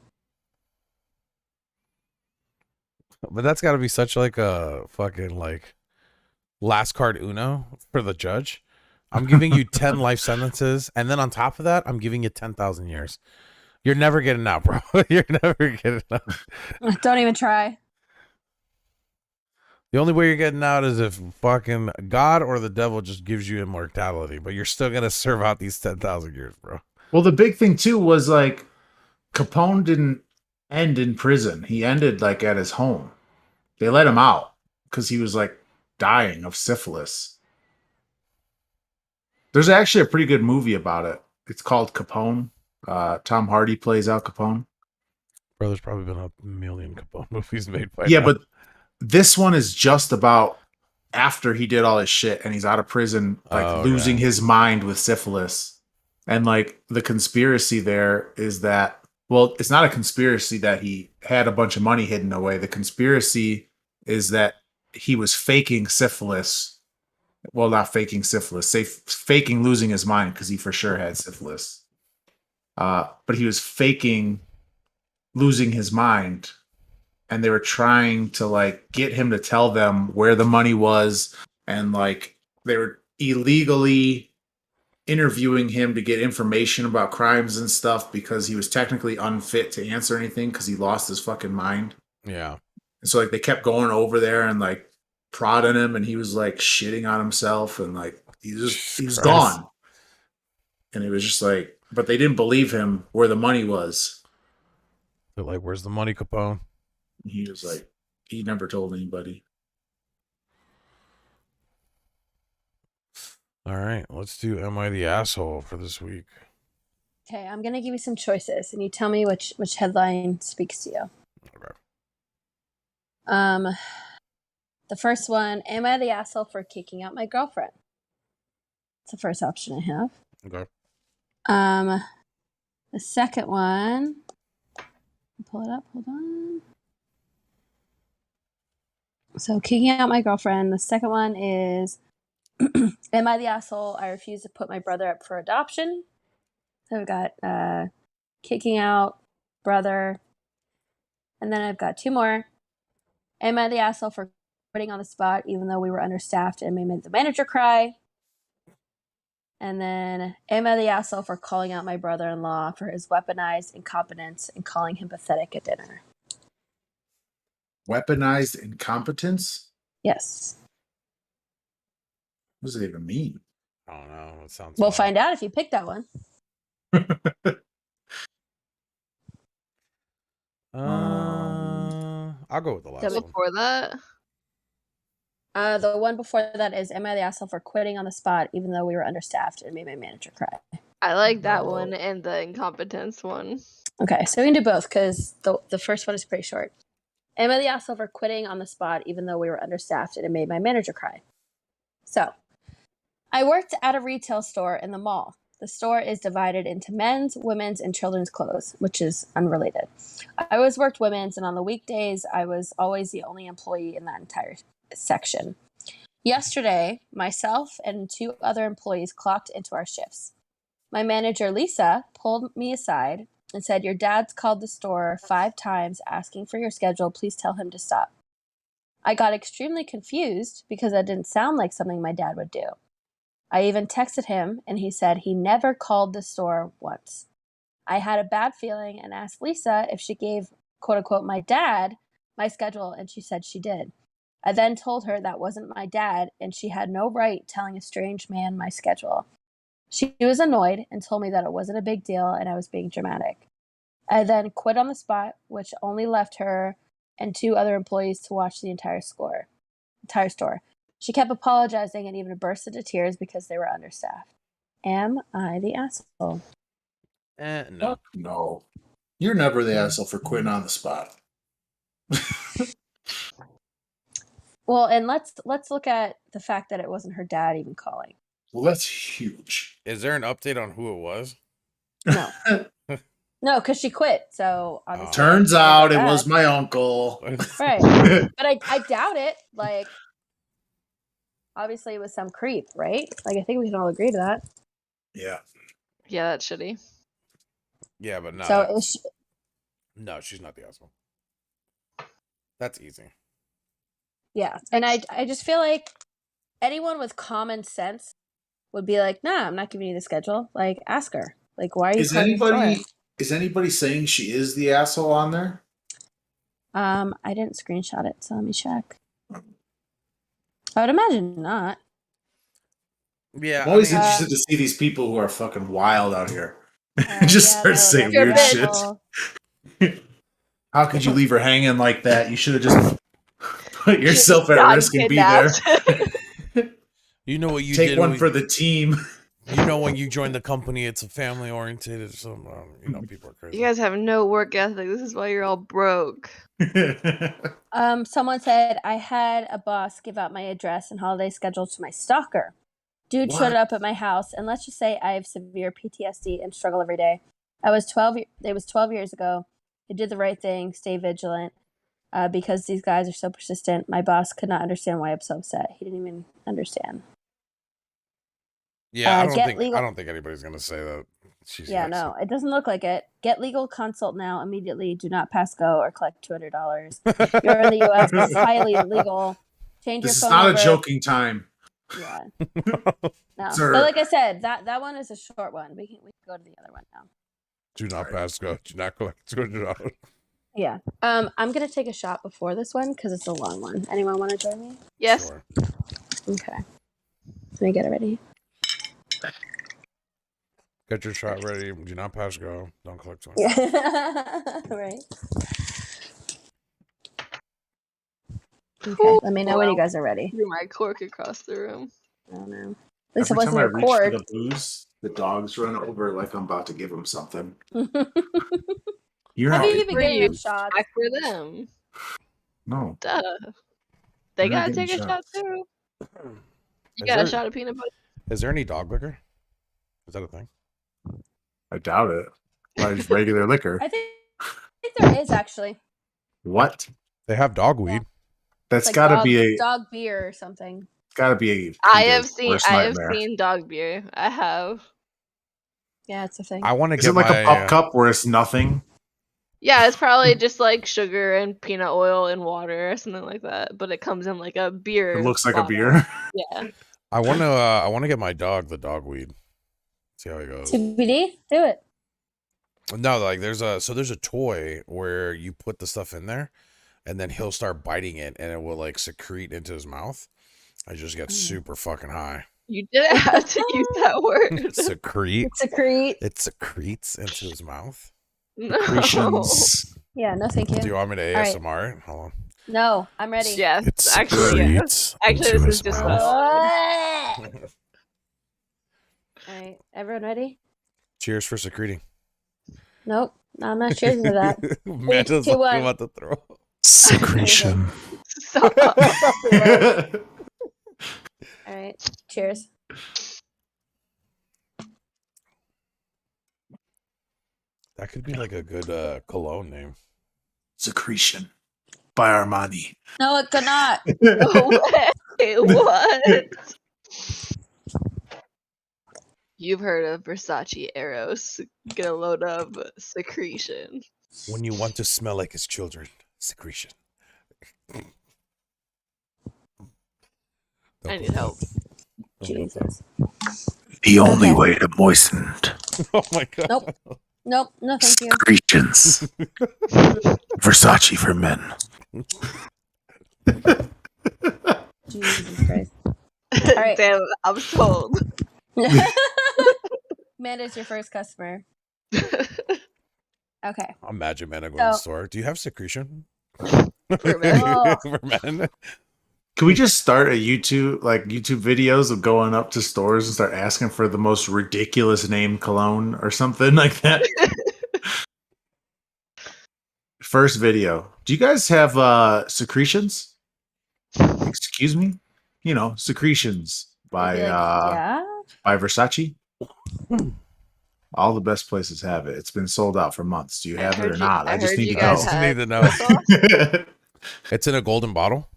But that's got to be such like a fucking like last card Uno for the judge. I'm giving you 10 life sentences, and then on top of that, I'm giving you 10,000 years. You're never getting out, bro. You're never getting out. Don't even try. The only way you're getting out is if fucking God or the devil just gives you immortality, but you're still gonna serve out these 10,000 years, bro. Well, the big thing too was like Capone didn't end in prison. He ended like at his home. They let him out because he was like dying of syphilis. There's actually a pretty good movie about it. It's called Capone. Tom Hardy plays Al Capone. Bro, there's probably been a million Capone movies made by Yeah, now. but this one is just about after he did all his shit and he's out of prison, like losing his mind with syphilis. And like the conspiracy there is that, well, it's not a conspiracy that he had a bunch of money hidden away. The conspiracy is that he was faking syphilis Well, not faking syphilis, faking losing his mind because he for sure had syphilis. But he was faking losing his mind, and they were trying to like get him to tell them where the money was, and like they were illegally interviewing him to get information about crimes and stuff because he was technically unfit to answer anything because he lost his fucking mind. Yeah. And so like they kept going over there and like prodding him, and he was like shitting on himself, and like he was gone. And it was just like, but they didn't believe him where the money was. They're like, where's the money, Capone? And he was like, he never told anybody. All right, let's do Am I the Asshole for this week. Okay, I'm gonna give you some choices, and you tell me which headline speaks to you. Okay. The first one: Am I the asshole for kicking out my girlfriend? It's the first option I have. Okay. The second one. Pull it up. Hold on. So kicking out my girlfriend. The second one is, am I the asshole? I refuse to put my brother up for adoption. So we've got kicking out, brother, and then I've got two more. Am I the asshole for quitting on the spot even though we were understaffed and made the manager cry? And then, am I the asshole for calling out my brother-in-law for his weaponized incompetence and calling him pathetic at dinner? Weaponized incompetence? Yes. What does it even mean? I don't know. It sounds. We'll find out if you pick that one. I'll go with the last one. Before that, The one before that is, am I the asshole for quitting on the spot even though we were understaffed and made my manager cry? I like that one and the incompetence one. Okay, so we can do both because the first one is pretty short. Am I the asshole for quitting on the spot even though we were understaffed and it made my manager cry? So, I worked at a retail store in the mall. The store is divided into men's, women's, and children's clothes, which is unrelated. I always worked women's, and on the weekdays, I was always the only employee in that entire section. Yesterday, myself and two other employees clocked into our shifts. My manager, Lisa, pulled me aside and said, "Your dad's called the store 5 times asking for your schedule. Please tell him to stop." I got extremely confused because that didn't sound like something my dad would do. I even texted him, and he said he never called the store once. I had a bad feeling and asked Lisa if she gave, quote-unquote, my dad my schedule, and she said she did. I then told her that wasn't my dad, and she had no right telling a strange man my schedule. She was annoyed and told me that it wasn't a big deal and I was being dramatic. I then quit on the spot, which only left her and 2 other employees to watch the entire store. She kept apologizing and even burst into tears because they were understaffed. Am I the asshole? No. Fuck no. You're never the asshole for quitting on the spot. Well, and let's look at the fact that it wasn't her dad even calling. Well, that's huge. Is there an update on who it was? No. No, because she quit. So obviously, turns out it was my uncle. Right. But I doubt it. Like, obviously it was some creep, right? Like, I think we can all agree to that. Yeah. Yeah, that's shitty. Yeah, but no. So no, she's not the asshole. That's easy. Yeah, and I just feel like anyone with common sense would be like, "Nah, I'm not giving you the schedule. Like, ask her. Like, why are you?" Is anybody saying she is the asshole on there? I didn't screenshot it, so let me check. I would imagine not. Yeah, I'm always interested to see these people who are fucking wild out here. Just start saying weird shit. How could you leave her hanging like that? You should have just put yourself at risk and be there. You know what you take did one for the team. You know, when you join the company, it's a family oriented. So you know, people are crazy. You guys have no work ethic. This is why you're all broke. Someone said I had a boss give out my address and holiday schedule to my stalker. Dude showed up at my house, and let's just say I have severe PTSD and struggle every day. It was 12 years ago. I did the right thing, stay vigilant, because these guys are so persistent. My boss could not understand why I'm so upset. He didn't even understand. Yeah, I get legal. don't think anybody's gonna say that. She's Yeah, no, it doesn't look like it. Get legal consult now immediately. Do not pass go or collect $200. You're in the U.S. This is highly illegal. Change This is your phone not number. a joking time. Yeah. No, Sir. but like I said, that one is a short one. We can go to the other one now. Do not pass go. Do not collect $200. Yeah. I'm gonna take a shot before this one because it's a long one. Anyone want to join me? Yes. Sure. Okay. Let me get it ready. Get your shot ready. Do not pass go. Don't collect $200. Yeah. Right. Okay. Let me know when you guys are ready. Threw my cork across the room. I don't know. At least it Every time wasn't I your reach for cord. the booze, the dogs run over like I'm about to give them something. Have You're you not. even For given you. them shots? Back for them. No. Duh. They You're not gotta getting take a shot shots. too. Is You got there- a shot of peanut butter? Is there any dog liquor? Is that a thing? I doubt it. Probably just regular liquor. I think there is actually. What? They have dog weed. That's Like got to dog, be a. dog beer or something. Got to be a. I Peter's have worst nightmare. seen dog beer. I have. Yeah, it's a thing. I want to Is get it like my a pup cup where it's nothing? Yeah, it's probably just like sugar and peanut oil and water or something like that. But it comes in like a beer. It looks like bottle. a beer. Yeah. I want to get my dog the dog weed. See how he goes. TBD? Do it. No, like there's a toy where you put the stuff in there, and then he'll start biting it, and it will like secrete into his mouth. I just get super fucking high. You didn't have to use that word. Secrete. Secrete. It secretes into his mouth. No. Secretions. Yeah, no thank you. Do you want me to All right. ASMR? Hold on. No, I'm ready. Yes, It actually, yes. secretes Actually, into this his is just mouth. All right, everyone ready? Cheers for secreting. Nope, I'm not cheering for that. Amanda's 2, 1. about to throw. Secretion. Stop. All right, cheers. That could be like a good cologne name. Secretion by Armani. No, it could not. Wait, what? You've heard of Versace Eros. Get a load of secretion. When you want to smell like his children, secretion. I need help. Jesus. The only Okay. way to moisten Oh my god. Nope. Nope, no thank you. secretions. Versace for men. Jesus Christ. right. Damn, I'm sold. Amanda's your first customer. Okay. Imagine men going to the So- store. Do you have secretion? For men. Oh. For men? Can we just start a YouTube videos of going up to stores and start asking for the most ridiculous name cologne or something like that? First video. Do you guys have secretions? Excuse me? You know, secretions by Be like, yeah. by Versace. All the best places have it. It's been sold out for months. Do you have it or not? I just heard need you to guys know. I had need to know. sauce. It's in a golden bottle.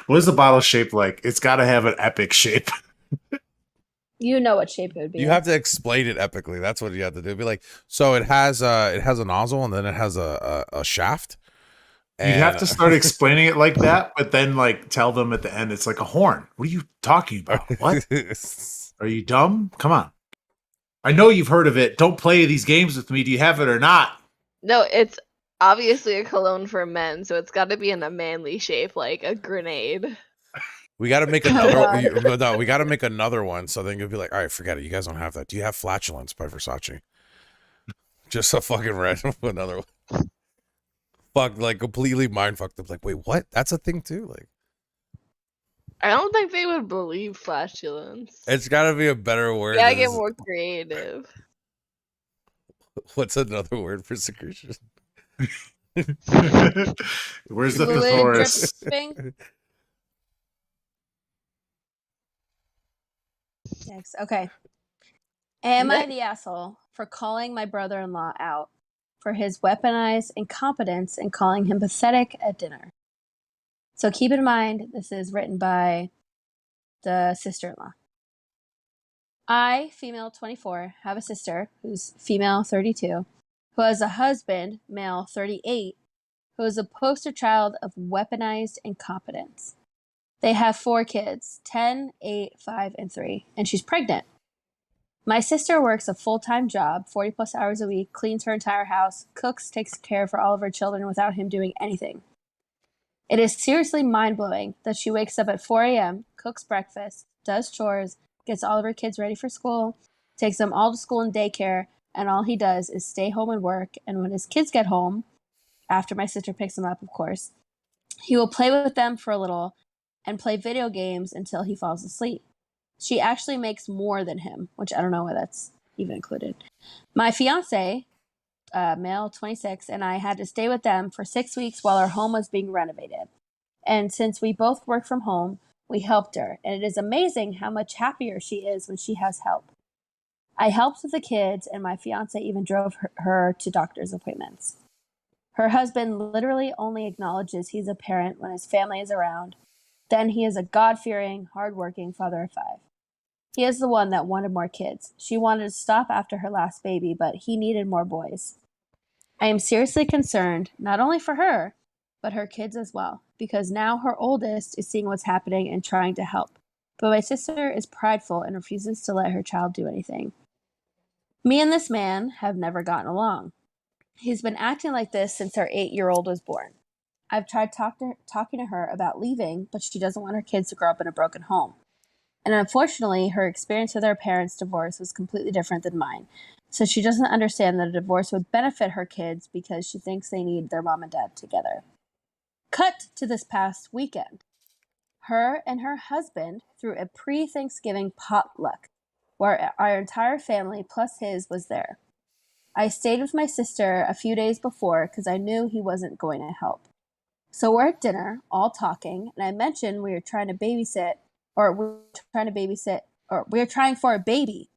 What is the bottle shaped like? It's got to have an epic shape. You know what shape it would be. You have to explain it epically. That's what you have to do. Be like, so it has a nozzle and then it has a shaft. You have to start explaining it like that, but then like tell them at the end it's like a horn. What are you talking about? What? Are you dumb? Come on. I know you've heard of it. Don't play these games with me. Do you have it or not? No, it's obviously a cologne for men, so it's got to be in a manly shape, like a grenade. We got to make another. No, we got to make another one. So then you'll be like, all right, forget it. You guys don't have that. Do you have flatulence by Versace? Just a fucking random another one. Fuck, like completely mind fucked up. Like, wait, what? That's a thing too. Like, I don't think they would believe flatulence. it's got to be a better word. Yeah, than get this- more creative. What's another word for secretion? Where's the Fluid thesaurus? dripping. Next. Okay. Am I the asshole for calling my brother-in-law out for his weaponized incompetence and calling him pathetic at dinner? So keep in mind, this is written by the sister-in-law. I, female 24, have a sister who's female 32, who has a husband, male 38, who is a poster child of weaponized incompetence. They have 4 kids, 10, 8, 5, and 3, and she's pregnant. My sister works a full-time job, 40 plus hours a week, cleans her entire house, cooks, takes care of all of her children without him doing anything. It is seriously mind-blowing that she wakes up at 4 a.m., cooks breakfast, does chores, gets all of her kids ready for school, takes them all to school and daycare, and all he does is stay home and work. And when his kids get home, after my sister picks them up, of course, he will play with them for a little and play video games until he falls asleep. She actually makes more than him, which I don't know why that's even included. My fiance, male 26, and I had to stay with them for 6 weeks while our home was being renovated. And since we both work from home, we helped her, and it is amazing how much happier she is when she has help. I helped with the kids, and my fiance even drove her to doctor's appointments. Her husband literally only acknowledges he's a parent when his family is around. Then he is a God-fearing, hard-working father of 5. He is the one that wanted more kids. She wanted to stop after her last baby, but he needed more boys. I am seriously concerned, not only for her, but her kids as well, because now her oldest is seeing what's happening and trying to help. But my sister is prideful and refuses to let her child do anything. Me and this man have never gotten along. He's been acting like this since our 8-year-old was born. I've tried talking to her about leaving, but she doesn't want her kids to grow up in a broken home. And unfortunately, her experience with her parents' divorce was completely different than mine. So she doesn't understand that a divorce would benefit her kids because she thinks they need their mom and dad together. Cut to this past weekend. Her and her husband threw a pre-Thanksgiving potluck where our entire family plus his was there. I stayed with my sister a few days before because I knew he wasn't going to help. So we're at dinner, all talking, and I mentioned we were trying for a baby.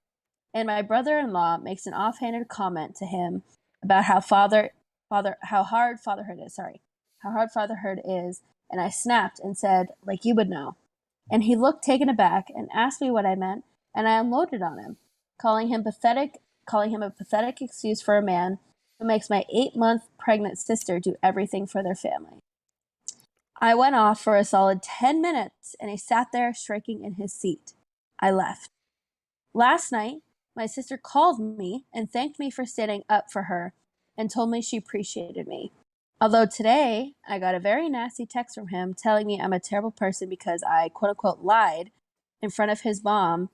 And my brother-in-law makes an offhanded comment to him about how hard fatherhood is, and I snapped and said, like you would know. And he looked taken aback and asked me what I meant, and I unloaded on him, calling him a pathetic excuse for a man who makes my 8-month pregnant sister do everything for their family. I went off for a solid 10 minutes, and he sat there shaking in his seat. I left. Last night, my sister called me and thanked me for standing up for her and told me she appreciated me. Although today, I got a very nasty text from him telling me I'm a terrible person because I, quote-unquote, lied in front of his mom,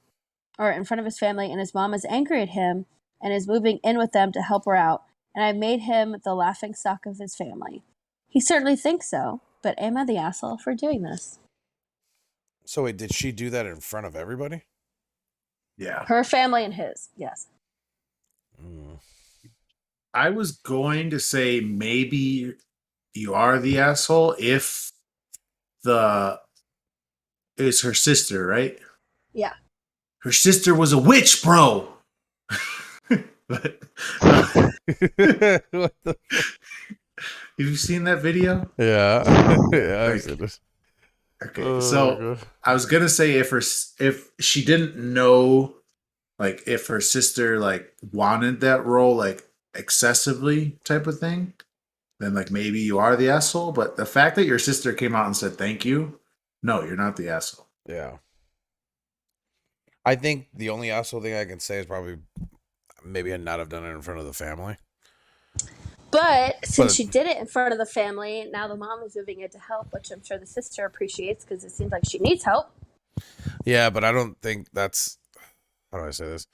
or in front of his family, and his mom is angry at him and is moving in with them to help her out, and I made him the laughingstock of his family. He certainly thinks so, but am I the asshole for doing this? So wait, did she do that in front of everybody? Yeah. Her family and his, yes. I was going to say maybe you are the asshole if it's her sister, right? Yeah. Her sister was a witch, bro. But What the have you seen that video? Yeah. Yeah, I've seen this. Okay, Oh, so God. I was gonna say if she didn't know, like if her sister like wanted that role like excessively type of thing, then like maybe you are the asshole. But the fact that your sister came out and said thank you, no, you're not the asshole. Yeah. I think the only asshole thing I can say is probably maybe I'd not have done it in front of the family. But since she did it in front of the family, now the mom is moving in to help, which I'm sure the sister appreciates because it seems like she needs help. Yeah, but I don't think that's, how do I say this?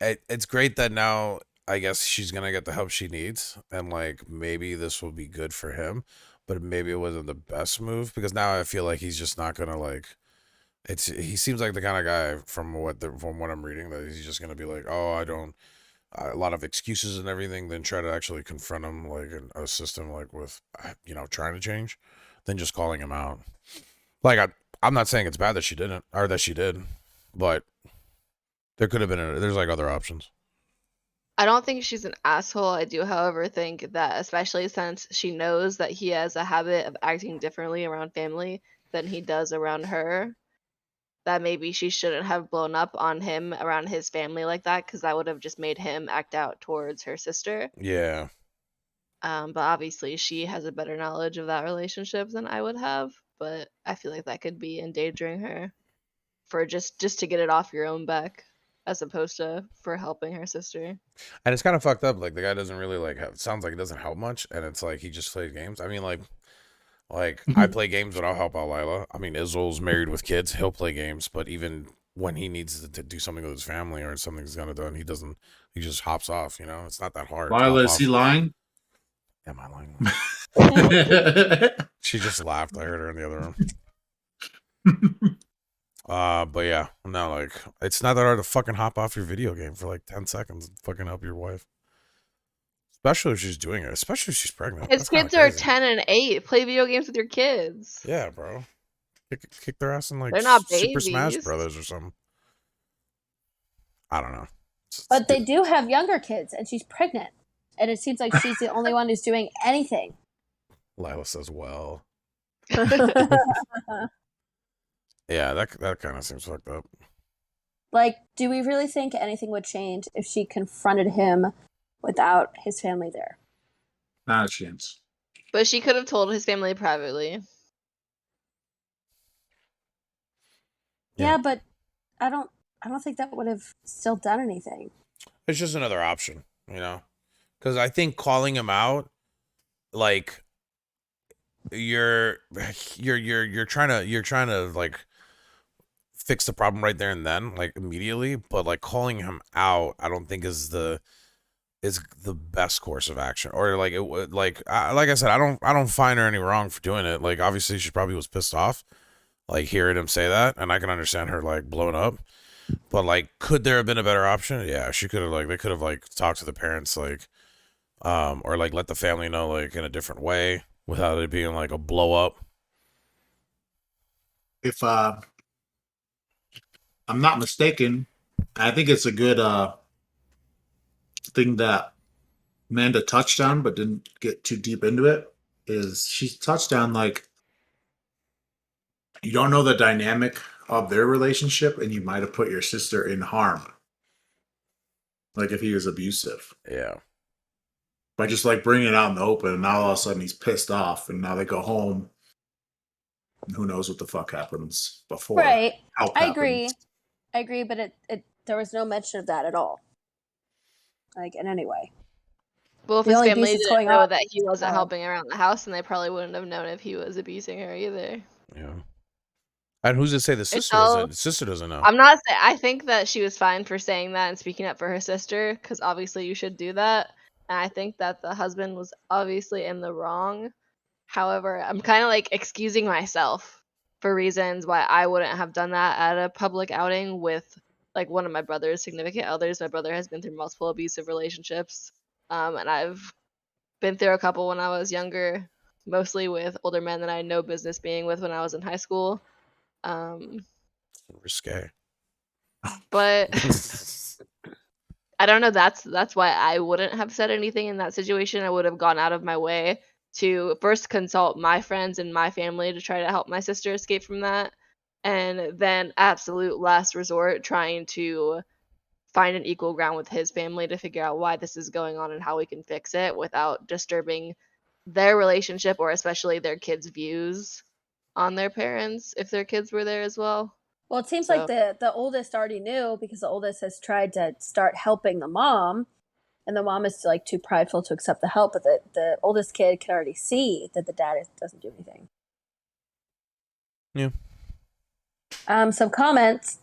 It's great that now I guess she's gonna get the help she needs, and like maybe this will be good for him, but maybe it wasn't the best move because now I feel like he's just not gonna like. He seems like the kind of guy from what I'm reading that he's just gonna be like, oh, I don't. A lot of excuses and everything, then try to actually confront him like assist him like with trying to change, than just calling him out. Like I'm not saying it's bad that she didn't or that she did, but there could have been there's like other options. I don't think she's an asshole. I do, however, think that, especially since she knows that he has a habit of acting differently around family than he does around her, that maybe she shouldn't have blown up on him around his family like that, because that would have just made him act out towards her sister. Yeah. But obviously she has a better knowledge of that relationship than I would have. But I feel like that could be endangering her for just to get it off your own back, as opposed to for helping her sister. And it's kind of fucked up. Like the guy doesn't really like sounds like it doesn't help much, and it's like he just plays games. I mean, like I play games, but I'll help out Lila. I mean, Israel's married with kids; he'll play games, but even when he needs to do something with his family or something's gonna done, he doesn't. He just hops off. You know, it's not that hard. Lila, is he lying? Am I lying? She just laughed. I heard her in the other room. But yeah, no, like it's not that hard to fucking hop off your video game for like 10 seconds and fucking help your wife. Especially if she's doing it. Especially if she's pregnant. His kids are 10 and 8. Play video games with your kids. Yeah, bro. Kick their ass in like They're not Super Smash babies. Brothers or something. I don't know. But they do have younger kids, and she's pregnant. And it seems like she's the only one who's doing anything. Lila says, well. Yeah, that kind of seems fucked up. Like, do we really think anything would change if she confronted him without his family there? Not a chance. But she could have told his family privately. Yeah, but I don't think that would have still done anything. It's just another option, you know? Because I think calling him out, like, you're trying to like fix the problem right there and then, like immediately, but like calling him out, I don't think is the best course of action. Or like it would like I said, I don't find her any wrong for doing it. Like obviously she probably was pissed off, like hearing him say that, and I can understand her like blowing up. But like, could there have been a better option? Yeah, she could have they could have like talked to the parents, like or like let the family know like in a different way without it being like a blow up. If I'm not mistaken, I think it's a good thing that Amanda touched on but didn't get too deep into it, is she touched on like you don't know the dynamic of their relationship and you might have put your sister in harm. Like if he was abusive. Yeah. By just like bringing it out in the open, and now all of a sudden he's pissed off, and now they go home. And who knows what the fuck happens before? Right. Help I happens. agree, but it there was no mention of that at all. Like in any way. Well, if The his only family abuse is didn't going know on- that he wasn't helping around the house, then they probably wouldn't have known if he was abusing her either. Yeah. And who's to say the sister all- doesn't? The sister doesn't know. I'm not saying. I think that she was fine for saying that and speaking up for her sister, because obviously you should do that. And I think that the husband was obviously in the wrong. However, I'm kind of like excusing myself for reasons why I wouldn't have done that at a public outing with like one of my brother's significant others. My brother has been through multiple abusive relationships, and I've been through a couple when I was younger, mostly with older men that I had no business being with when I was in high school. Risque. But I don't know. That's why I wouldn't have said anything in that situation. I would have gone out of my way to first consult my friends and my family to try to help my sister escape from that, and then absolute last resort trying to find an equal ground with his family to figure out why this is going on and how we can fix it without disturbing their relationship, or especially their kids' views on their parents if their kids were there as well. Well, it seems like the oldest already knew, because the oldest has tried to start helping the mom, and the mom is like too prideful to accept the help. But the oldest kid can already see that the dad doesn't do anything. Yeah. Some comments.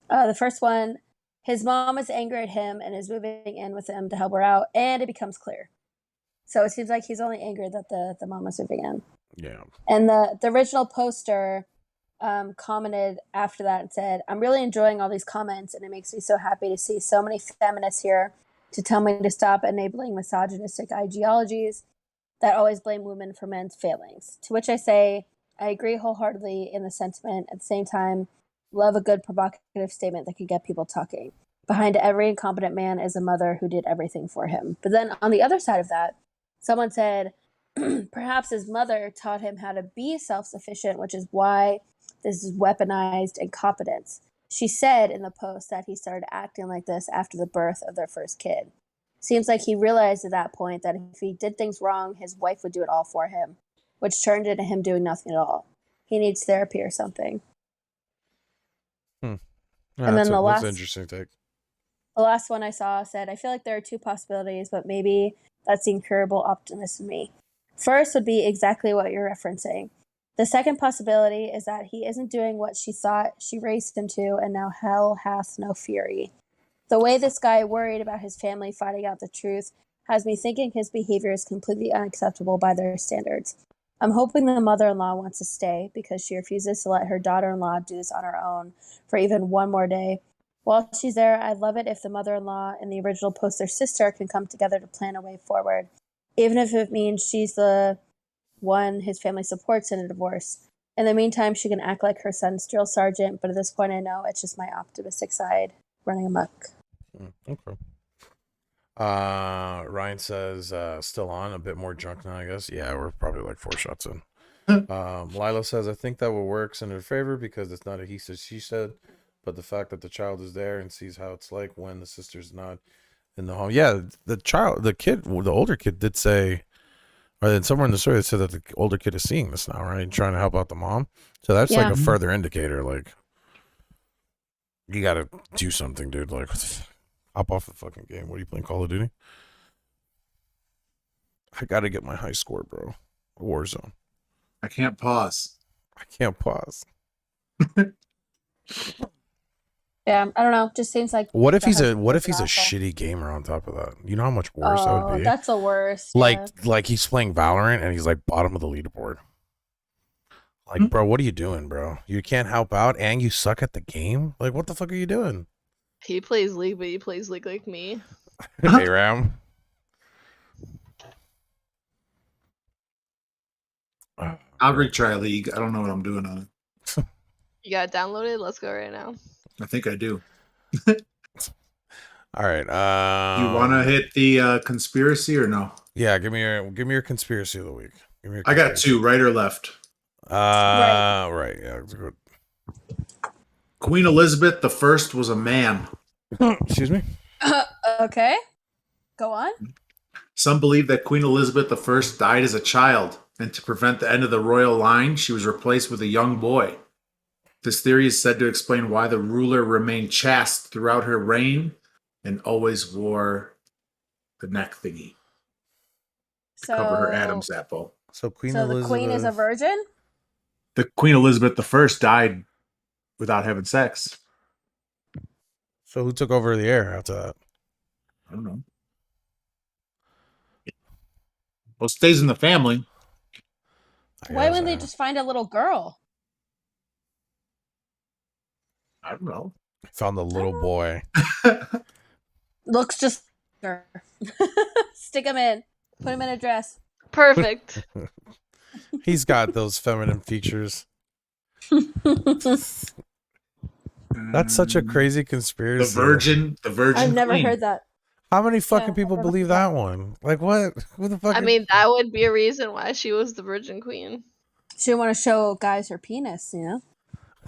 The first one: his mom is angry at him and is moving in with him to help her out, and it becomes clear. So it seems like he's only angry that the mom is moving in. Yeah. And the original poster commented after that and said, "I'm really enjoying all these comments, and it makes me so happy to see so many feminists here to tell me to stop enabling misogynistic ideologies that always blame women for men's failings." To which I say, I agree wholeheartedly in the sentiment. At the same time, love a good provocative statement that can get people talking. Behind every incompetent man is a mother who did everything for him. But then on the other side of that, someone said perhaps his mother taught him how to be self-sufficient, which is why this is weaponized incompetence. She said in the post that he started acting like this after the birth of their first kid. Seems like he realized at that point that if he did things wrong, his wife would do it all for him, which turned into him doing nothing at all. He needs therapy or something. Yeah, And then that's an interesting take. The last one I saw said, I feel like there are two possibilities, but maybe that's the incurable optimist in me. First would be exactly what you're referencing. The second possibility is that he isn't doing what she thought she raised him to, and now hell hath no fury. The way this guy worried about his family finding out the truth has me thinking his behavior is completely unacceptable by their standards. I'm hoping the mother-in-law wants to stay because she refuses to let her daughter-in-law do this on her own for even one more day. While she's there, I'd love it if the mother-in-law and the original poster sister can come together to plan a way forward, even if it means she's the one his family supports in a divorce. In the meantime, she can act like her son's drill sergeant, but at this point I know it's just my optimistic side running amok. Okay. Ryan says, still on, a bit more drunk now, I guess. Yeah, we're probably like 4 shots in. Lila says, I think that will work in her favor because it's not a he said, she said, but the fact that the child is there and sees how it's like when the sister's not in the home. Yeah, the older kid did say, or then somewhere in the story it said that the older kid is seeing this now, right? Trying to help out the mom. So that's like a further indicator. Like, you got to do something, dude. Like, hop off the fucking game. What are you playing, Call of Duty? I got to get my high score, bro. Warzone. I can't pause. I can't pause. Yeah, I don't know. Just seems like what if he's a shitty gamer on top of that? You know how much worse that would be? That's the worst. Like he's playing Valorant and he's like bottom of the leaderboard. Like, bro, what are you doing, bro? You can't help out and you suck at the game? Like, what the fuck are you doing? He plays League, but he plays League like me. Hey, Ram. I'll retry League. I don't know what I'm doing on it. You got it downloaded? Let's go right now. I think I do. All right. You want to hit the conspiracy or no? Yeah, give me your conspiracy of the week. I got 2, right or left? Right. Yeah, it's good. Queen Elizabeth I was a man. Excuse me? Okay. Go on. Some believe that Queen Elizabeth I died as a child, and to prevent the end of the royal line, she was replaced with a young boy. This theory is said to explain why the ruler remained chaste throughout her reign and always wore the neck thingy to cover her Adam's apple. So the queen is a virgin? The Queen Elizabeth I died without having sex. So who took over the air after that? I don't know. Well, it stays in the family. Why wouldn't they just find a little girl? I don't know. Found the little boy. Looks just stick him in. Put him in a dress. Perfect. He's got those feminine features. That's such a crazy conspiracy. The virgin. I've never queen. heard that. How many fucking people believe that one? Like, what? Who the fuck? I mean, that would be a reason why she was the Virgin Queen. She didn't want to show guys her penis, you know?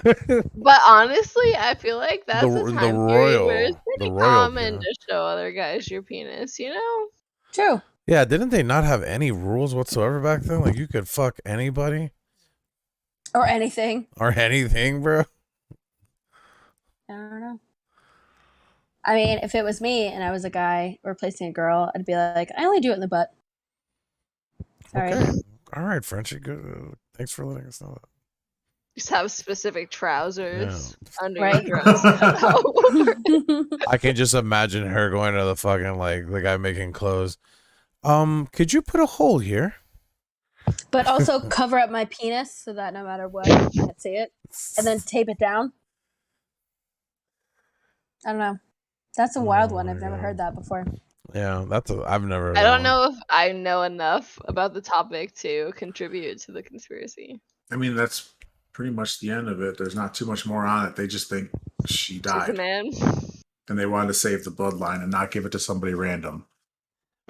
But honestly, I feel like that's The a time royal- period where it's pretty the royal, common yeah. to show other guys your penis, you know? True. Yeah, didn't they not have any rules whatsoever back then? Like, you could fuck anybody Or anything. or anything, bro. I don't know. I mean, if it was me and I was a guy replacing a girl, I'd be like, I only do it in the butt. Sorry. Okay. All right, Frenchie. Good. Thanks for letting us know that. Just have specific trousers under Right. your dress. I can just imagine her going to the fucking, like, the guy making clothes. Could you put a hole here? But also cover up my penis so that no matter what, you can't see it. And then tape it down. I don't know. That's a wild one. I've never heard that before. Yeah, I've never heard I that don't one. know if I know enough about the topic to contribute to the conspiracy. I mean, that's pretty much the end of it. There's not too much more on it. They just think she She's died. a man. and they wanted to save the bloodline and not give it to somebody random.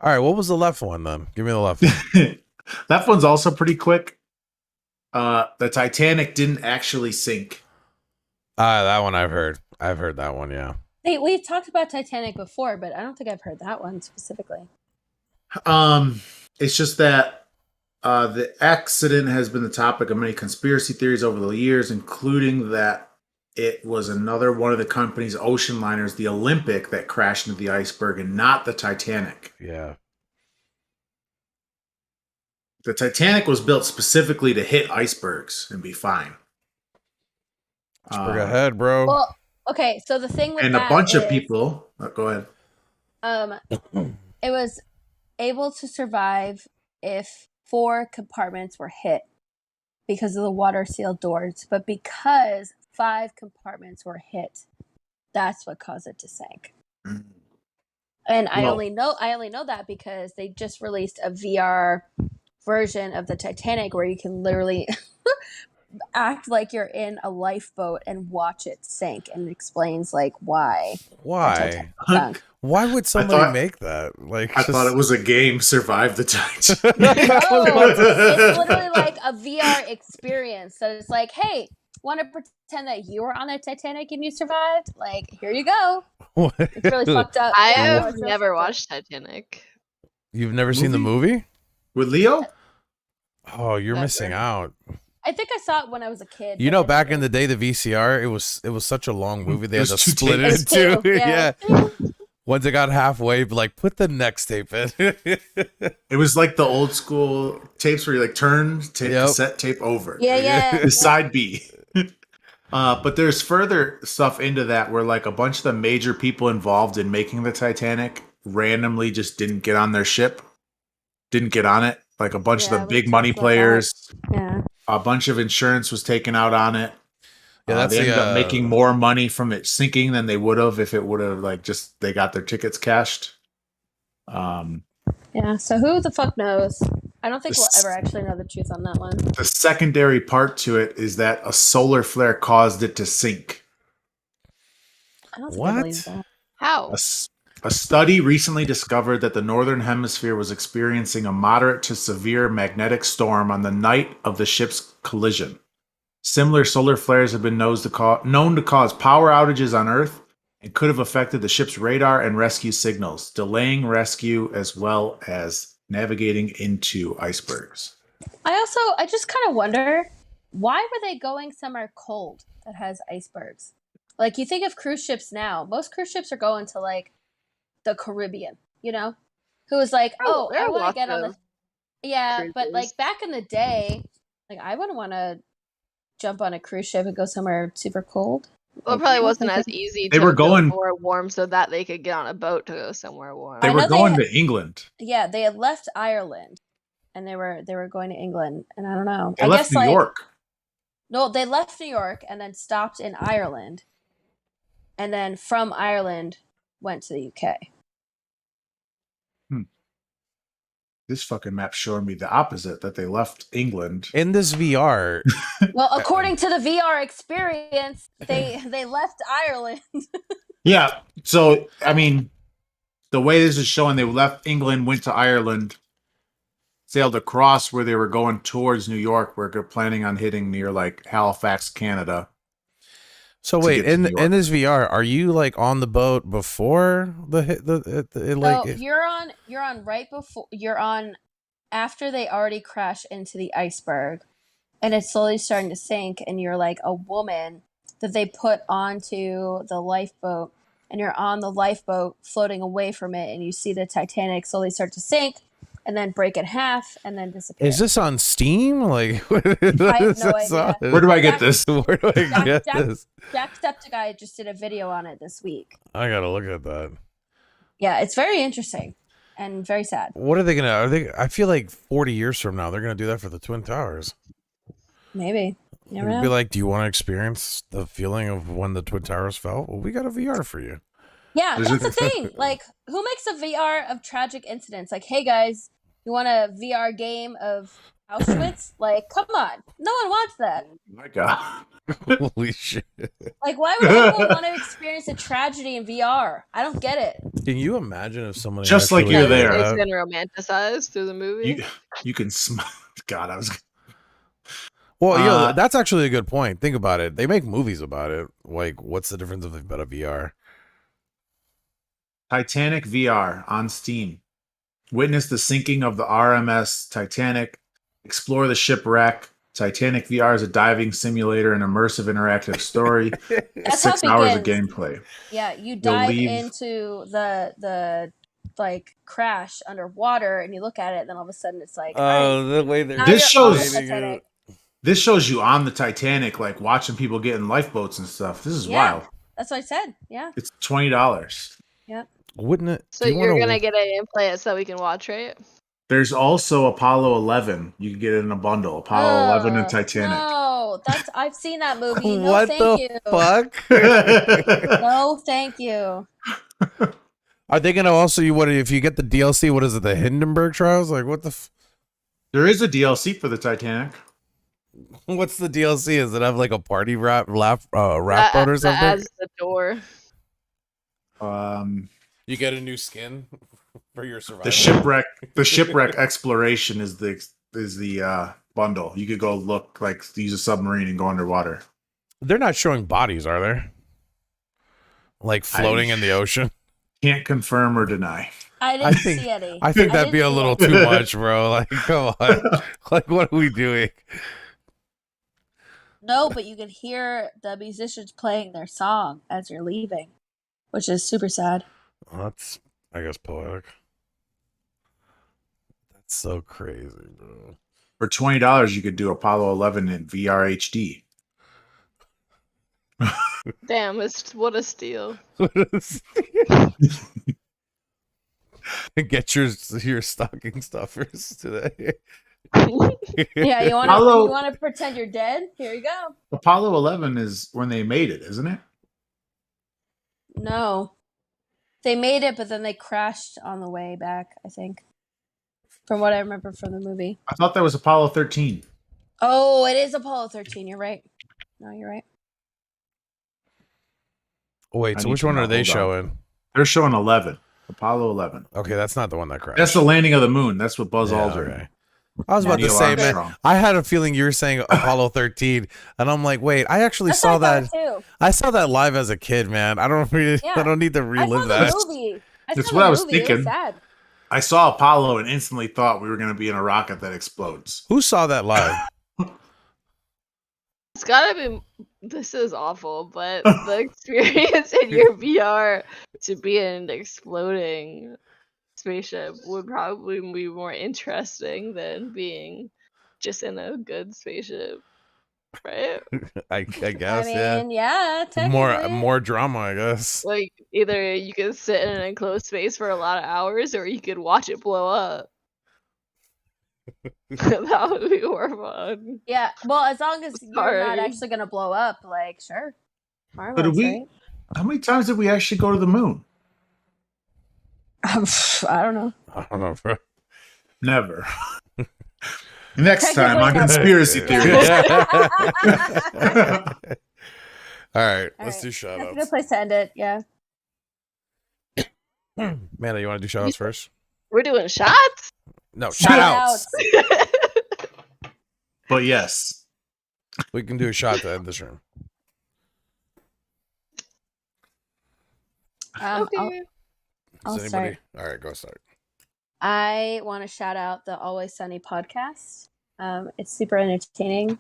All right, what was the left one then? Give me the left one. That one's also pretty quick. The Titanic didn't actually sink. That one I've heard. I've heard that one, yeah. Hey, we've talked about Titanic before, but I don't think I've heard that one specifically. It's just that the accident has been the topic of many conspiracy theories over the years, including that it was another one of the company's ocean liners, the Olympic, that crashed into the iceberg and not the Titanic. Yeah. The Titanic was built specifically to hit icebergs and be fine. Iceberg ahead, bro. Well, okay, so the thing with And a that bunch of is, people. Go ahead. it was able to survive if 4 compartments were hit because of the water sealed doors, but because 5 compartments were hit, that's what caused it to sink. And I only know that because they just released a VR version of the Titanic where you can literally act like you're in a lifeboat and watch it sink, and it explains like why. Why? Sunk. Why would somebody make that? Like, I thought it was a game. Survive the Titanic. No, it's literally like a VR experience. So it's like, hey, want to pretend that you were on the Titanic and you survived? Like, here you go. It's really fucked up. I Yeah, have it's really never fucked up. watched Titanic. You've never seen the movie? With Leo? Oh, you're Never. missing out. I think I saw it when I was a kid. You but know, I back never- in the day, the VCR, it was such a long movie. They It had to was 2 split it tapes. in It two. was 2, Yeah. yeah. Once it got halfway, like, put the next tape in. It was like the old school tapes where you like turn tape, Yep. cassette tape over. Yeah. The side B. But there's further stuff into that where like a bunch of the major people involved in making the Titanic randomly just didn't get on their ship, didn't get on it. Like a bunch Yeah, of the we big talked money about players, Yeah. a bunch of insurance was taken out on it. Yeah, that's they ended the, up making more money from it sinking than they would have if it would have like just they got their tickets cashed. Yeah. So who the fuck knows? I don't think we'll This- ever actually know the truth on that one. The secondary part to it is that a solar flare caused it to sink. I don't think What? I believe that. How? A study recently discovered that the northern hemisphere was experiencing a moderate to severe magnetic storm on the night of the ship's collision. Similar solar flares have been known to cause power outages on Earth and could have affected the ship's radar and rescue signals, delaying rescue as well as navigating into icebergs. I just kind of wonder, why were they going somewhere cold that has icebergs? Like, you think of cruise ships now, most cruise ships are going to like the Caribbean, you know? Who was like, Oh, oh, there I are want to lots get on the. of Yeah, but like cruises. back in the day, like I wouldn't want to jump on a cruise ship and go somewhere super cold. Well, it Like, probably I don't wasn't think as it- easy They to were go going- somewhere warm so that they could get on a boat to go somewhere warm. They I were know they going had- to England. Yeah, they had left Ireland, and they were going to England, and I don't know. They I left guess New like York. no, they left New York and then stopped in Ireland, and then from Ireland went to the UK. This fucking map's showing me the opposite, that they left England. In this VR, Well, according to the VR experience, they left Ireland. Yeah. So, I mean, the way this is showing, they left England, went to Ireland, sailed across where they were going towards New York, where they're planning on hitting near like Halifax, Canada. so To wait, get to in New York. in this VR, are you like on the boat before the hit? So you're on right before you're on after they already crash into the iceberg, and it's slowly starting to sink, and you're like a woman that they put onto the lifeboat, and you're on the lifeboat floating away from it, and you see the Titanic slowly start to sink and then break in half and then disappear. Is this on Steam? Like, what is I have this no idea. on? Where do I get this? Where do I get Jack- this? Jacksepticeye just did a video on it this week. I gotta look at that. Yeah, it's very interesting and very sad. What are they gonna? Are they? I feel like 40 years from now, they're gonna do that for the Twin Towers. Maybe. You never It'd know. be like, do you want to experience the feeling of when the Twin Towers fell? Well, we got a VR for you. Yeah, Is that's it- the thing. Like, who makes a VR of tragic incidents? Like, hey guys, you want a VR game of Auschwitz. Like, come on, no one wants that. My God. Holy shit! Like, why would anyone want to experience a tragedy in VR? I don't get it. Can you imagine if someone Just like actually you're did there. It's that? been romanticized through the movie. You can smell. God, I was. Well, Uh, that's actually a good point. Think about it. They make movies about it. Like, what's the difference if they've got a VR? Titanic VR on Steam. Witness the sinking of the RMS Titanic. Explore the shipwreck. Titanic VR is a diving simulator and immersive interactive story. That's how 6 it hours of begins. gameplay. Yeah, you dive leave- into the like crash underwater, and you look at it, and then all of a sudden it's like, all right, The way they're now This you're on the shows- Titanic. This shows you on the Titanic, like watching people get in lifeboats and stuff. This is Yeah. wild. That's what I said. Yeah. It's $20. Wouldn't it? So do you you're wanna- gonna get it and play it so we can watch, right? There's also Apollo 11. You can get it in a bundle. Apollo 11 and Titanic. No, I've seen that movie. No, what thank you. the fuck? No, thank you. Are they gonna also? What if you get the DLC? What is it? The Hindenburg trials? Like, what the? There is a DLC for the Titanic. What's the DLC? Does it have like a party rap boat or That something? adds the door. You get a new skin for your survival. The shipwreck exploration is the bundle. You could go look, like, use a submarine and go underwater. They're not showing bodies, are they? Like floating in the ocean. Can't confirm or deny. I didn't see any. I think that'd be a didn't see little any. too much, bro. Like, come on. Like, what are we doing? No, but you can hear the musicians playing their song as you're leaving, which is super sad. Well, that's, I guess, poetic. That's so crazy, bro. For $20, you could do Apollo 11 in VR HD. Damn, what a steal. Get your stocking stuffers today. Yeah, you Apollo- want to pretend you're dead? Here you go. Apollo 11 is when they made it, isn't it? No, they made it, but then they crashed on the way back. I think, from what I remember from the movie. I thought that was Apollo 13. Oh, it is Apollo 13. You're right. No, you're right. Wait, I so need which to one know. are they Hold on. showing? They're showing 11. Apollo 11. Okay, that's not the one that crashed. That's the landing of the moon. That's what Buzz Yeah, Aldrin. okay. I was about to Neil say, man, Armstrong. I had a feeling you were saying Apollo 13, and I'm like, wait, I actually That's saw what I that. thought, too. I saw that live as a kid, man. I don't really, Yeah. I don't need to I saw relive the that. movie. That's saw what the I was movie. It thinking. sad. I saw Apollo and instantly thought we were going to be in a rocket that explodes. Who saw that live? It's gotta be. This is awful, but the experience in your VR to be in an exploding spaceship would probably be more interesting than being just in a good spaceship, right? I guess, I mean, yeah, More technically. drama, I guess. Like either you could sit in an enclosed space for a lot of hours, or you could watch it blow up. That would be more fun. Yeah, well, as long as you're not Sorry. actually gonna blow up, like, sure. But did Marvelous, we? How many times did we actually go to the moon? right? I don't know. I don't know, bro. Never. Next time on Technically conspiracy theories. All right, All let's right. do shout That's a good outs. place to end it. Yeah. Amanda, you want to do shout outs first? We're doing shots. No, Shout shout outs. But yes, We can do a shot to end this room. Okay. I'll Does start. All right, go start. I want to shout out the Always Sunny podcast. It's super entertaining.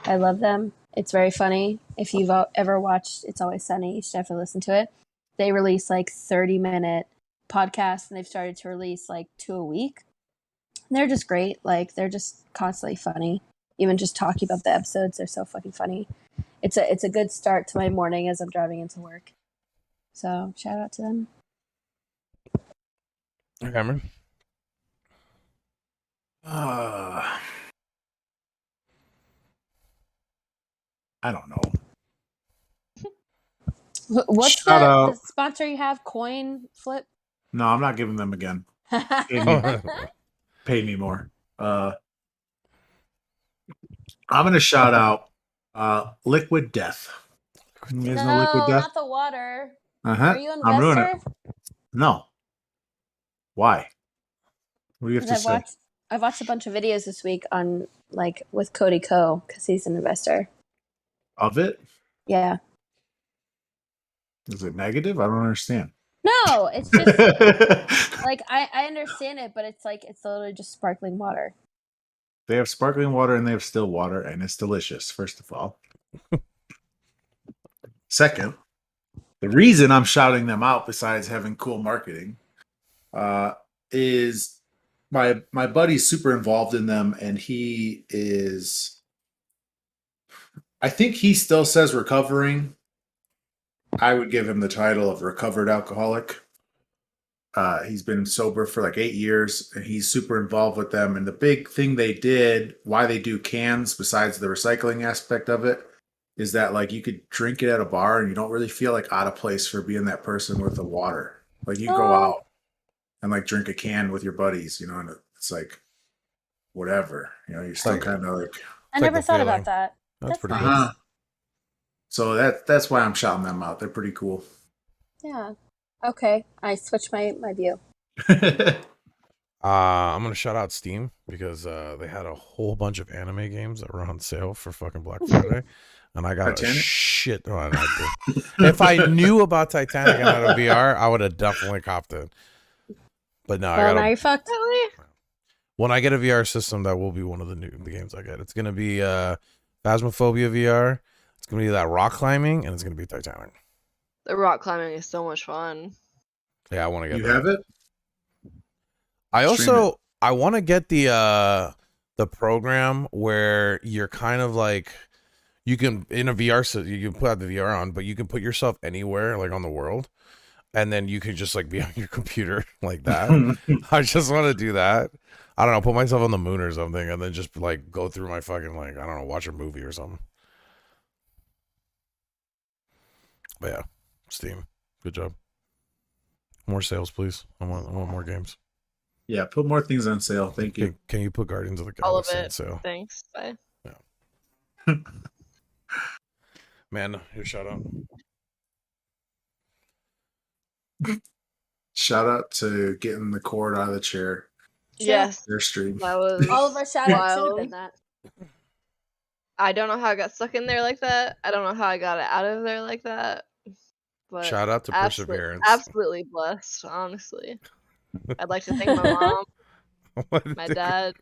I love them. It's very funny. If you've ever watched It's Always Sunny, you should definitely listen to it. They release like 30-minute podcasts, and they've started to release like 2 a week. And they're just great. Like, they're just constantly funny. Even just talking about the episodes, they're so fucking funny. It's a good start to my morning as I'm driving into work. So shout out to them. Cameron. I don't know. What's Shout the out. sponsor you have? Coin Flip? No, I'm not giving them again. Pay me more. I'm gonna shout out Liquid Death. You guys know Liquid No, Death? not the water. Uh-huh. Are you an I'm ruining investor? it. No. Why? What do you have to Because say? I've watched a bunch of videos this week on like with Cody Ko because he's an investor. Of it? Yeah. Is it negative? I don't understand. No, it's just like I understand it, but it's like it's literally just sparkling water. They have sparkling water and they have still water, and it's delicious, first of all. Second, the reason I'm shouting them out, besides having cool marketing, is my buddy's super involved in them, and he is. I think he still says recovering. I would give him the title of recovered alcoholic. He's been sober for like 8 years, and he's super involved with them. And the big thing they did, why they do cans, besides the recycling aspect of it, is that like you could drink it at a bar and you don't really feel like out of place for being that person with the water. Like you go out and like drink a can with your buddies, you know, and it's like whatever, you know, you're still kind of like. I never thought about that. That's pretty nice. So that's why I'm shouting them out. They're pretty cool. Yeah. Okay. I switched my view. I'm gonna shout out Steam because they had a whole bunch of anime games that were on sale for fucking Black Friday, and I got Titanic? a shit. Oh, if I knew about Titanic and had a VR, I would have definitely copped it. But no, Well, now you're fucked. when I get a VR system, that will be one of the games I get. It's gonna be Phasmophobia VR. It's gonna be that rock climbing, and it's gonna be Titanic. The rock climbing is so much fun. Yeah, I want to get. You that. have it? I Stream also I want to get the program where you're kind of like you can in a VR so you can put out the VR on, but you can put yourself anywhere like on the world, and then you can just like be on your computer like that. I just want to do that. I don't know, put myself on the moon or something, and then just like go through my fucking like I don't know, watch a movie or something. But yeah, Steam, good job. More sales, please. I want more games. Yeah, put more things on sale. Thank you. Can you put Guardians of the All of Galaxy on it. sale? Thanks. Bye. Man, your shout out. Shout out to getting the cord out of the chair. Yes. Their stream. That was All of our shout outs should have wild. been that. I don't know how I got stuck in there like that. I don't know how I got it out of there like that. But Shout out to Perseverance. Absolutely blessed, honestly. I'd like to thank my mom, my dad,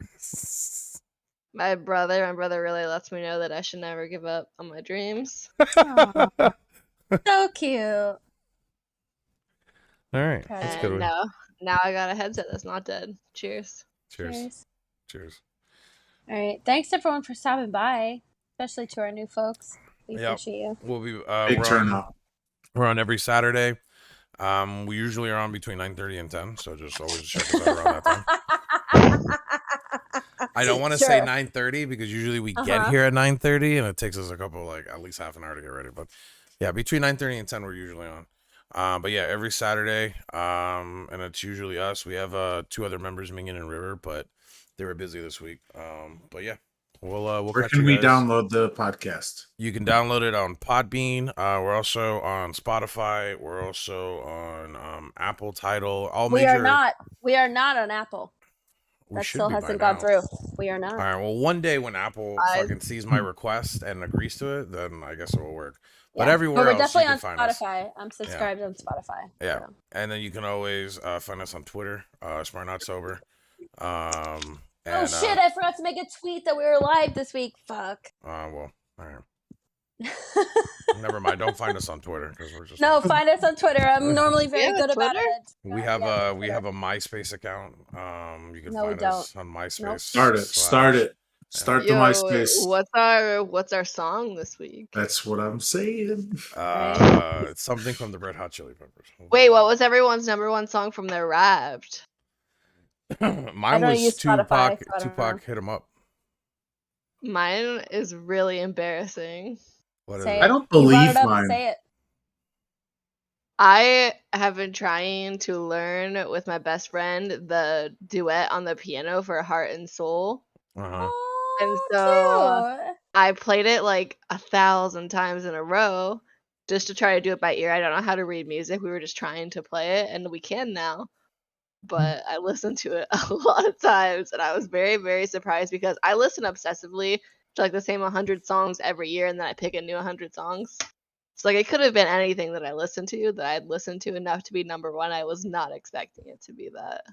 my brother. My brother really lets me know that I should never give up on my dreams. Aw. So cute. All right, that's And good. now I got a headset that's not dead. Cheers. Cheers. Cheers. All right. Thanks everyone for stopping by, especially to our new folks. We Yep. appreciate you. We'll be Big turnout. We're on every Saturday. We usually are on between 9:30 and 10, so just always check us out around that time. I don't want to say 9:30 because usually we get here at 9:30 and it takes us a couple like at least half an hour to get ready. But yeah, between 9:30 and 10 we're usually on. But yeah, every Saturday, and it's usually us. We have 2 other members, Minion and River, but they were busy this week. But yeah, we'll Where catch can you we guys. download the podcast? You can download it on Podbean. We're also on Spotify. We're also on Apple Tidal. All We major. are not on Apple. We That should still be by hasn't gone now. through. We are All not. right. Well, one day when Apple I- fucking sees my request and agrees to it, then I guess it will work. But Yeah. everywhere we're else, definitely you on can find us. Spotify. I'm subscribed on Spotify. Yeah. so. And then you can always find us on Twitter, Smart Not Sober. Oh And, shit! I forgot to make a tweet that we were live this week. Fuck. well, all right. Never mind. Don't find us on Twitter because we're just No, find us on Twitter. I'm normally very have a good about Twitter? it. We have a MySpace account. You can No, we find us on MySpace. Nope. Start it. Start it. Start the Yo, MySpace. what's our song this week? That's what I'm saying. It's something from the Red Hot Chili Peppers. Wait, what was everyone's #1 song from their Wrapped? Mine don't was use Tupac. Spotify, so I don't Tupac hit him up. Mine is really embarrassing. What is Say it? it. I don't You brought believe it up, mine. Say it. I have been trying to learn with my best friend the duet on the piano for Heart and Soul. Uh-huh. Oh, And so- I played it like 1,000 times in a row just to try to do it by ear. I don't know how to read music. We were just trying to play it, and we can now. But I listened to it a lot of times, and I was very, very surprised because I listen obsessively to like the same 100 songs every year, and then I pick a new 100 songs. So like it could have been anything that I listened to that I'd listened to enough to be number one. I was not expecting it to be that.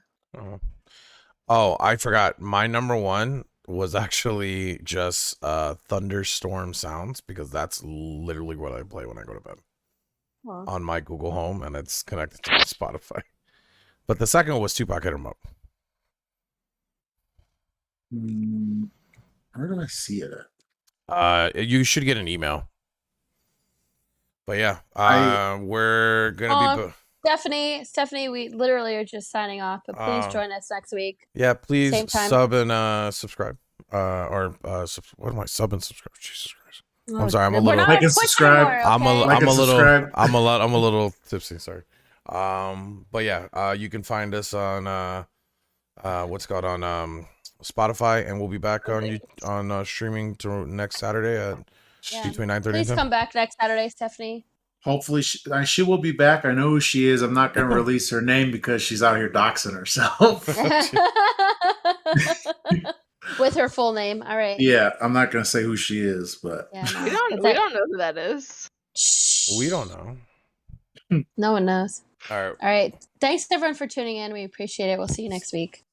Oh, I forgot. My number one was actually just thunderstorm sounds, because that's literally what I play when I go to bed on my Google Home, and it's connected to my Spotify. But the second one was Tupac Hit 'Em Up. Where do I see it at? You should get an email. But yeah, we're gonna be. Stephanie, we literally are just signing off, but please join us next week. Yeah, please Same time. sub and subscribe. What am I? Sub and subscribe. Jesus Christ. I'm sorry. I'm a little. Like and subscribe. Anymore, okay? I'm a little tipsy. Sorry. But yeah, you can find us on what's called on Spotify, and we'll be back on streaming to next Saturday at between 9:30 and 10. Please come back next Saturday, Stephanie. Hopefully she will be back. I know who she is. I'm not going to release her name because she's out here doxing herself. With her full name. All right. Yeah, I'm not going to say who she is, but yeah, no. We don't know who that is. We don't know. No one knows. All right. All right. Thanks everyone for tuning in. We appreciate it. We'll see you next week.